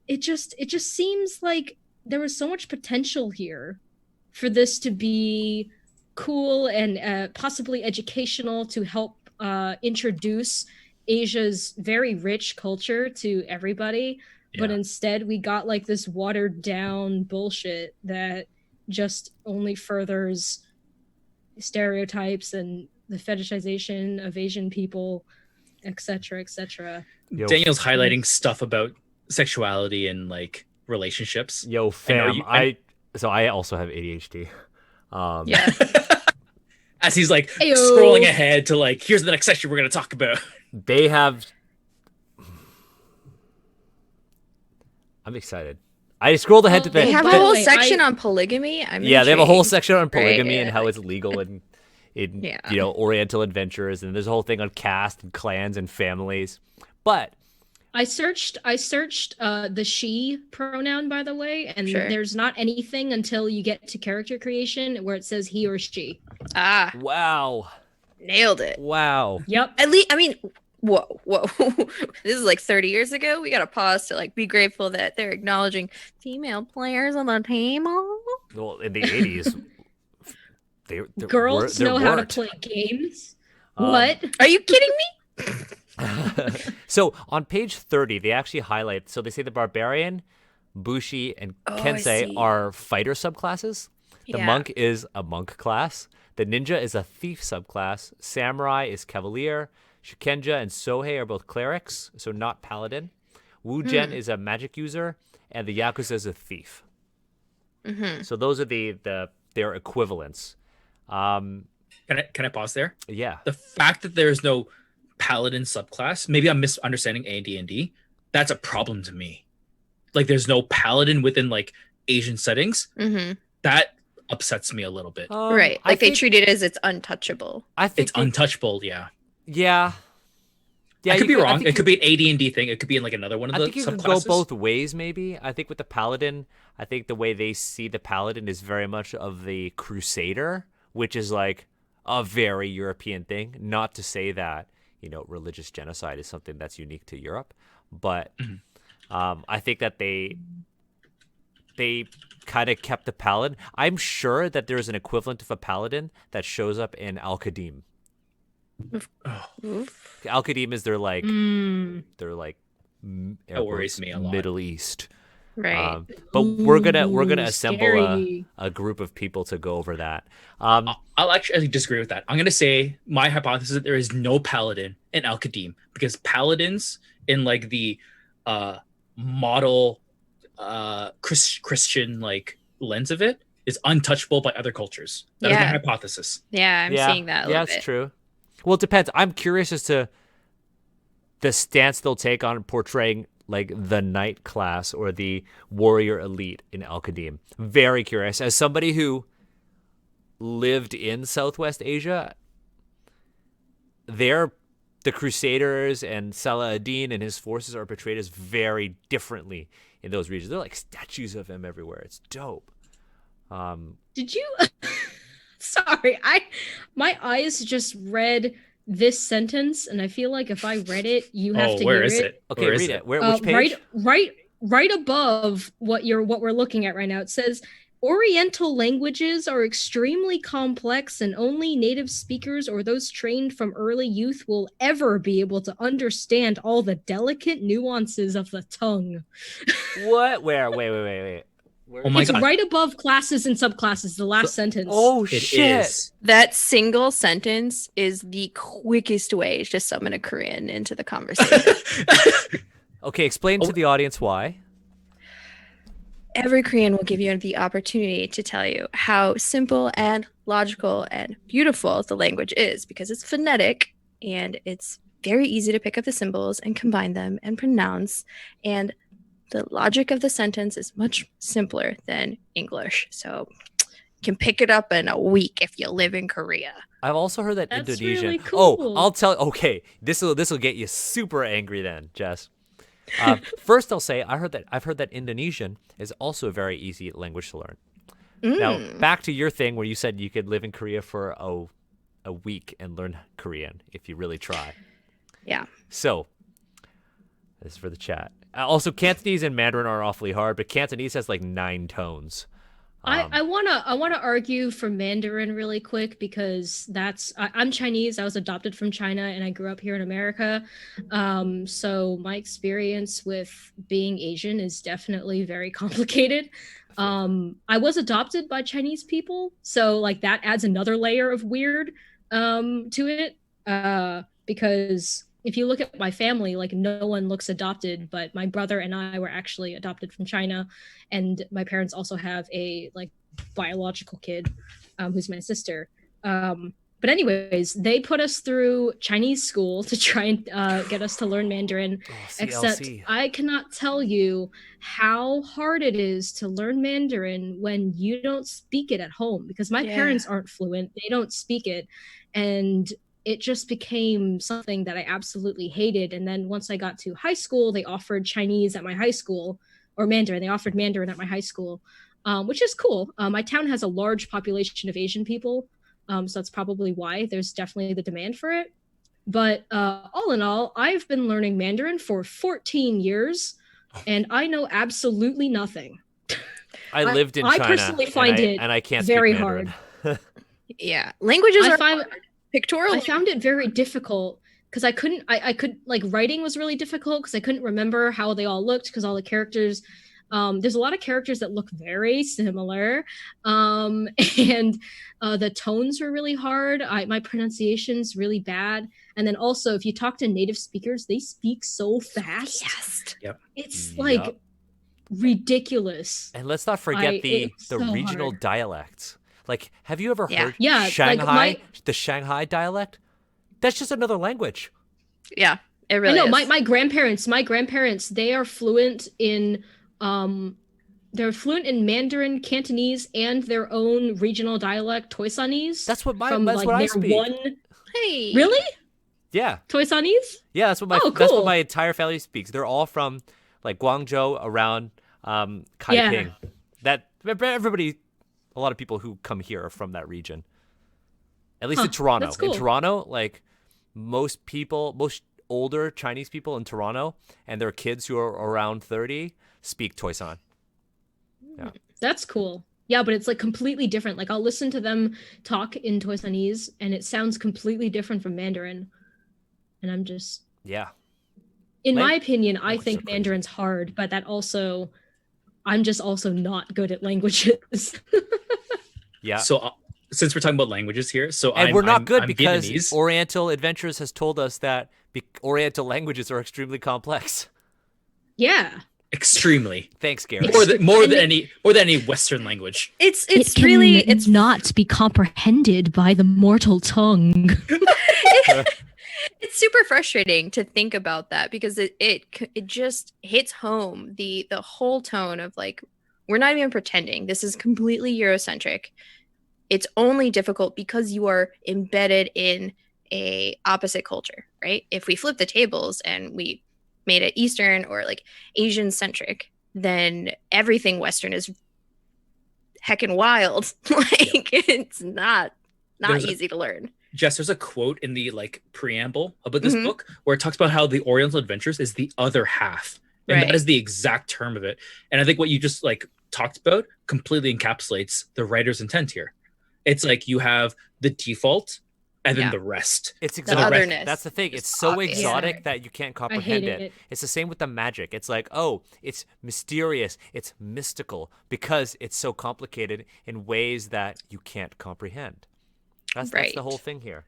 it just seems like there was so much potential here for this to be cool and possibly educational, to help introduce Asia's very rich culture to everybody. But instead we got like this watered down bullshit that just only furthers stereotypes and the fetishization of Asian people, etc., etc. Daniel's highlighting stuff about sexuality and like relationships. Yo, fam, I also have ADHD. As he's like scrolling ahead to like, here's the next section we're going to talk about. They have... I'm excited. I scrolled ahead to the... They have a whole section on polygamy. I'm they have a whole intrigued. section on polygamy and Right, how it's legal in you know, Oriental Adventures, and there's a whole thing on caste and clans and families. But I searched the she pronoun, by the way, and there's not anything until you get to character creation where it says he or she. Wow. Nailed it. Wow. Yep. At least, I mean, whoa. This is like 30 years ago. We got to pause to like be grateful that they're acknowledging female players on the team. Well, in the 80s, girls know how to play games. What? Are you kidding me? So on page 30, they actually highlight, so they say the barbarian, bushi, and kensei are fighter subclasses. The monk is a monk class. The ninja is a thief subclass. Samurai is cavalier. Shikenja and Sohei are both clerics, so not paladin. Wujen is a magic user, and the Yakuza is a thief. So those are their equivalents. Can I pause there? Yeah. The fact that there's no paladin subclass, maybe I'm misunderstanding AD&D. That's a problem to me. Like, there's no paladin within like Asian settings. That upsets me a little bit. Right. Like they treat it as it's untouchable. I think it's untouchable. Yeah. I could be wrong. It could be an AD&D thing. It could be in like another one of the subclasses. I think you can go both ways, maybe. I think with the paladin, I think the way they see the paladin is very much of the crusader, which is like a very European thing. Not to say that, you know, religious genocide is something that's unique to Europe, but I think that they kind of kept the paladin. I'm sure that there's an equivalent of a paladin that shows up in Al-Qadim. Al-Qadim is their like that worries me a lot. Middle East, right? But we're gonna assemble a group of people to go over that. I'll actually disagree with that. I'm gonna say my hypothesis is that there is no paladin in Al-Qadim, because paladins in like the model Christian like lens of it is untouchable by other cultures. That is my hypothesis. Yeah, I'm seeing that a little bit. Yeah, that's true. Well, it depends. I'm curious as to the stance they'll take on portraying like the knight class or the warrior elite in Al-Qadim. Very curious. As somebody who lived in Southwest Asia, the Crusaders and Salah ad-Din and his forces are portrayed as very differently in those regions. They're like statues of him everywhere. It's dope. Did you... Sorry, my eyes just read this sentence, and I feel like if I read it, you have to where hear is it. Okay, read it. Which page? Right above what we're looking at right now. It says, Oriental languages are extremely complex, and only native speakers or those trained from early youth will ever be able to understand all the delicate nuances of the tongue. What? Where? Wait. Oh my It's God. right above classes and subclasses, the last sentence. Oh, It shit. is. That single sentence is the quickest way to summon a Korean into the conversation. Okay, explain to the audience why. Every Korean will give you the opportunity to tell you how simple and logical and beautiful the language is, because it's phonetic and it's very easy to pick up the symbols and combine them and pronounce. And the logic of the sentence is much simpler than English. So you can pick it up in a week if you live in Korea. I've also heard that That's Indonesian. really cool. Oh, I'll tell. Okay, this will get you super angry then, Jess. First, I'll say I've heard that Indonesian is also a very easy language to learn. Now, back to your thing where you said you could live in Korea for a week and learn Korean if you really try. Yeah. So, this is for the chat. Also, Cantonese and Mandarin are awfully hard, but Cantonese has like 9 tones. I wanna argue for Mandarin really quick, because I'm Chinese. I was adopted from China and I grew up here in America. So my experience with being Asian is definitely very complicated. I was adopted by Chinese people, so like that adds another layer of weird to it. Because if you look at my family, like no one looks adopted, but my brother and I were actually adopted from China, and my parents also have a like biological kid, who's my sister. But anyways, they put us through Chinese school to try and get us to learn Mandarin. Except I cannot tell you how hard it is to learn Mandarin when you don't speak it at home, because my parents aren't fluent. They don't speak it. And it just became something that I absolutely hated. And then once I got to high school, they offered Chinese at my high school, or Mandarin. They offered Mandarin at my high school, which is cool. My town has a large population of Asian people, so that's probably why there's definitely the demand for it. But all in all, I've been learning Mandarin for 14 years, and I know absolutely nothing. I lived in China. I personally find it and I can't very speak Mandarin. hard. Yeah, languages are hard. Pictorial. I found it very difficult because I could like writing was really difficult because I couldn't remember how they all looked, because all the characters, there's a lot of characters that look very similar, and the tones were really hard. My pronunciation's really bad, and then also if you talk to native speakers, they speak so fast. Yes. Yep. It's like ridiculous. And let's not forget the so regional hard. dialects. Like, have you ever heard Yeah, Shanghai, the Shanghai dialect? That's just another language. Yeah, it really I know, is. my grandparents, they are fluent in Mandarin, Cantonese, and their own regional dialect, Toisanese. That's what from that's like what I their speak. one. Hey. Really? Yeah. Toisanese? Yeah, that's what Oh, that's what cool. my entire family speaks. They're all from like Guangzhou, around Kaiping. That everybody, a lot of people who come here are from that region. At least in Toronto. that's cool. In Toronto, like most older Chinese people in Toronto and their kids who are around 30 speak Toisan. Yeah. That's cool. Yeah, but it's like completely different. Like I'll listen to them talk in Toisanese and it sounds completely different from Mandarin. And I'm just, Yeah. in my opinion, I languages think are crazy. Mandarin's hard, but that also, I'm just also not good at languages. Yeah. So since we're talking about languages here, And we're not good I'm because Vietnamese. Oriental Adventures has told us that Oriental languages are extremely complex. Yeah. Extremely Thanks, Gary. more than any Western language. It's It really can it's not be comprehended by the mortal tongue. it's super frustrating to think about that, because it just hits home the whole tone of like, we're not even pretending. This is completely Eurocentric. It's only difficult because you are embedded in a opposite culture, right? If we flip the tables and we made it Eastern or like Asian centric, then everything Western is heckin' wild. Like it's not easy to learn. Jess, there's a quote in the like preamble about this Mhm. book where it talks about how the Oriental Adventures is the other half. And Right. that is the exact term of it. And I think what you just like talked about completely encapsulates the writer's intent here. It's like you have the default and then the rest. It's The exotic. otherness. That's the thing. It's so exotic that you can't comprehend hated it. it. It's the same with the magic. It's like, oh, it's mysterious. It's mystical because it's so complicated in ways that you can't comprehend. That's the whole thing here.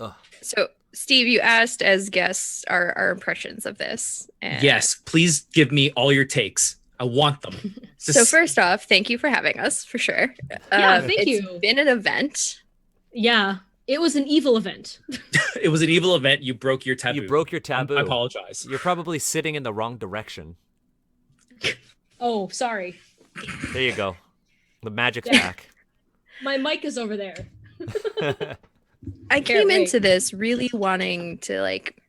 Ugh. So, Steve, you asked as guests our impressions of this. And Yes, please give me all your takes. I want them. So first off, thank you for having us, for sure. Yeah, thank it's you. been an event. Yeah, it was an evil event. It was an evil event. You broke your taboo. You broke your taboo. I apologize. You're probably sitting in the wrong direction. Oh, sorry. There you go. The magic's back. My mic is over there. I came wait. into this really wanting to like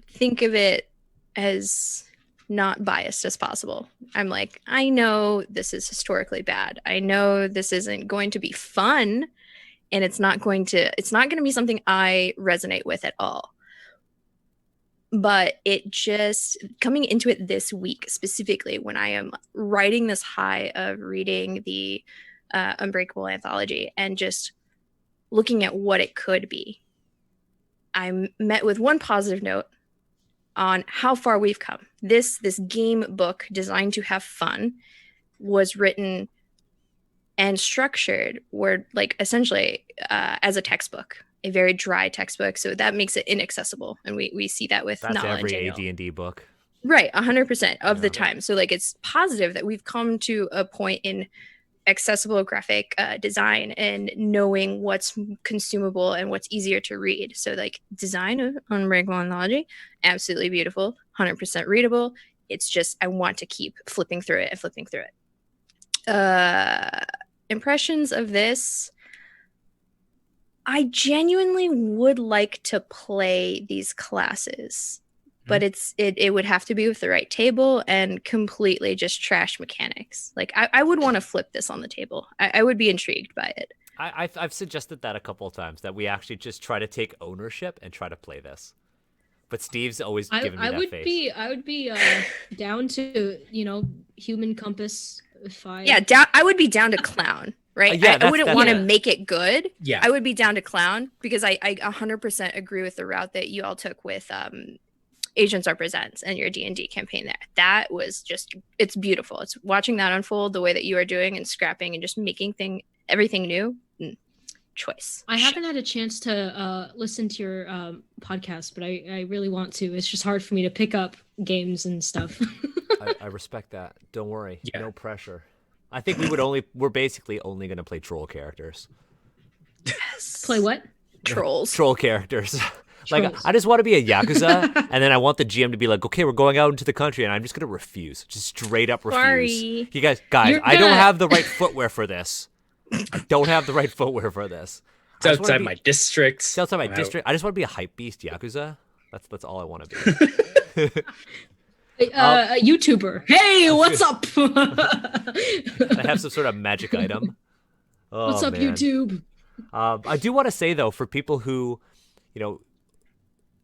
think of it as not biased as possible. I'm like, I know this is historically bad. I know this isn't going to be fun, and it's not going to be something I resonate with at all. But it just coming into it this week specifically, when I am riding this high of reading the Unbreakable anthology and just looking at what it could be, I'm met with one positive note on how far we've come. This game book designed to have fun was written and structured were like essentially as a textbook, a very dry textbook. So that makes it inaccessible. And we see that with That's Nala and every Daniel. AD&D book. Right, 100% of the time. So like it's positive that we've come to a point in accessible graphic design and knowing what's consumable and what's easier to read. So like design of Unbreakable Anthology, absolutely beautiful, 100% readable. It's just I want to keep flipping through it. Impressions of this. I genuinely would like to play these classes, but it would have to be with the right table and completely just trash mechanics. Like I would want to flip this on the table. I would be intrigued by it. I've suggested that a couple of times, that we actually just try to take ownership and try to play this. But Steve's always given me that face. I would be down to, human compass if I... Yeah, I would be down to clown, right? I wouldn't want to make it good. Yeah. I would be down to clown because I 100% agree with the route that you all took with Agents Represents and your D&D campaign there. That was just, it's beautiful. It's watching that unfold the way that you are doing and scrapping and just making everything new. Choice. I haven't had a chance to listen to your podcast, but I really want to. It's just hard for me to pick up games and stuff. I respect that. Don't worry. Yeah. No pressure. I think we're basically only going to play troll characters. Yes. Play what? Trolls. Troll characters. Like, Trolls. I just want to be a Yakuza, and then I want the GM to be like, okay, we're going out into the country, and I'm just going to refuse. Just straight up refuse. Sorry. You guys, I don't have the right footwear for this. It's outside my district. It's outside my district. I just want to be a hype beast Yakuza. That's all I want to be. A YouTuber. Hey, what's up? I have some sort of magic item. Oh, what's up, man. YouTube? I do want to say, though, for people who,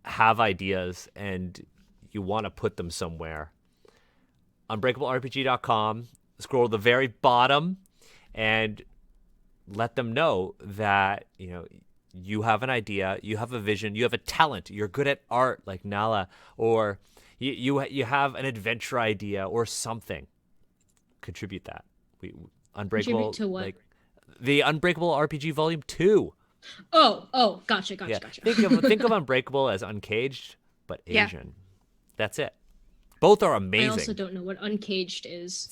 have ideas and you want to put them somewhere, unbreakablerpg.com, scroll to the very bottom and let them know that, you have an idea, you have a vision, you have a talent, you're good at art like Nala, or you have an adventure idea or something. Contribute that. Unbreakable. Contribute to what? Like the Unbreakable RPG Volume 2. Oh, gotcha. Think of Unbreakable as Uncaged, but Asian. That's it. Both are amazing. I also don't know what Uncaged is.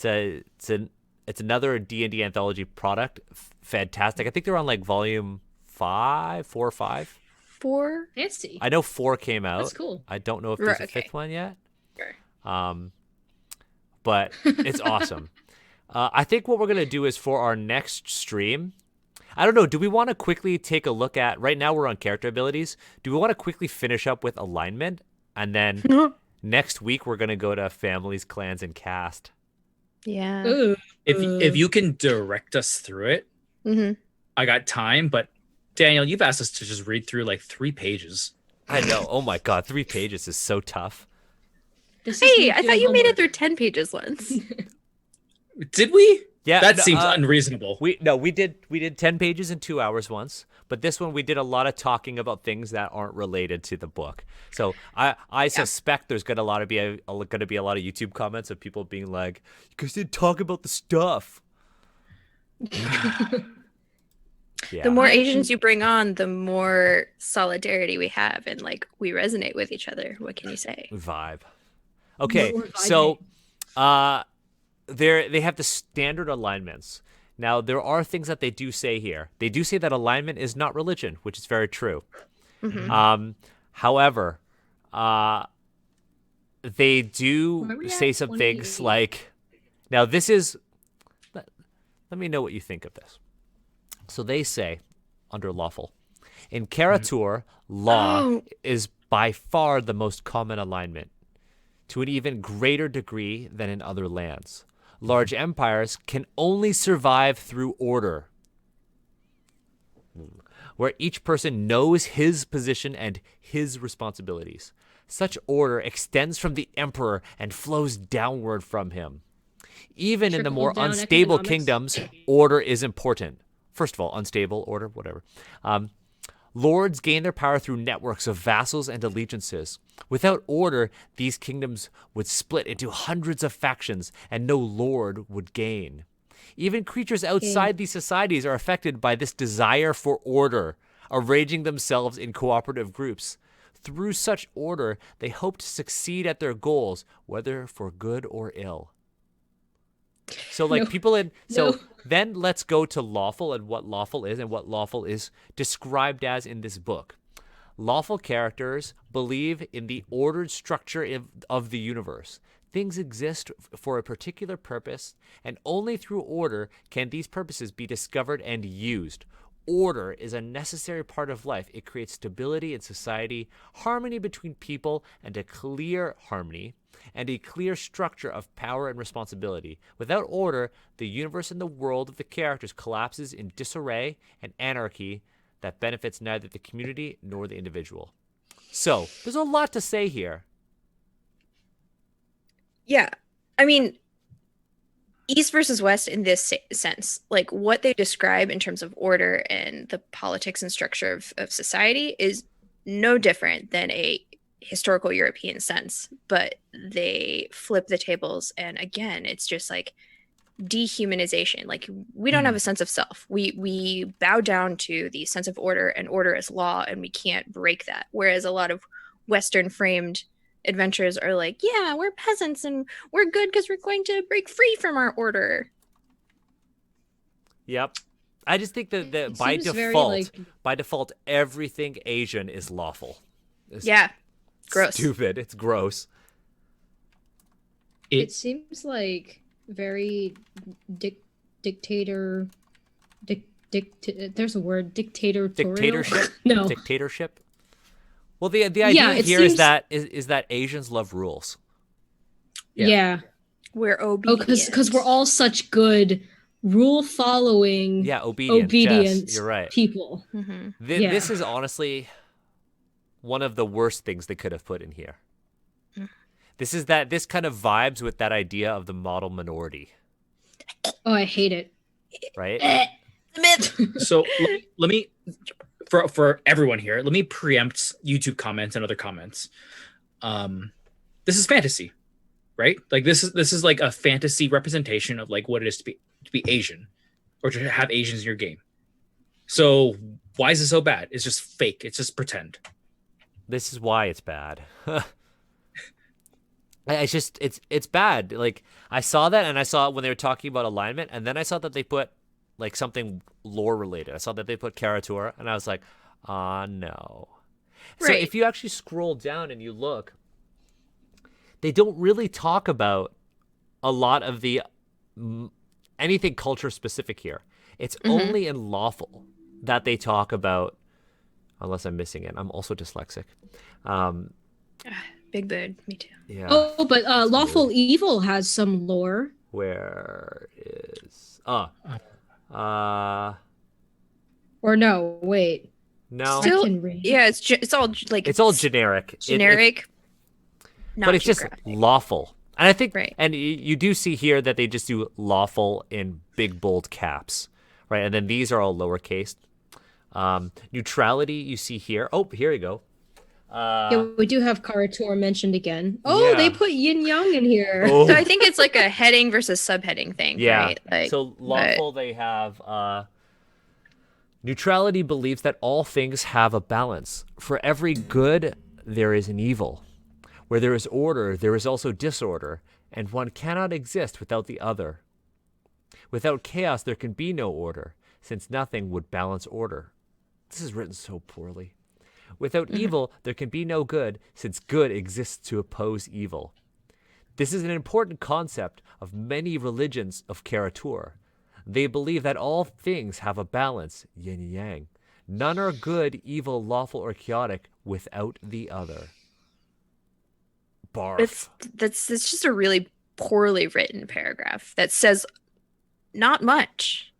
It's another D&D anthology product. Fantastic. I think they're on like volume 4 or 5. 4. Fancy. I know 4 came out. That's cool. I don't know if there's a 5th one yet. Sure. But it's awesome. I think what we're going to do is for our next stream, I don't know, do we want to quickly take a look at, right now we're on character abilities, do we want to quickly finish up with alignment? And then next week we're going to go to families, clans, and cast. Yeah. Ooh. If you can direct us through it, I got time, but Daniel, you've asked us to just read through like 3 pages. I know. Oh my God, 3 pages is so tough. Hey, I thought you made it through 10 pages once. Did we? Yeah, That seems unreasonable. We did 10 pages in 2 hours once, but this one we did a lot of talking about things that aren't related to the book. So I suspect there's gonna be a lot of YouTube comments of people being like, "You guys didn't talk about the stuff." Yeah. The more Asians you bring on, the more solidarity we have, and like we resonate with each other. What can you say? Vibe. Okay, so they have the standard alignments. Now, there are things that they do say here. They do say that alignment is not religion, which is very true. Mm-hmm. However, they do say some things like, now this is, let me know what you think of this. So they say, under Lawful, in Karatur, law is by far the most common alignment, to an even greater degree than in other lands. Large empires can only survive through order, where each person knows his position and his responsibilities. Such order extends from the emperor and flows downward from him. Even in the more unstable kingdoms, order is important. First of all, unstable order, whatever. Lords gain their power through networks of vassals and allegiances. Without order, these kingdoms would split into hundreds of factions, and no lord would gain. Even creatures outside these societies are affected by this desire for order, arranging themselves in cooperative groups. Through such order, they hope to succeed at their goals, whether for good or ill. So then let's go to Lawful and what Lawful is and what Lawful is described as in this book. Lawful characters believe in the ordered structure of the universe. Things exist for a particular purpose, and only through order can these purposes be discovered and used. Order is a necessary part of life. It creates stability in society, harmony between people, and a clear harmony, and a clear structure of power and responsibility. Without order, the universe and the world of the characters collapses in disarray and anarchy that benefits neither the community nor the individual. So, there's a lot to say here. Yeah. I mean, East versus West in this sense, like what they describe in terms of order and the politics and structure of society is no different than a historical European sense, but they flip the tables. And again, it's just like dehumanization. Like we don't have a sense of self. We bow down to the sense of order, and order is law, and we can't break that. Whereas a lot of Western framed adventures are like, yeah, we're peasants and we're good because we're going to break free from our order. Yep. I just think that by default, everything Asian is lawful. It's gross. Stupid. It's gross. It seems like very dictator. There's a word, dictatorial. Dictatorship. No. Dictatorship. Well, the idea here is that Asians love rules. Yeah. We're obedient. Because we're all such good rule following. Yeah, obedient. You're right. People. Mm-hmm. This is honestly one of the worst things they could have put in here. This kind of vibes with that idea of the model minority. Oh, I hate it. Right? The myth. So let me, for everyone here, let me preempt YouTube comments and other comments. This is fantasy, right? Like this is like a fantasy representation of like what it is to be Asian, or to have Asians in your game. So why is it so bad? It's just fake. It's just pretend. This is why it's bad. It's bad. Like I saw that, and I saw it when they were talking about alignment, and then I saw that they put like something lore related. I saw that they put Karatur, and I was like, no. Right. So if you actually scroll down and you look, they don't really talk about a lot of the anything culture specific here. It's only in Lawful that they talk about, unless I'm missing it. I'm also dyslexic. Big bird, me too. Yeah. Oh, but Lawful Evil has some lore. Where is or no, wait. No. Still, yeah, it's all like it's all generic. Generic. But it's just lawful. And I think, Right. and you do see here that they just do lawful in big bold caps, right? And then these are all lowercase. Neutrality you see here. Oh, here you go. Yeah, we do have Karator mentioned again. Oh, Yeah. they put yin yang in here. Oh. So I think it's like a heading versus subheading thing, Yeah. right? Like, So lawful, they have neutrality believes that all things have a balance. For every good, there is an evil. Where there is order, there is also disorder, and one cannot exist without the other. Without chaos, there can be no order, since nothing would balance order. This is written so poorly. Without evil, there can be no good, since good exists to oppose evil. This is an important concept of many religions of Karatur. They believe that all things have a balance, yin and yang. None are good, evil, lawful, or chaotic without the other. Barf. that's just a really poorly written paragraph that says not much.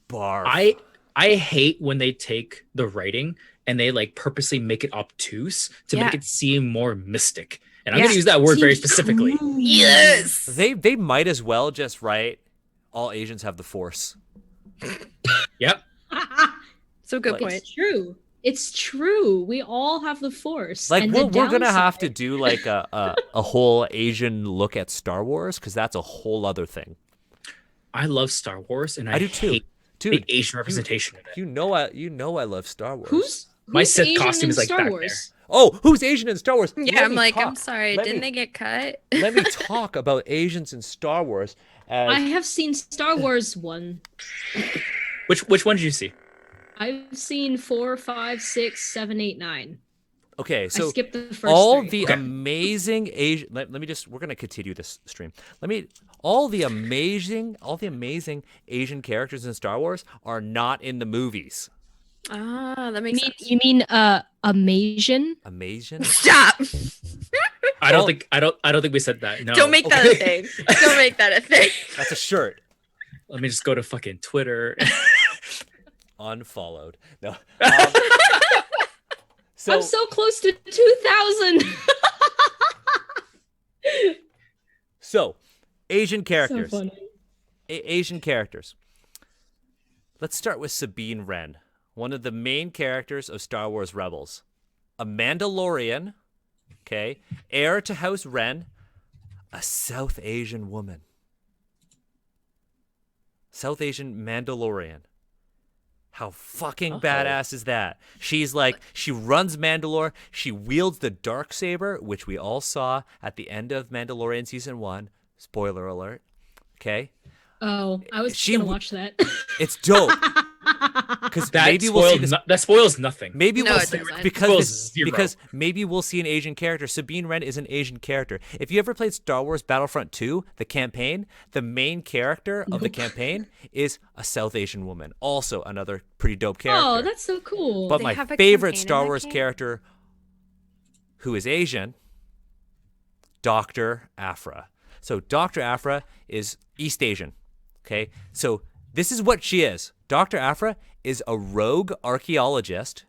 Barf. I hate when they take the writing and they like purposely make it obtuse to make it seem more mystic. And I'm going to use that word very specifically. Yes. They might as well just write all Asians have the Force. Yep. So good Like- point. It's true. It's true. We all have the Force. Like and we're the gonna have to downside- do like a whole Asian look at Star Wars because that's a whole other thing. I love Star Wars and I do too. hate the Dude, Asian representation of it. you know I love Star Wars. Who's My Sith Asian costume in is like Star back Wars? Oh, who's Asian in Star Wars? Yeah, Let I'm me like, talk. I'm sorry, Let didn't me- they get cut? Let me talk about Asians in Star Wars. I have seen Star Wars 1. Which one did you see? I've seen 4, 5, 6, 7, 8, 9. Okay, I so skipped the first all 3. the amazing Asian. Let me just. We're gonna continue this stream. All the amazing Asian characters in Star Wars are not in the movies. Ah, that makes sense. You mean Amasian? Amazing. Stop! I don't Well- think we said that. No. Don't make that a thing. Don't make that a thing. That's a shirt. Let me just go to fucking Twitter. Unfollowed. No. I'm so close to 2,000. So, Asian So characters. funny. Asian characters. Let's start with Sabine Wren, one of the main characters of Star Wars Rebels. A Mandalorian, okay, heir to House Wren, a South Asian woman. South Asian Mandalorian. How fucking badass is that? She's like, she runs Mandalore. She wields the Darksaber, which we all saw at the end of Mandalorian Season 1. Spoiler alert. Okay? Oh, I was She gonna w- watch that. It's dope. Because That maybe we'll see this. that spoils nothing. Maybe No, we'll it see, doesn't. because Zero. because maybe we'll see an Asian character. Sabine Wren is an Asian character. If you ever played Star Wars Battlefront 2, the campaign, the main character of the campaign is a South Asian woman. Also another pretty dope character. Oh, that's so cool. But They my have a favorite campaign in Star that Wars game? character who is Asian, Dr. Afra. So Dr. Afra is East Asian. Okay? So this is what she is. Dr. Afra is a rogue archaeologist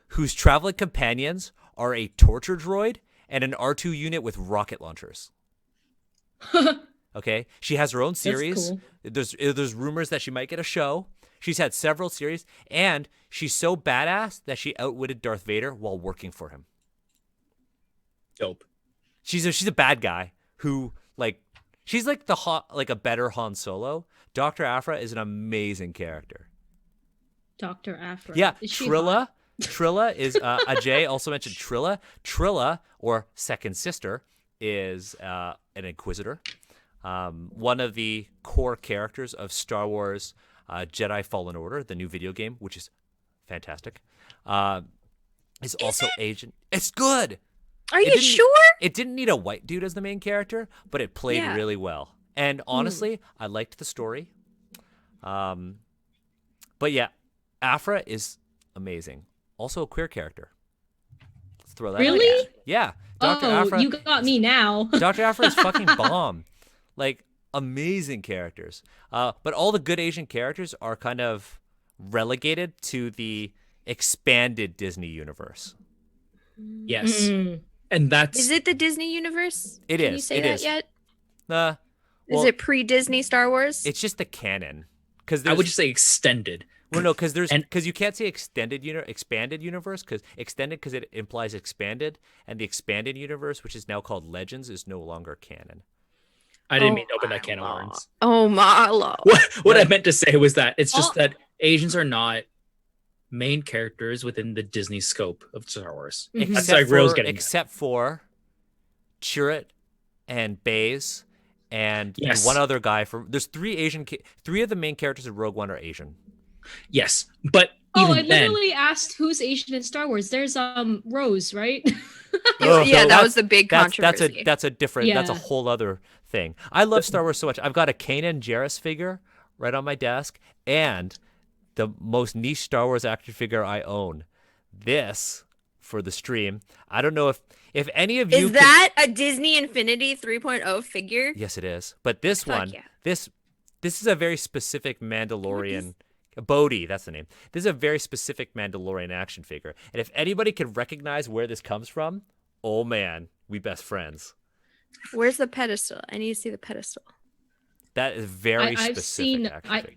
whose traveling companions are a torture droid and an R2 unit with rocket launchers. Okay? She has her own series. cool. There's rumors that she might get a show. She's had several series, and she's so badass that she outwitted Darth Vader while working for him. Dope. She's a bad guy who she's like a better Han Solo. Dr. Afra is an amazing character. Dr. Afra. Yeah, Is she Trilla. hot? Trilla is Ajay also mentioned Trilla. Trilla, or second sister, is an Inquisitor. One of the core characters of Star Wars Jedi Fallen Order, the new video game, which is fantastic. Is also Asian. It's good. Are you didn't- sure? It didn't need a white dude as the main character, but it played Yeah. really well. And honestly, I liked the story. But yeah, Afra is amazing. Also a queer character. Let's throw that out Really? there. Yeah. Dr. Oh, Afra. you got me now. Dr. Afra is fucking bomb. Like, amazing characters. But all the good Asian characters are kind of relegated to the expanded Disney universe. Yes. And that's Is it the Disney universe? It Can is, you say it that is. yet? Well, Is it pre-Disney Star Wars? it's just the canon. Because I would just say extended. well, no, because And- you can't say expanded universe because extended because it implies expanded, and the expanded universe, which is now called Legends, is no longer canon. I didn't Oh mean to open my that can of lord. worms. Oh my lord. What Yeah. I meant to say was that it's just Oh. that Asians are not main characters within the Disney scope of Star Wars. Mhm. That's like Rose getting except for Chirrut and Baze and Yes. one other guy from. There's three of the main characters in Rogue One are Asian. Yes, but Oh, even I then, literally asked who's Asian in Star Wars. There's Rose, right? Oh, Yeah, no, that was the big That's controversy. that's a different that's a Yeah. whole other thing. I love Star Wars so much. I've got a Kanan Jarrus figure right on my desk, and the most niche Star Wars action figure I own. This for the stream. I don't know if any of you Is that a Disney Infinity 3.0 figure? Yes, it is. But this Fuck one, yeah. this is a very specific Mandalorian. Bodhi, that's the name. This is a very specific Mandalorian action figure. And if anybody can recognize where this comes from, oh man, we best friends. Where's the pedestal? I need to see the pedestal. That is very I've specific seen- action figure.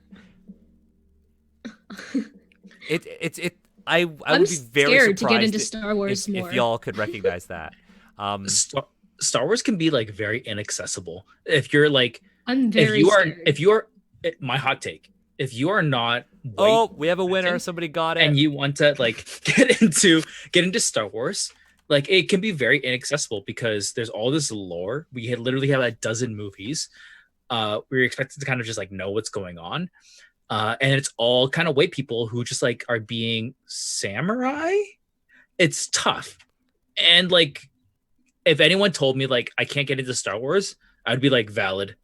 I would I'm be very scared to get surprised into Star Wars more. if y'all could recognize that. Star Wars can be like very inaccessible. If you're like, I'm very scared. if you are, my hot take, if you are not white Oh, we have a winner. Britain, Somebody got it. and you want to like get into Star Wars, like it can be very inaccessible because there's all this lore. We literally have a dozen movies. We're expected to kind of just like know what's going on. And it's all kind of white people who just like are being samurai. It's tough. And like, if anyone told me like I can't get into Star Wars, I'd be like, valid.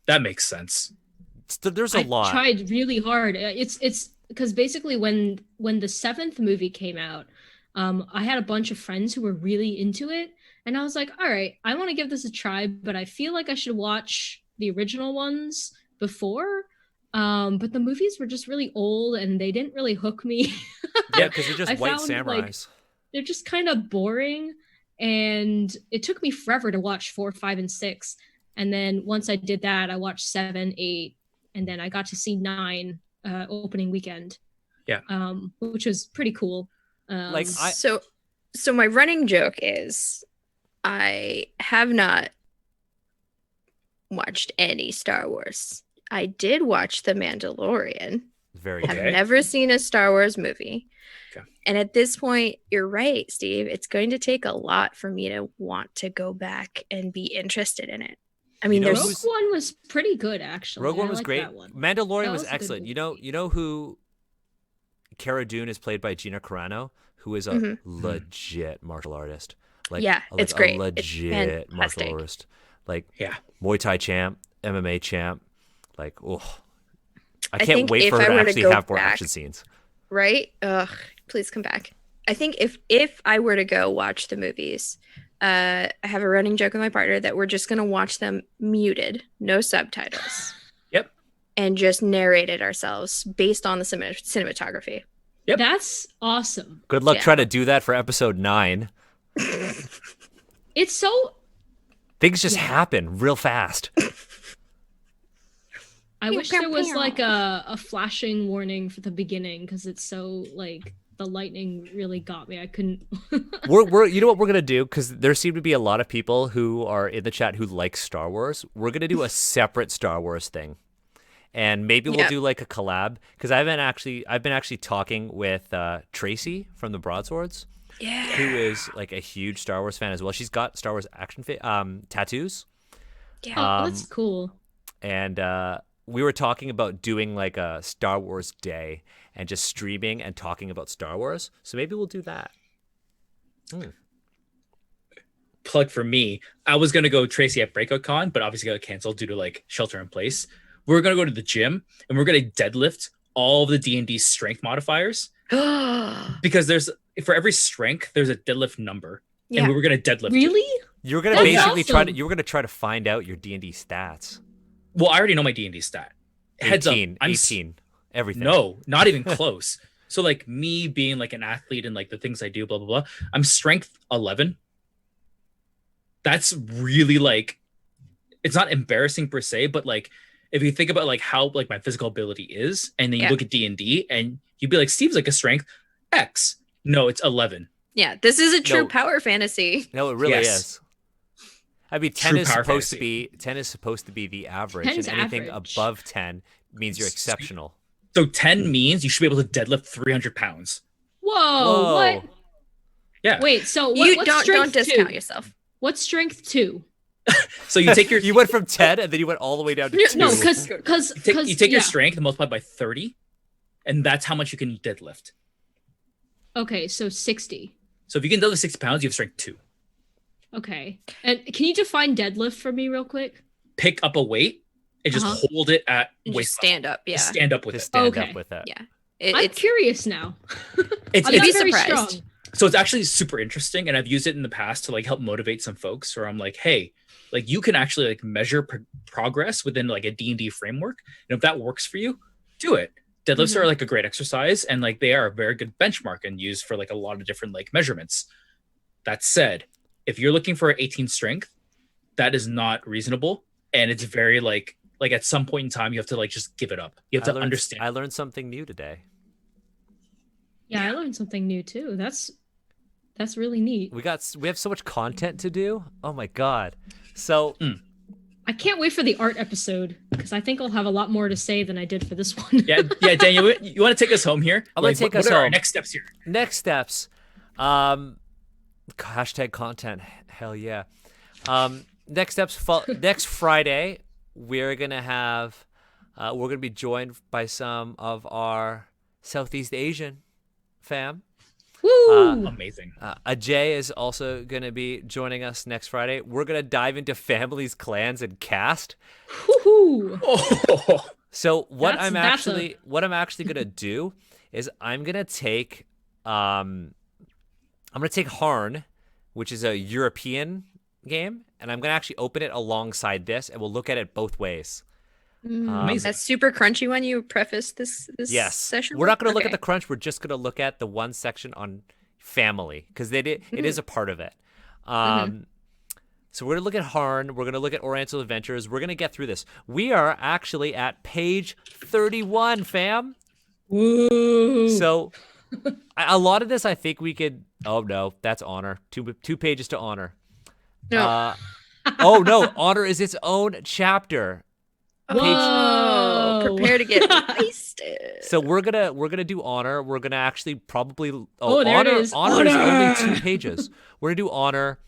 That makes sense. There's a lot. I tried really hard. It's because basically when the 7th movie came out, I had a bunch of friends who were really into it, and I was like, all right, I want to give this a try, but I feel like I should watch the original ones before. But the movies were just really old and they didn't really hook me. Yeah, because they're just I white found, samurais. like, they're just kind of boring, and it took me forever to watch 4, 5, and 6. And then once I did that, I watched 7, 8, and then I got to see 9 opening weekend. Yeah. Which was pretty cool. So my running joke is I have not watched any Star Wars. I did watch The Mandalorian. Very Okay. good. I've never seen a Star Wars movie. Okay. And at this point, you're right, Steve. It's going to take a lot for me to want to go back and be interested in it. I mean, You know Rogue there's One was pretty good, actually. Rogue One I was liked great. that one. Mandalorian That was was a good excellent. one. You know who Cara Dune is played by Gina Carano, who is a Mhm. legit martial artist. Like, Yeah, like it's great. A It's legit martial fantastic. artist. Like Yeah. Muay Thai champ, MMA champ. Like, oh, I I can't think wait if for her I to were to actually go have more back- action scenes. right? Ugh, please come back. I think if I were to go watch the movies, I have a running joke with my partner that we're just gonna watch them muted, no subtitles. Yep. And just narrate it ourselves based on the cinematography. Yep. That's awesome. Good luck Yeah. trying to do that for episode 9. It's so Things just Yeah. happen real fast. I wish Pew, there was pew. like a flashing warning for the beginning because it's so like the lightning really got me. I couldn't. we're you know what we're gonna do, because there seem to be a lot of people who are in the chat who like Star Wars. We're gonna do a separate Star Wars thing, and maybe we'll Yeah. do like a collab, because I've been actually talking with Tracy from the Broadswords, Yeah. who is like a huge Star Wars fan as well. She's got Star Wars action tattoos, Yeah. Oh, that's cool. and we were talking about doing like a Star Wars day and just streaming and talking about Star Wars. So maybe we'll do that. Plug for me. I was gonna go Tracy at Breakout Con, but obviously got canceled due to like shelter in place. We're gonna go to the gym and we're gonna deadlift all of the D&D strength modifiers because there's for every strength there's a deadlift number, Yeah. and we were gonna deadlift. it. Really? You were gonna That's basically awesome. you were gonna try to find out your D&D stats. Well, I already know my D&D stat. Heads 18, up, I'm 18, everything. No, not even close. So like me being like an athlete and like the things I do, blah blah blah. I'm strength 11. that's really like, it's not embarrassing per se, but like if you think about like how like my physical ability is, and then you look at D&D and you'd be like, Steve's like a strength X. No, it's 11. Yeah, this is a true power fantasy. No, it really is. I mean, 10 True is power supposed fantasy. to be the average, 10's and anything average. above 10 means you're exceptional. So 10 means you should be able to deadlift 300 pounds. Whoa, what? Yeah. Wait, so You what's don't strength discount 2? yourself. What's strength 2? So you take your You went from 10 and then you went all the way down to 2. No, because you take your strength and multiply by 30, and that's how much you can deadlift. Okay, so 60. So if you can deadlift 60 pounds, you have strength 2. Okay, and can you define deadlift for me real quick? Pick up a weight and just hold it at And waist just stand level. up. Yeah. Just stand up with Just it. stand Okay. up with that. Yeah. I'm It's curious now. It's I'm You'd not be very surprised. strong. So it's actually super interesting, and I've used it in the past to like help motivate some folks. Where I'm like, hey, like you can actually like measure progress within like a D&D framework, and if that works for you, do it. Deadlifts are like a great exercise, and like they are a very good benchmark and used for like a lot of different like measurements. That said, if you're looking for 18 strength, that is not reasonable, and it's very like at some point in time you have to like just give it up. You have to understand. I learned something new today. Yeah, I learned something new too. That's really neat. We have so much content to do. Oh my god. So I can't wait for the art episode because I think I'll have a lot more to say than I did for this one. yeah, Daniel, you want to take us home here? I'm gonna take us what are our home. next steps here? Next steps. Hashtag content. Hell yeah. Next steps. Next Friday, we're gonna be joined by some of our Southeast Asian fam. Woo! Amazing. Ajay is also going to be joining us next Friday. We're going to dive into families, clans, and caste. Woohoo! Oh, So what I'm That's actually going to do is I'm going to take Harn, which is a European game, and I'm going to actually open it alongside this, and we'll look at it both ways. amazing. that super crunchy one you prefaced this Yes. session. We're not going to look Okay. at the crunch. We're just going to look at the one section on family because it is a part of it. So we're going to look at Harn. We're going to look at Oriental Adventures. We're going to get through this. We are actually at page 31, fam. Woo! So a lot of this, I think we could. Oh no, that's honor. Two pages to honor. No. Oh no, honor is its own chapter. Whoa! Page- Prepare to get wasted. So we're gonna do honor. We're gonna actually probably Oh, there it honor. is. Honor is Honor! only 2 pages. We're gonna do honor,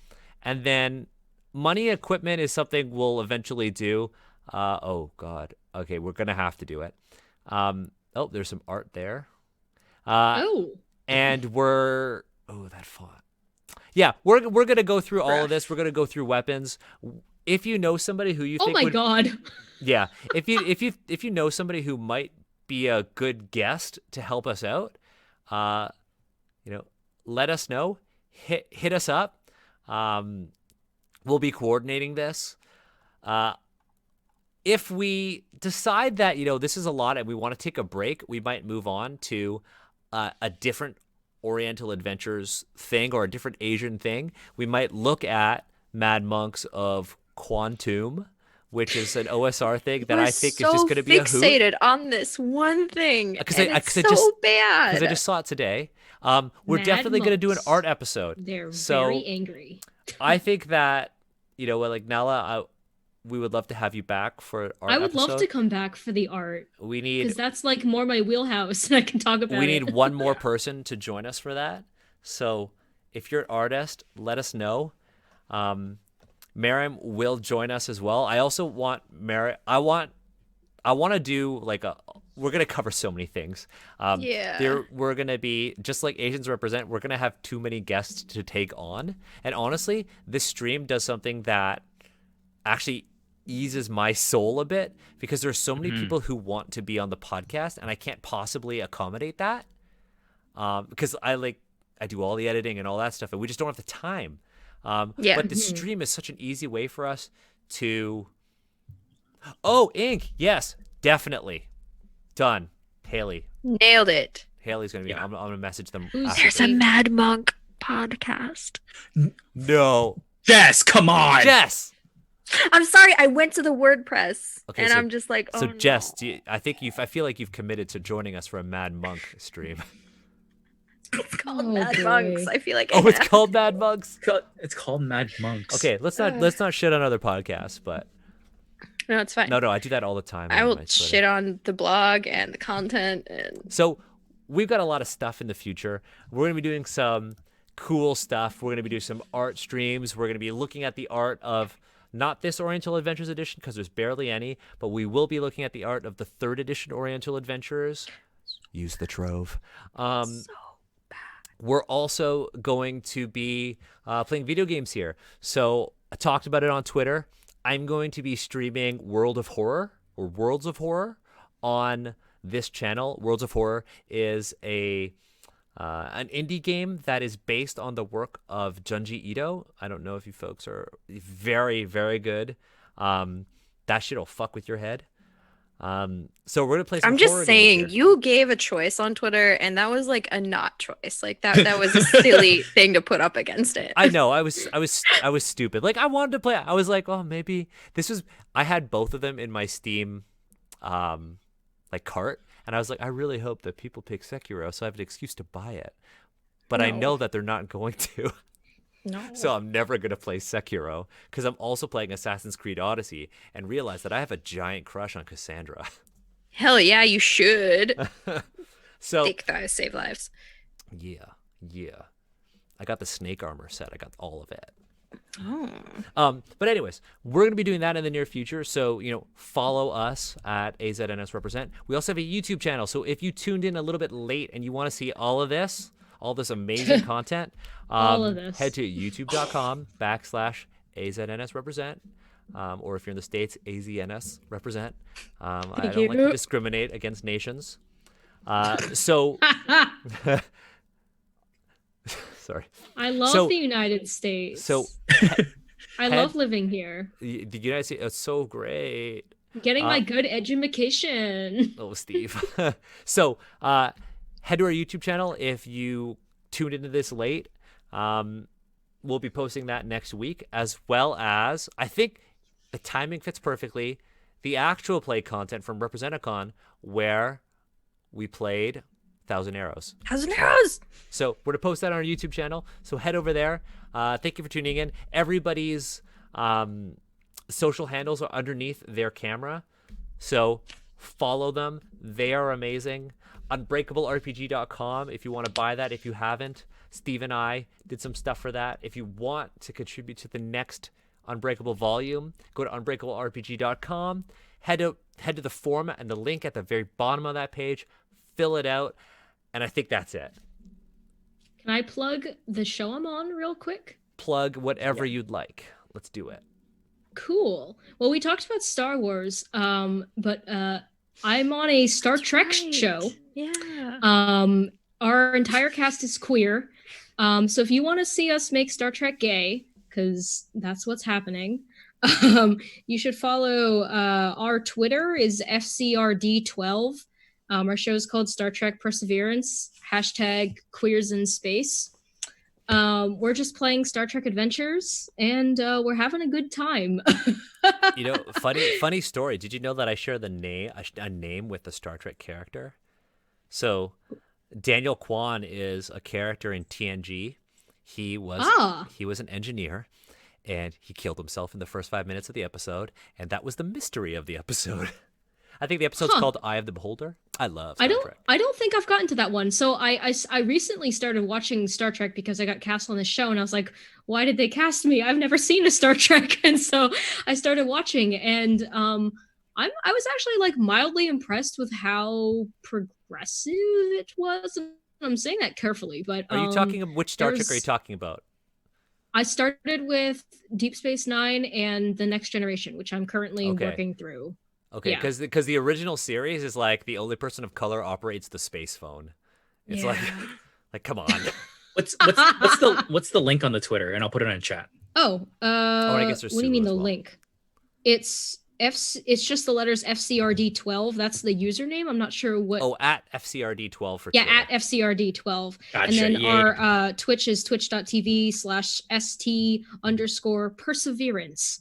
and then money equipment is something we'll eventually do. Oh god. Okay, we're gonna have to do it. Oh, there's some art there. And that font. Yeah, we're gonna go through all of this. We're gonna go through weapons. If you know somebody who you Oh think my would, god. yeah, if you know somebody who might be a good guest to help us out, let us know. Hit us up. We'll be coordinating this. If we decide that this is a lot and we want to take a break, we might move on to a different Oriental Adventures thing or a different Asian thing. We might look at Mad Monks of Quantum, which is an OSR thing that I think is just going to be a hoot. fixated on this one thing. It's so bad. Because I just saw it today. We're Mad definitely going to do an Monks. art episode. They're So very angry. I think that like Nala, we would love to have you back for our I would episode. love to come back for the art We because need that's like more my wheelhouse, and I can talk about we it. need one more person to join us for that. So if you're an artist, let us know. Miriam will join us as well. I also want I want to do like we're gonna cover so many things. We're gonna be just like Asians Represent. We're gonna have too many guests to take on, and honestly, this stream does something that actually eases my soul a bit because there's so many people who want to be on the podcast, and I can't possibly accommodate that because I do all the editing and all that stuff, and we just don't have the time. But the stream is such an easy way for us to. Oh, ink, yes, definitely, done. Haley, Nailed it. Haley's gonna be. I'm gonna message them. Who's after There's this. a Mad Monk podcast. No. Jess, come on. Jess. I'm sorry. I went to the WordPress, Okay, and so- I'm just like, oh, So no. Jess, I feel like you've committed to joining us for a Mad Monk stream. It's called Oh, Mad boy. Monks. I feel like Oh, it's have. called Mad Monks. It's called Mad Monks. Okay, let's not shit on other podcasts, but No, it's fine. no, I do that all the time. I on will my Twitter. shit on the blog and the content and So we've got a lot of stuff in the future. We're going to be doing some cool stuff. We're going to be doing some art streams. We're going to be looking at the art of not this Oriental Adventures edition because there's barely any, but we will be looking at the art of the 3rd edition Oriental Adventures. Use the trove. We're also going to be playing video games here. So I talked about it on Twitter. I'm going to be streaming Worlds of Horror on this channel. Worlds of Horror is an indie game that is based on the work of Junji Ito. I don't know if you folks are very, very good. That shit'll fuck with your head. So we're gonna play some I'm just horror games saying, here. you gave a choice on Twitter, and that was like a not choice. Like that was a silly thing to put up against it. I know. I was stupid. Like I wanted to play. I was like, oh, maybe this was. I had both of them in my Steam, like cart, and I was like, I really hope that people pick Sekiro, so I have an excuse to buy it. But I No. know that they're not going to, No. so I'm never gonna play Sekiro because I'm also playing Assassin's Creed Odyssey and realize that I have a giant crush on Cassandra. Hell yeah, you should. So Thick thighs save lives. yeah. I got the snake armor set. I got all of it. Oh. But anyways, we're going to be doing that in the near future. So, follow us at AZNS Represent. We also have a YouTube channel. So if you tuned in a little bit late and you want to see all this amazing content, All of this. head to youtube.com/AZNS Represent. Or if you're in the States, AZNS Represent. I don't like to you. discriminate against nations. So, sorry. I love So- the United States. So I love living here. the United States is so great. Getting my good education. Oh, Steve. So, head to our YouTube channel if you tuned into this late. We'll be posting that next week, as well as, I think the timing fits perfectly, the actual play content from Representicon, where we played Thousand Arrows. Thousand Arrows. So we're going to post that on our YouTube channel. So head over there. Thank you for tuning in. Everybody's social handles are underneath their camera. So follow them. They are amazing. UnbreakableRPG.com if you want to buy that. If you haven't, Steve and I did some stuff for that. If you want to contribute to the next Unbreakable volume, go to UnbreakableRPG.com. Head to the form and the link at the very bottom of that page. Fill it out. And I think that's it. Can I plug the show I'm on real quick? Plug whatever you'd like. Let's do it. Cool. Well, we talked about Star Wars, but I'm on a Star Trek right. show. Yeah. Our entire cast is queer. So if you want to see us make Star Trek gay, because that's what's happening, you should follow our Twitter is FCRD12. Our show is called Star Trek Perseverance, #queers in space. We're just playing Star Trek Adventures, and we're having a good time. Funny story. Did you know that I share a name with the Star Trek character? So Daniel Kwan is a character in TNG. He was an engineer, and he killed himself in the first 5 minutes of the episode, and that was the mystery of the episode. I think the episode's called Eye of the Beholder. I love Star Trek. I don't think I've gotten to that one. So I recently started watching Star Trek because I got cast on this show, and I was like, why did they cast me? I've never seen a Star Trek. And so I started watching, and I was actually like mildly impressed with how progressive it was. And I'm saying that carefully, but Are you talking which Star Trek are you talking about? I started with Deep Space Nine and The Next Generation, which I'm currently working through. Okay, because the original series is like the only person of color operates the space phone. It's like come on. What's the link on the Twitter? And I'll put it in chat. I guess there's what do you mean Sulu the as well. link? It's it's just the letters FCRD12. That's the username. I'm not sure what. Oh, at FCRD12 for yeah, Twitter. at FCRD12. Gotcha, And then yay. our Twitch is twitch.tv/ST_perseverance.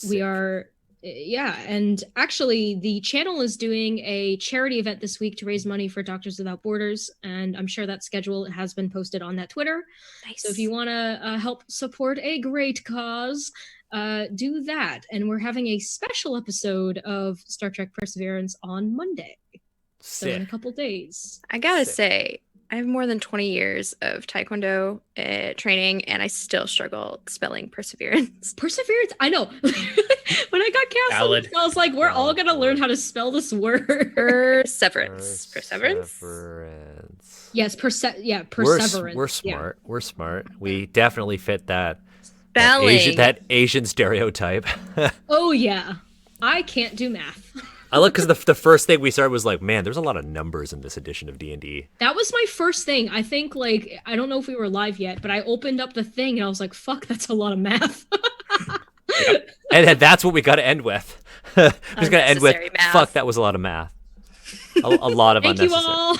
We are, yeah. And actually, the channel is doing a charity event this week to raise money for Doctors Without Borders. And I'm sure that schedule has been posted on that Twitter. Nice. So if you want to help support a great cause, do that. And we're having a special episode of Star Trek Perseverance on Monday. So in a couple days. I gotta say, I have more than 20 years of Taekwondo training, and I still struggle spelling perseverance. Perseverance? I know. When I got cast on this, I was like, we're all going to learn how to spell this word. Perseverance. Perseverance? Yes, perseverance. We're smart. Yeah. We're smart. We definitely fit that Asian stereotype. Oh, yeah. I can't do math. I look because the first thing we started was like, man, there's a lot of numbers in this edition of D&D. That was my first thing. I think, like, I don't know if we were live yet, but I opened up the thing and I was like, fuck, that's a lot of math. Yep. And that's what we got to end with. We're just going to end with, math. fuck, that was a lot of math. A lot of Thank unnecessary. you all.